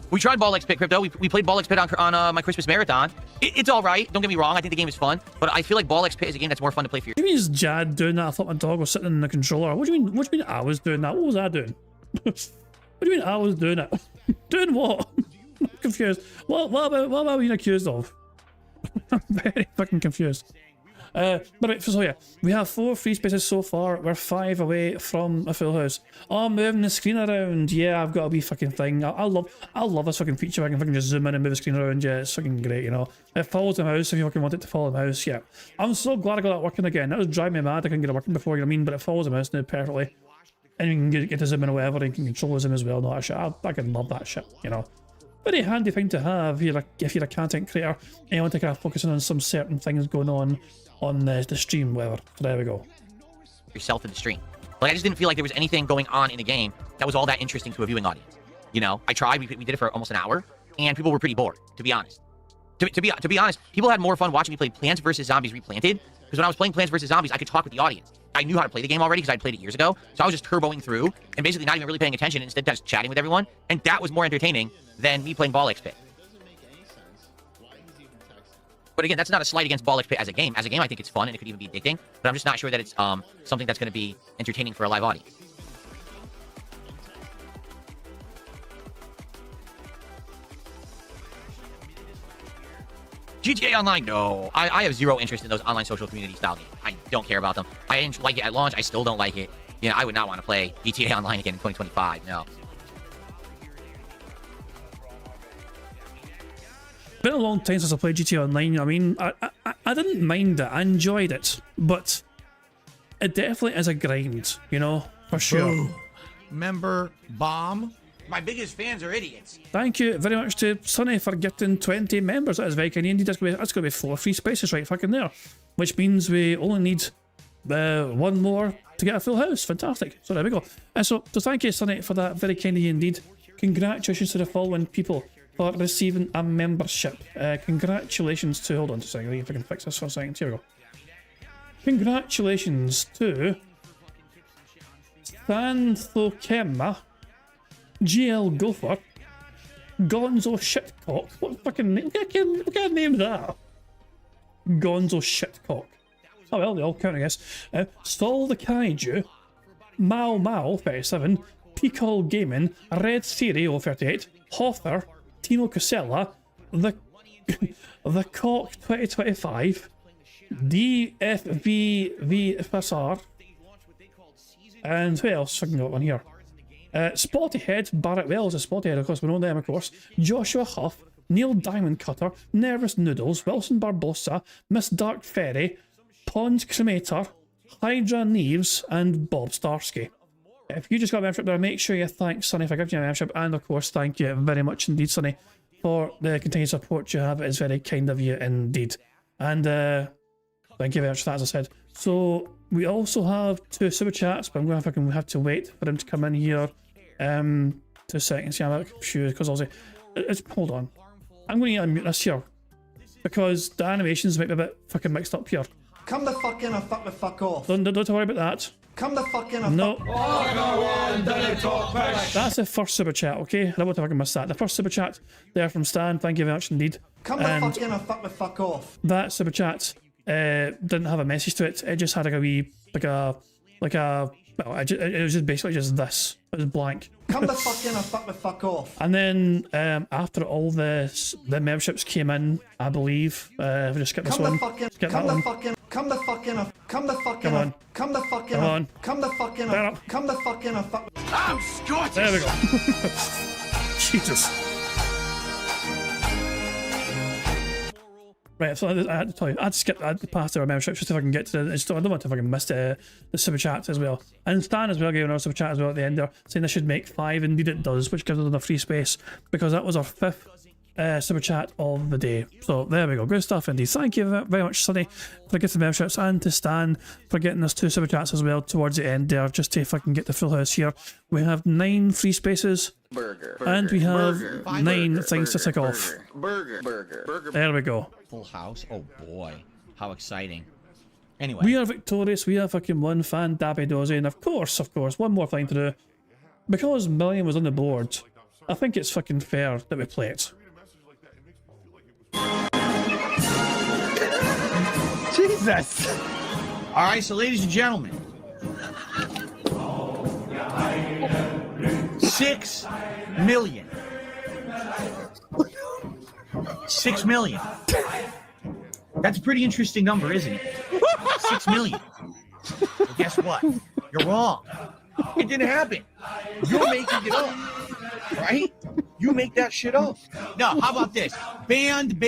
We tried Ball X Pit, Crypto. We played Ball X Pit on my Christmas marathon. It's all right. Don't get me wrong. I think the game is fun, but I feel like Ball X Pit is a game that's more fun to play for you. What do you mean is Jad doing that? I thought my dog was sitting in the controller. What do you mean I was doing that? What was I doing? What do you mean I was doing it? Doing what? I'm confused. What am I being accused of? I'm very fucking confused. But right, so yeah, we have 4 free spaces so far. We're 5 away from a full house. Oh, I'm moving the screen around. Yeah, I've got a wee fucking thing. I love this fucking feature where I can fucking just zoom in and move the screen around. Yeah, it's fucking great, you know. It follows the mouse if you fucking want it to follow the mouse. Yeah, I'm so glad I got that working again. That was driving me mad. I couldn't get it working before, you know what I mean? But it follows the mouse now perfectly. And you can get to zoom in or whatever, and you can control the zoom as well. No, that shit. I fucking love that shit, you know. Very handy thing to have if you're a content creator and you want to kind of focus on some certain things going on the stream, whatever. So there we go. Yourself in the stream. Like, I just didn't feel like there was anything going on in the game that was all that interesting to a viewing audience. You know, I tried. We did it for almost an hour, and people were pretty bored, to be honest. To be honest, people had more fun watching me play Plants vs. Zombies Replanted, because when I was playing Plants vs. Zombies, I could talk with the audience. I knew how to play the game already because I'd played it years ago, so I was just turboing through and basically not even really paying attention, instead just chatting with everyone, and that was more entertaining than me playing Ball X Pit. But again, that's not a slight against Ball X Pit as a game. As a game, I think it's fun and it could even be addicting, but I'm just not sure that it's something that's going to be entertaining for a live audience. GTA Online, no. I have zero interest in those online social community style games. I don't care about them. I didn't like it at launch. I still don't like it. You know, I would not want to play GTA Online again in 2025. No. Been a long time since I played GTA Online. You know what I mean, I didn't mind it. I enjoyed it, but it definitely is a grind. You know, for sure. Ooh. Member bomb. My biggest fans are idiots. Thank you very much to Sonny for getting 20 members. That is very kind indeed. That's going to be 4 free spaces right fucking there, which means we only need 1 more to get a full house. Fantastic. So there we go. So thank you, Sonny, for that very kindly indeed. Congratulations to the following people for receiving a membership. Congratulations to... Hold on a second. If I can fix this for a second. Here we go. Congratulations to Santhokema, GL Gopher, Gonzo Shitcock. What fucking name? What kind of name is that? Gonzo Shitcock. Oh well, they all count, I guess. Stall the Kaiju, Mao Mao 37, Peacock Gaming, Red Theory 038, Hoffer, Timo Casella, the Cock 2025, DFVVFSR, and who else fucking got one here? Spottyhead, Barrett Wells, a Spottyhead, of course, we know them, of course. Joshua Huff, Neil Diamond Cutter, Nervous Noodles, Wilson Barbosa, Miss Dark Fairy, Pond Cremator, Hydra Neves, and Bob Starsky. If you just got a membership there, make sure you thank Sonny for giving you a membership, and of course, thank you very much indeed, Sonny, for the continued support you have. It is very kind of you indeed. And thank you very much for that, as I said. So, we also have 2 super chats, but I'm going to fucking have to wait for them to come in here. 2 seconds. Yeah, I'm a bit confused because obviously, hold on. I'm going to unmute this here because the animations might be a bit fucking mixed up here. Come the fuck in and fuck the fuck off. Don't worry about that. Come the fuck in and no. Fuck. That's the first super chat, okay? I don't want to fucking miss that. The first super chat there from Stan. Thank you very much indeed. Come the fuck in and fuck the fuck off. That super chat didn't have a message to it. It just had like a wee well, it was just basically just this. It was blank. Come the fuck in and fuck the fuck off. And then after all the memberships came in, I believe, if we just skip this one. Come the fuck in. Come the fuck in. Come the fuck in. Come on. Come the fuck in. Come on. Come the fuck in. Come the fuck in and fuck. I'm Scottish. There we go. Jesus. Right, so I had to tell you, I had to skip, I had to pass the membership just if I can get to the, I don't want to fucking miss the super chat as well. And Stan as well gave another super chat as well at the end there, saying this should make 5, indeed it does, which gives us another free space, because that was our 5th super chat of the day. So there we go, good stuff indeed. Thank you very much, Sonny, for getting the memberships, and to Stan for getting us 2 super chats as well towards the end there, just to fucking get the full house here. We have 9 free spaces, and we have 9 things to tick off. There we go. Full house? Oh boy, how exciting. Anyway. We are victorious, we have fucking won Fan-Dabby-Dozy, and of course, one more thing to do. Because Million was on the board, I think it's fucking fair that we play it. Jesus! All right, so ladies and gentlemen, 6 million. 6 million. That's a pretty interesting number, isn't it? 6 million. Well, guess what? You're wrong. It didn't happen. You're making it up, right? You make that shit up. No, how about this? Banned.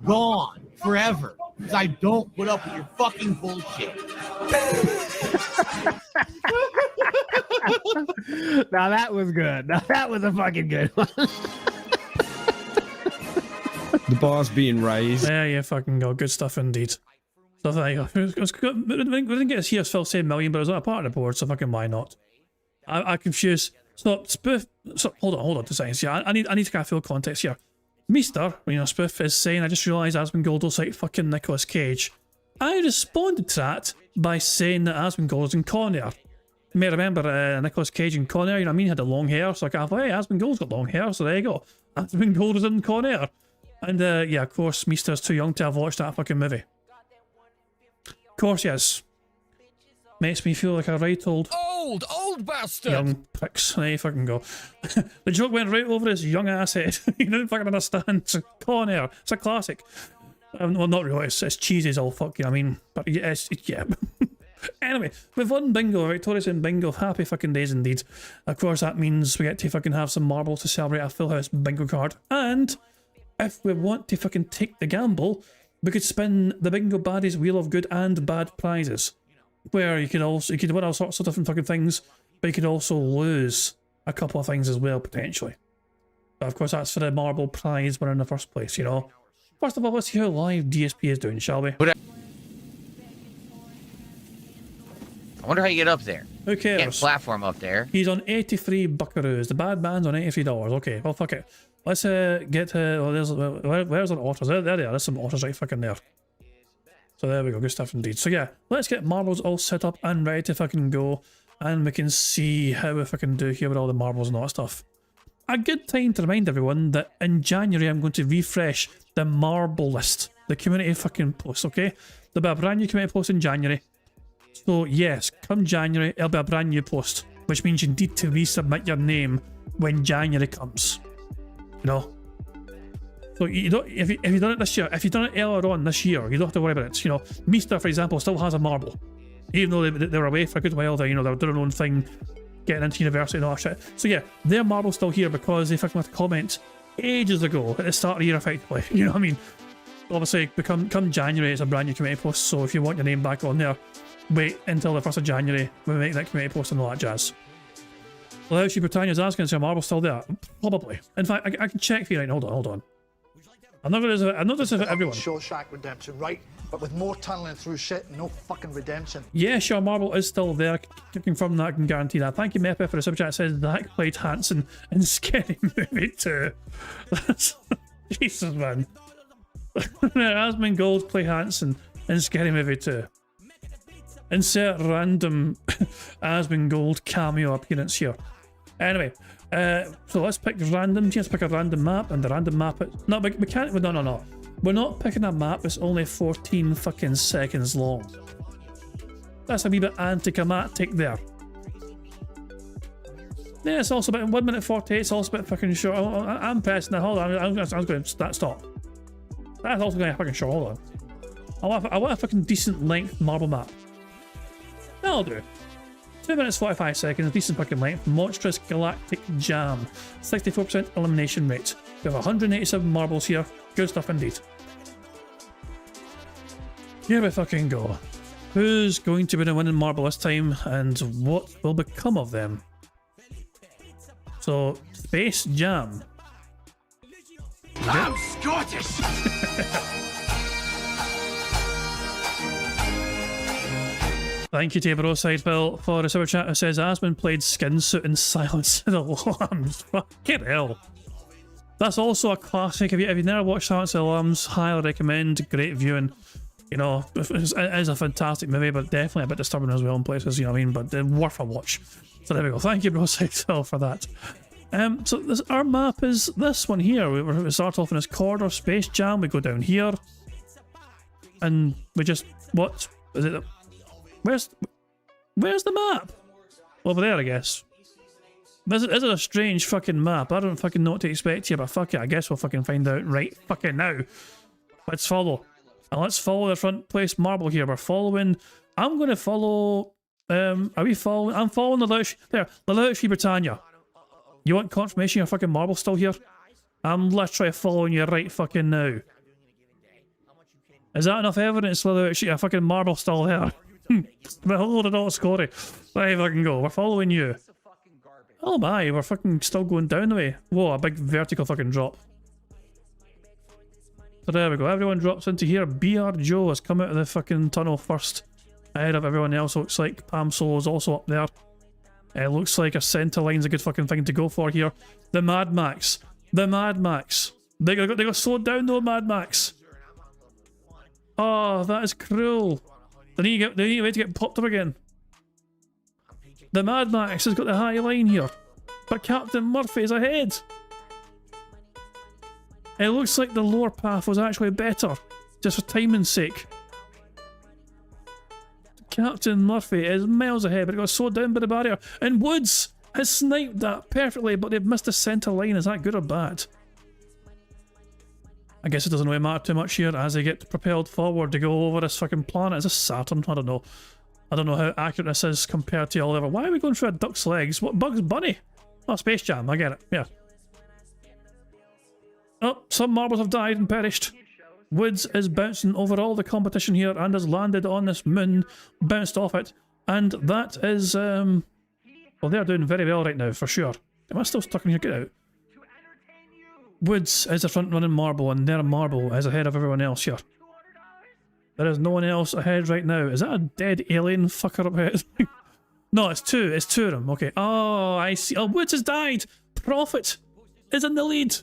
Gone forever. Because I don't put up with your fucking bullshit. Now that was good. Now that was a fucking good one. The bar's being raised. Yeah, yeah, fucking go. Good stuff indeed. So there you go. We didn't get to hear Phil say million, but it was not a part of the board, so fucking why not? I confused. So spoof. So hold on 2 seconds. Yeah, I need to get full context here. Mister, spoof is saying, I just realised Asmongold looks like fucking Nicolas Cage. I responded to that by saying that Asmongold is in Con Air. You may remember Nicolas Cage in Con Air, you know what I mean? He had the long hair, so I thought, hey, Asmongold's got long hair, so there you go. Asmongold is in Con Air. And yeah, of course, Mister's too young to have watched that fucking movie. Of course, yes. Makes me feel like a right old bastard. Young pricks. There you fucking go. The joke went right over his young ass head. You didn't fucking understand. It's a Con Air. It's a classic. Well, not really. It's cheesy as all fuck, you know what I mean? But yeah. Anyway, we've won bingo, victorious in bingo. Happy fucking days indeed. Of course, that means we get to fucking have some marbles to celebrate a full house bingo card. And if we want to fucking take the gamble, we could spin the Bingo Baddies Wheel of Good and Bad prizes, where you could win all sorts of different fucking things, but you could also lose a couple of things as well, potentially. But of course, that's for the marble prize winner in the first place, you know. First of all, let's see how live DSP is doing, shall we? I wonder how you get up there. Who cares? Can't platform up there. He's on 83 buckaroos. The bad man's on $83. Okay, well, fuck it. Let's get where's the otters? There they are. There's some otters right fucking there. So there we go. Good stuff indeed. So yeah, let's get marbles all set up and ready to fucking go. And we can see how we fucking do here with all the marbles and all that stuff. A good time to remind everyone that in January I'm going to refresh the marble list. The community fucking post, okay? There'll be a brand new community post in January. So yes, come January, it'll be a brand new post. Which means you need to resubmit your name when January comes. You know? So you don't, if you've done it this year, if you've done it earlier on this year, you don't have to worry about it. You know, Meester, for example, still has a marble. Even though they were away for a good while there, you know, they were doing their own thing, getting into university and all that shit. So yeah, their marble's still here because they fucking left comments ages ago at the start of the year, effectively. You know what I mean? Obviously, come January, it's a brand new community post, so if you want your name back on there, wait until the 1st of January when we make that community post and all that jazz. Well, actually, Britannia's asking, is your marble still there? Probably. In fact, I can check for you right now. Hold on. I'm not going to say for everyone. Shawshank Redemption, right? But with more tunneling through shit and no fucking redemption. Yeah, sure, marble is still there. I can confirm that, I can guarantee that. Thank you, Mepe, for the super chat. It says Zach played Hanson in Scary Movie 2. That's... Jesus, man. Asmongold play Hanson in Scary Movie 2. Insert random Asmongold cameo appearance here. Anyway, so let's pick random. Let's pick a random map, and the random map. No, we can't. No. We're not picking a map that's only 14 fucking seconds long. That's a wee bit anticlimactic there. Yeah, it's also about 1 minute 48. It's also a bit fucking short. I'm pressing that. Hold on. I'm going to stop. That's also going to fucking short. Hold on. I want a fucking decent length marble map. That'll do. 2 minutes 45 seconds, decent fucking length, monstrous galactic jam, 64% elimination rate. We have 187 marbles here, good stuff indeed. Here we fucking go. Who's going to be the winning marble this time, and what will become of them? So, Space Jam. I'm Scottish! Thank you to Broside Phil for the super chat who says Asmon played Skin Suit in Silence of the Lambs. Fucking hell. That's also a classic. If you've never watched Silence of the Lambs, highly recommend. Great viewing. You know, it is a fantastic movie, but definitely a bit disturbing as well in places, you know what I mean? But worth a watch. So there we go. Thank you, Broside Phil, for that. So our map is this one here. We start off in this corridor, Space Jam. We go down here. and we just... What? Is it... Where's the map? Over there, I guess. This is a strange fucking map. I don't fucking know what to expect here, but fuck it. I guess we'll fucking find out right fucking now. Let's follow. And let's follow the front place marble here. We're following... I'm going to follow... are we following... I'm following the Laoshi... There. The Laoshi Britannia. You want confirmation your fucking marble still here? I'm literally following you right fucking now. Is that enough evidence, Laoshi? A fucking marble still there? But hold it all, Scotty. There fucking go. We're following you. Oh my, we're fucking still going down the way. Whoa, a big vertical fucking drop. So there we go. Everyone drops into here. BR Joe has come out of the fucking tunnel first. Ahead of everyone else. Looks like Pam Solo's also up there. It looks like a centre line's a good fucking thing to go for here. The Mad Max. The Mad Max. They got slowed down though, Mad Max. Oh, that is cruel. They need to wait to get popped up again. The Mad Max has got the high line here, but Captain Murphy is ahead. It looks like the lower path was actually better, just for timing's sake. Captain Murphy is miles ahead, but it got slowed down by the barrier. And Woods has sniped that perfectly, but they've missed the centre line. Is that good or bad? I guess it doesn't really matter too much here as they get propelled forward to go over this fucking planet. Is this Saturn? I don't know. I don't know how accurate this is compared to all ever. Why are we going through a duck's legs? What, Bugs Bunny? Oh, Space Jam. I get it. Yeah. Oh, some marbles have died and perished. Woods is bouncing over all the competition here and has landed on this moon, bounced off it. And that is, well, they're doing very well right now, for sure. Am I still stuck in here? Get out. Woods is the front running marble, and their marble is ahead of everyone else here. There is no one else ahead right now. Is that a dead alien fucker up here? No, it's two. It's two of them. Okay. Oh, I see. Oh, Woods has died. Prophet is in the lead.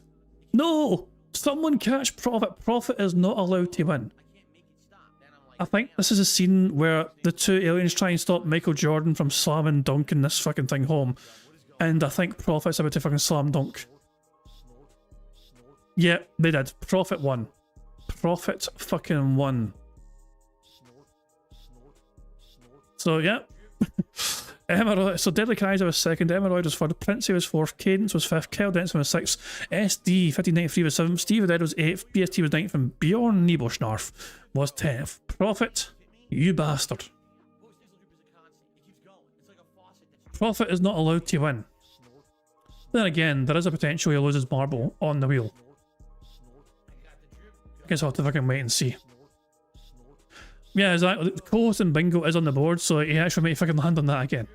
No! Someone catch Prophet. Prophet is not allowed to win. I think this is a scene where the two aliens try and stop Michael Jordan from slamming dunking this fucking thing home. And I think Prophet's about to fucking slam dunk. Yeah, they did. Prophet won. Prophet fucking won. So, yeah. Emerald, so Deadly Kaiser was second, Emerald was third, Princey was fourth, Cadence was fifth, Kyle Denson was sixth, SD 1593 was seventh, Steve Dead was eighth, BST was ninth, and Bjorn Nebelschnarf was 10th. Prophet, you bastard. Prophet is not allowed to win. Then again, there is a potential he loses marble on the wheel. I guess I'll have to fucking wait and see. Yeah, exactly. Co-host and Bingo is on the board, so he actually might fucking land on that again.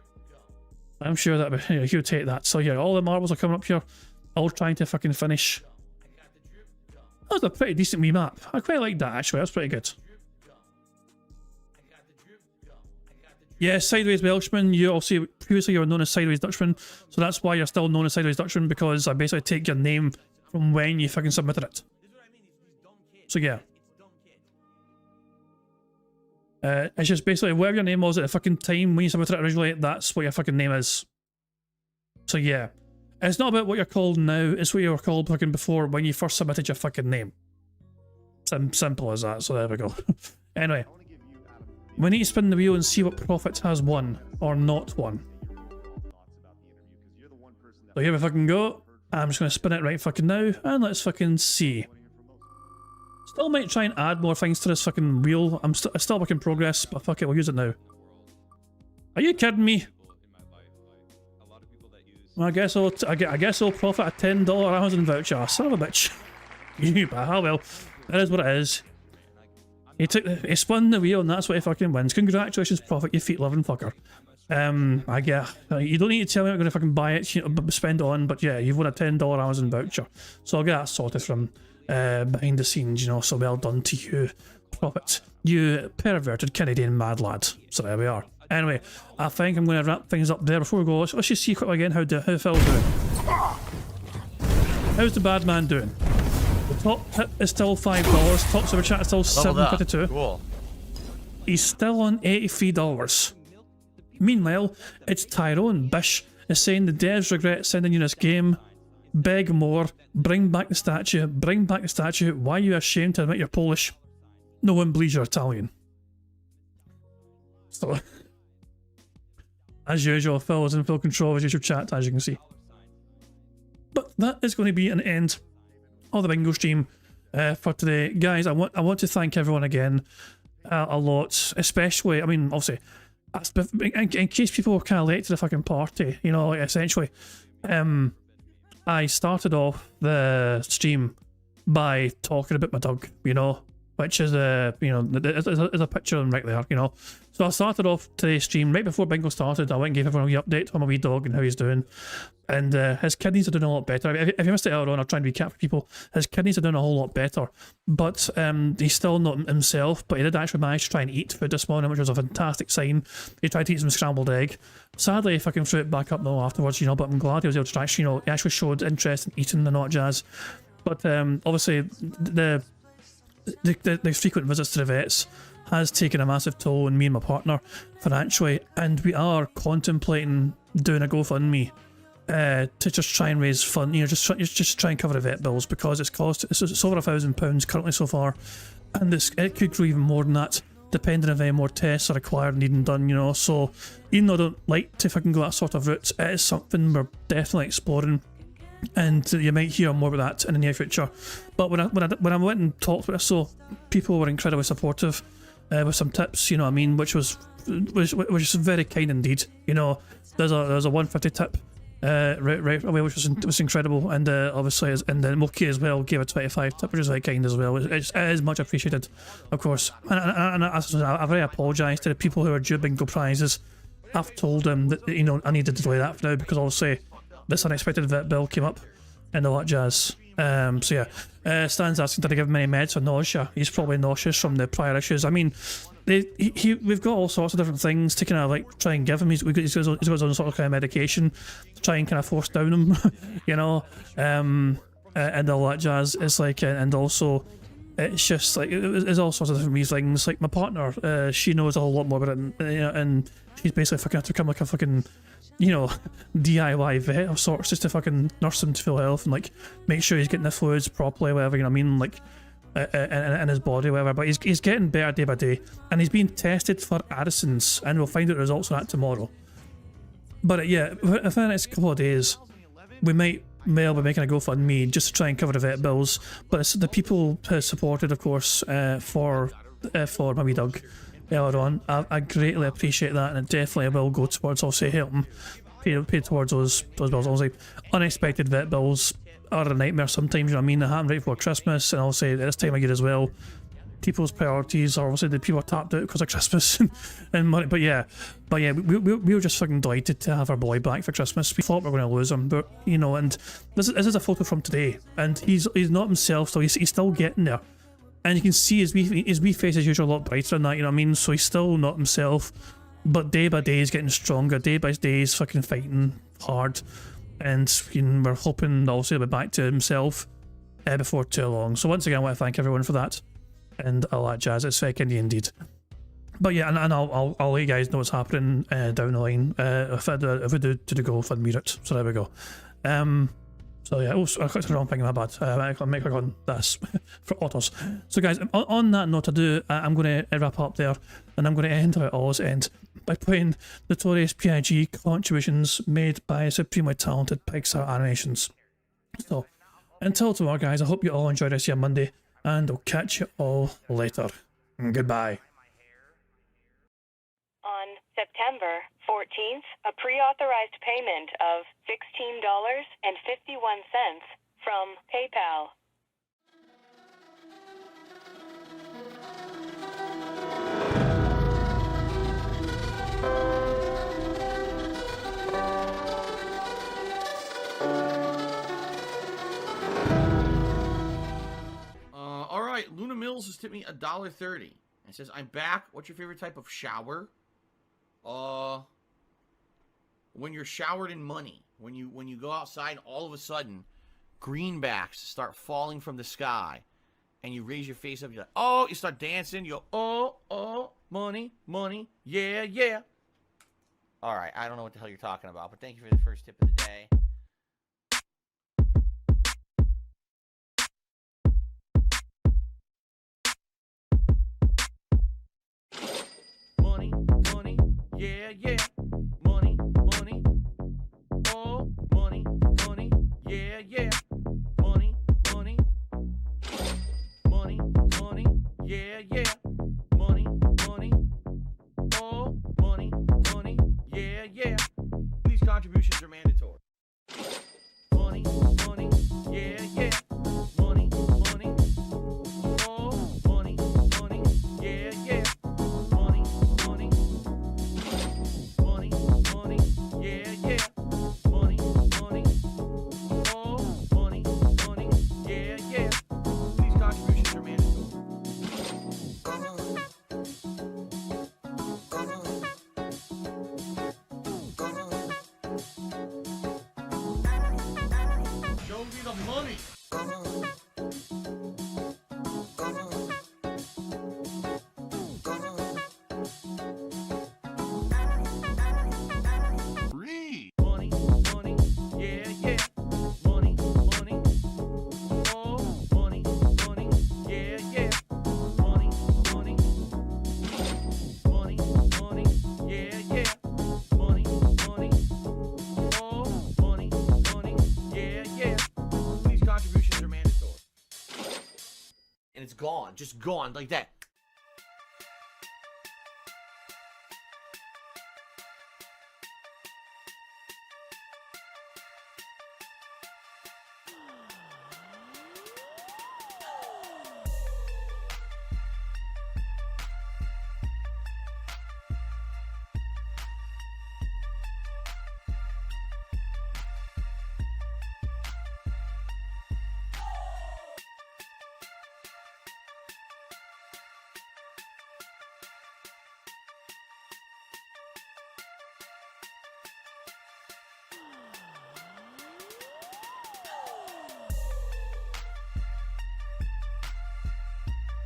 I'm sure that he'll take that. So yeah, all the marbles are coming up here, all trying to fucking finish. That was a pretty decent wee map. I quite like that actually, that's pretty good. Yeah, Sideways Welshman, you also previously you were known as Sideways Dutchman, so that's why you're still known as Sideways Dutchman, because I basically take your name from when you fucking submitted it. So yeah. It's just basically whatever your name was at the fucking time when you submitted it originally, that's what your fucking name is. So yeah. It's not about what you're called now, it's what you were called fucking before when you first submitted your fucking name. Simple as that, so there we go. Anyway. We need to spin the wheel and see what Prophet has won, or not won. So here we fucking go. I'm just going to spin it right fucking now, and let's fucking see. Still might try and add more things to this fucking wheel. It's still work in progress, but fuck it, we'll use it now. Are you kidding me? Well, I guess I'll profit a $10 Amazon voucher. Son of a bitch. You bah, well. That is what it is. He spun the wheel and that's what he fucking wins. Congratulations, Prophet, you feet loving fucker. I guess you don't need to tell me I'm gonna fucking buy it, spend it on, but yeah, you've won a $10 Amazon voucher. So I'll get that sorted from behind the scenes, you know, so well done to you, Prophet. You perverted Canadian mad lad. So there we are. Anyway, I think I'm going to wrap things up there before we go. Let's just see quickly again how Phil's doing. How's the bad man doing? The top tip is still $5. Top super chat is still $7.52. Cool. He's still on $83. Meanwhile, it's Tyrone Bish is saying the devs regret sending you this game. Beg more. Bring back the statue. Bring back the statue. Why are you ashamed to admit you're Polish? no one believes you're Italian. So, as usual, Phil is in full control of his YouTube chat, as you can see. But that is going to be an end of the bingo stream for today. Guys, I want to thank everyone again a lot, especially, I mean, obviously, in case people were kind of late to the fucking party, you know, like, essentially, I started off the stream by talking about my dog, you know, which is you know, there's a picture of him right there, you know. So I started off today's stream right before bingo started. I went and gave everyone a wee update on my wee dog and how he's doing, and his kidneys are doing a lot better. If you missed it earlier on, I'll try and recap for people. His kidneys are doing a whole lot better, but he's still not himself. But he did actually manage to try and eat food this morning, which was a fantastic sign. He tried to eat some scrambled egg. Sadly, he fucking threw it back up though afterwards, you know. But I'm glad he was able to actually, you know, he actually showed interest in eating the not jazz. But obviously, the frequent visits to the vets has taken a massive toll on me and my partner financially, and we are contemplating doing a GoFundMe to just try and raise fund, you know, just try and cover the vet bills, because it's over £1,000 currently so far, and it could grow even more than that depending if any more tests are required and needing done, you know. So even though I don't like to fucking go that sort of route, it is something we're definitely exploring, and you might hear more about that in the near future. But when I went and talked about this, so people were incredibly supportive with some tips, you know what I mean, which was very kind indeed. You know, there's a 150 tip right away, which was incredible, and obviously, and then Moki as well gave a 25 tip, which is very kind as well. It is much appreciated, of course. And I very apologise to the people who are due bingo prizes. I've told them that, you know, I need to delay that for now, because obviously this unexpected vet bill came up and all that jazz. So yeah, Stan's asking, did I give him any meds for nausea? He's probably nauseous from the prior issues. I mean, we've got all sorts of different things to kind of like try and give him. He's got his own sort of kind of medication to try and kind of force down him, you know, and all that jazz. It's like, and also, it's just like, there's all sorts of different wee things. Like my partner, she knows a whole lot more about it, and she's basically fucking had to become like a fucking, you know, DIY vet of sorts, just to fucking nurse him to full health and like make sure he's getting the fluids properly, whatever, you know what I mean, like in his body, whatever. But he's getting better day by day, and he's being tested for Addison's, and we'll find out the results of that tomorrow. But yeah, for the next couple of days, we might be making a GoFundMe just to try and cover the vet bills. But it's the people who supported, of course, for my wee dog earlier on. I greatly appreciate that, and it definitely will go towards, also helping pay towards those bills. Obviously, unexpected vet bills are a nightmare sometimes, you know what I mean? They happen right before Christmas, and also at this time of year as well. People's priorities are obviously the people are tapped out because of Christmas and money. But yeah, we were just fucking delighted to have our boy back for Christmas. We thought we were going to lose him, but you know, and this is a photo from today, and he's not himself, so he's still getting there. And you can see his wee face is usually a lot brighter than that, you know what I mean? So he's still not himself, but day by day he's getting stronger. Day by day he's fucking fighting hard, and you know, we're hoping obviously he'll be back to himself before too long. So once again, I want to thank everyone for that, and all that jazz. It's very kindy indeed. But yeah, and I'll let you guys know what's happening down the line if we do to the GoFundMe route. So there we go. So yeah, I clicked the wrong thing, my bad. I make click on this for autos. So guys, on that note, I'm going to wrap up there, and I'm going to end how it always ends by playing Notorious PIG contributions made by supremely talented Pixar Animations. So until tomorrow, guys, I hope you all enjoyed this here Monday, and I'll catch you all later. Goodbye. On September 14th, a pre-authorized payment of $16.51 from PayPal. All right, Luna Mills has tipped me $1.30. It says, I'm back. What's your favorite type of shower? When you're showered in money. When you go outside, all of a sudden, greenbacks start falling from the sky, and you raise your face up. You're like, oh, you start dancing. You go, oh, money, money, yeah, yeah. All right, I don't know what the hell you're talking about, but thank you for the first tip of the day. Yeah, yeah. Money, money. Oh, money, money. Yeah, yeah. Money, money. Money, money. Yeah, yeah. Money, money. Oh, money, money. Yeah, yeah. These contributions are mandatory. Money, money. Yeah, yeah. Money, money. Oh, money, money. Yeah, yeah. Money, money. Money, money. Yeah, yeah. Money, money. Oh, money, money. Yeah, yeah. These contributions are mandatory. Show me the money. Free. Money, money, yeah, yeah. Money, money. Oh, money, money, yeah, yeah. Money, money. Money, money, yeah, yeah. Money, money. Oh, money, money, yeah, yeah. These contributions are mandatory. And it's gone, just gone like that.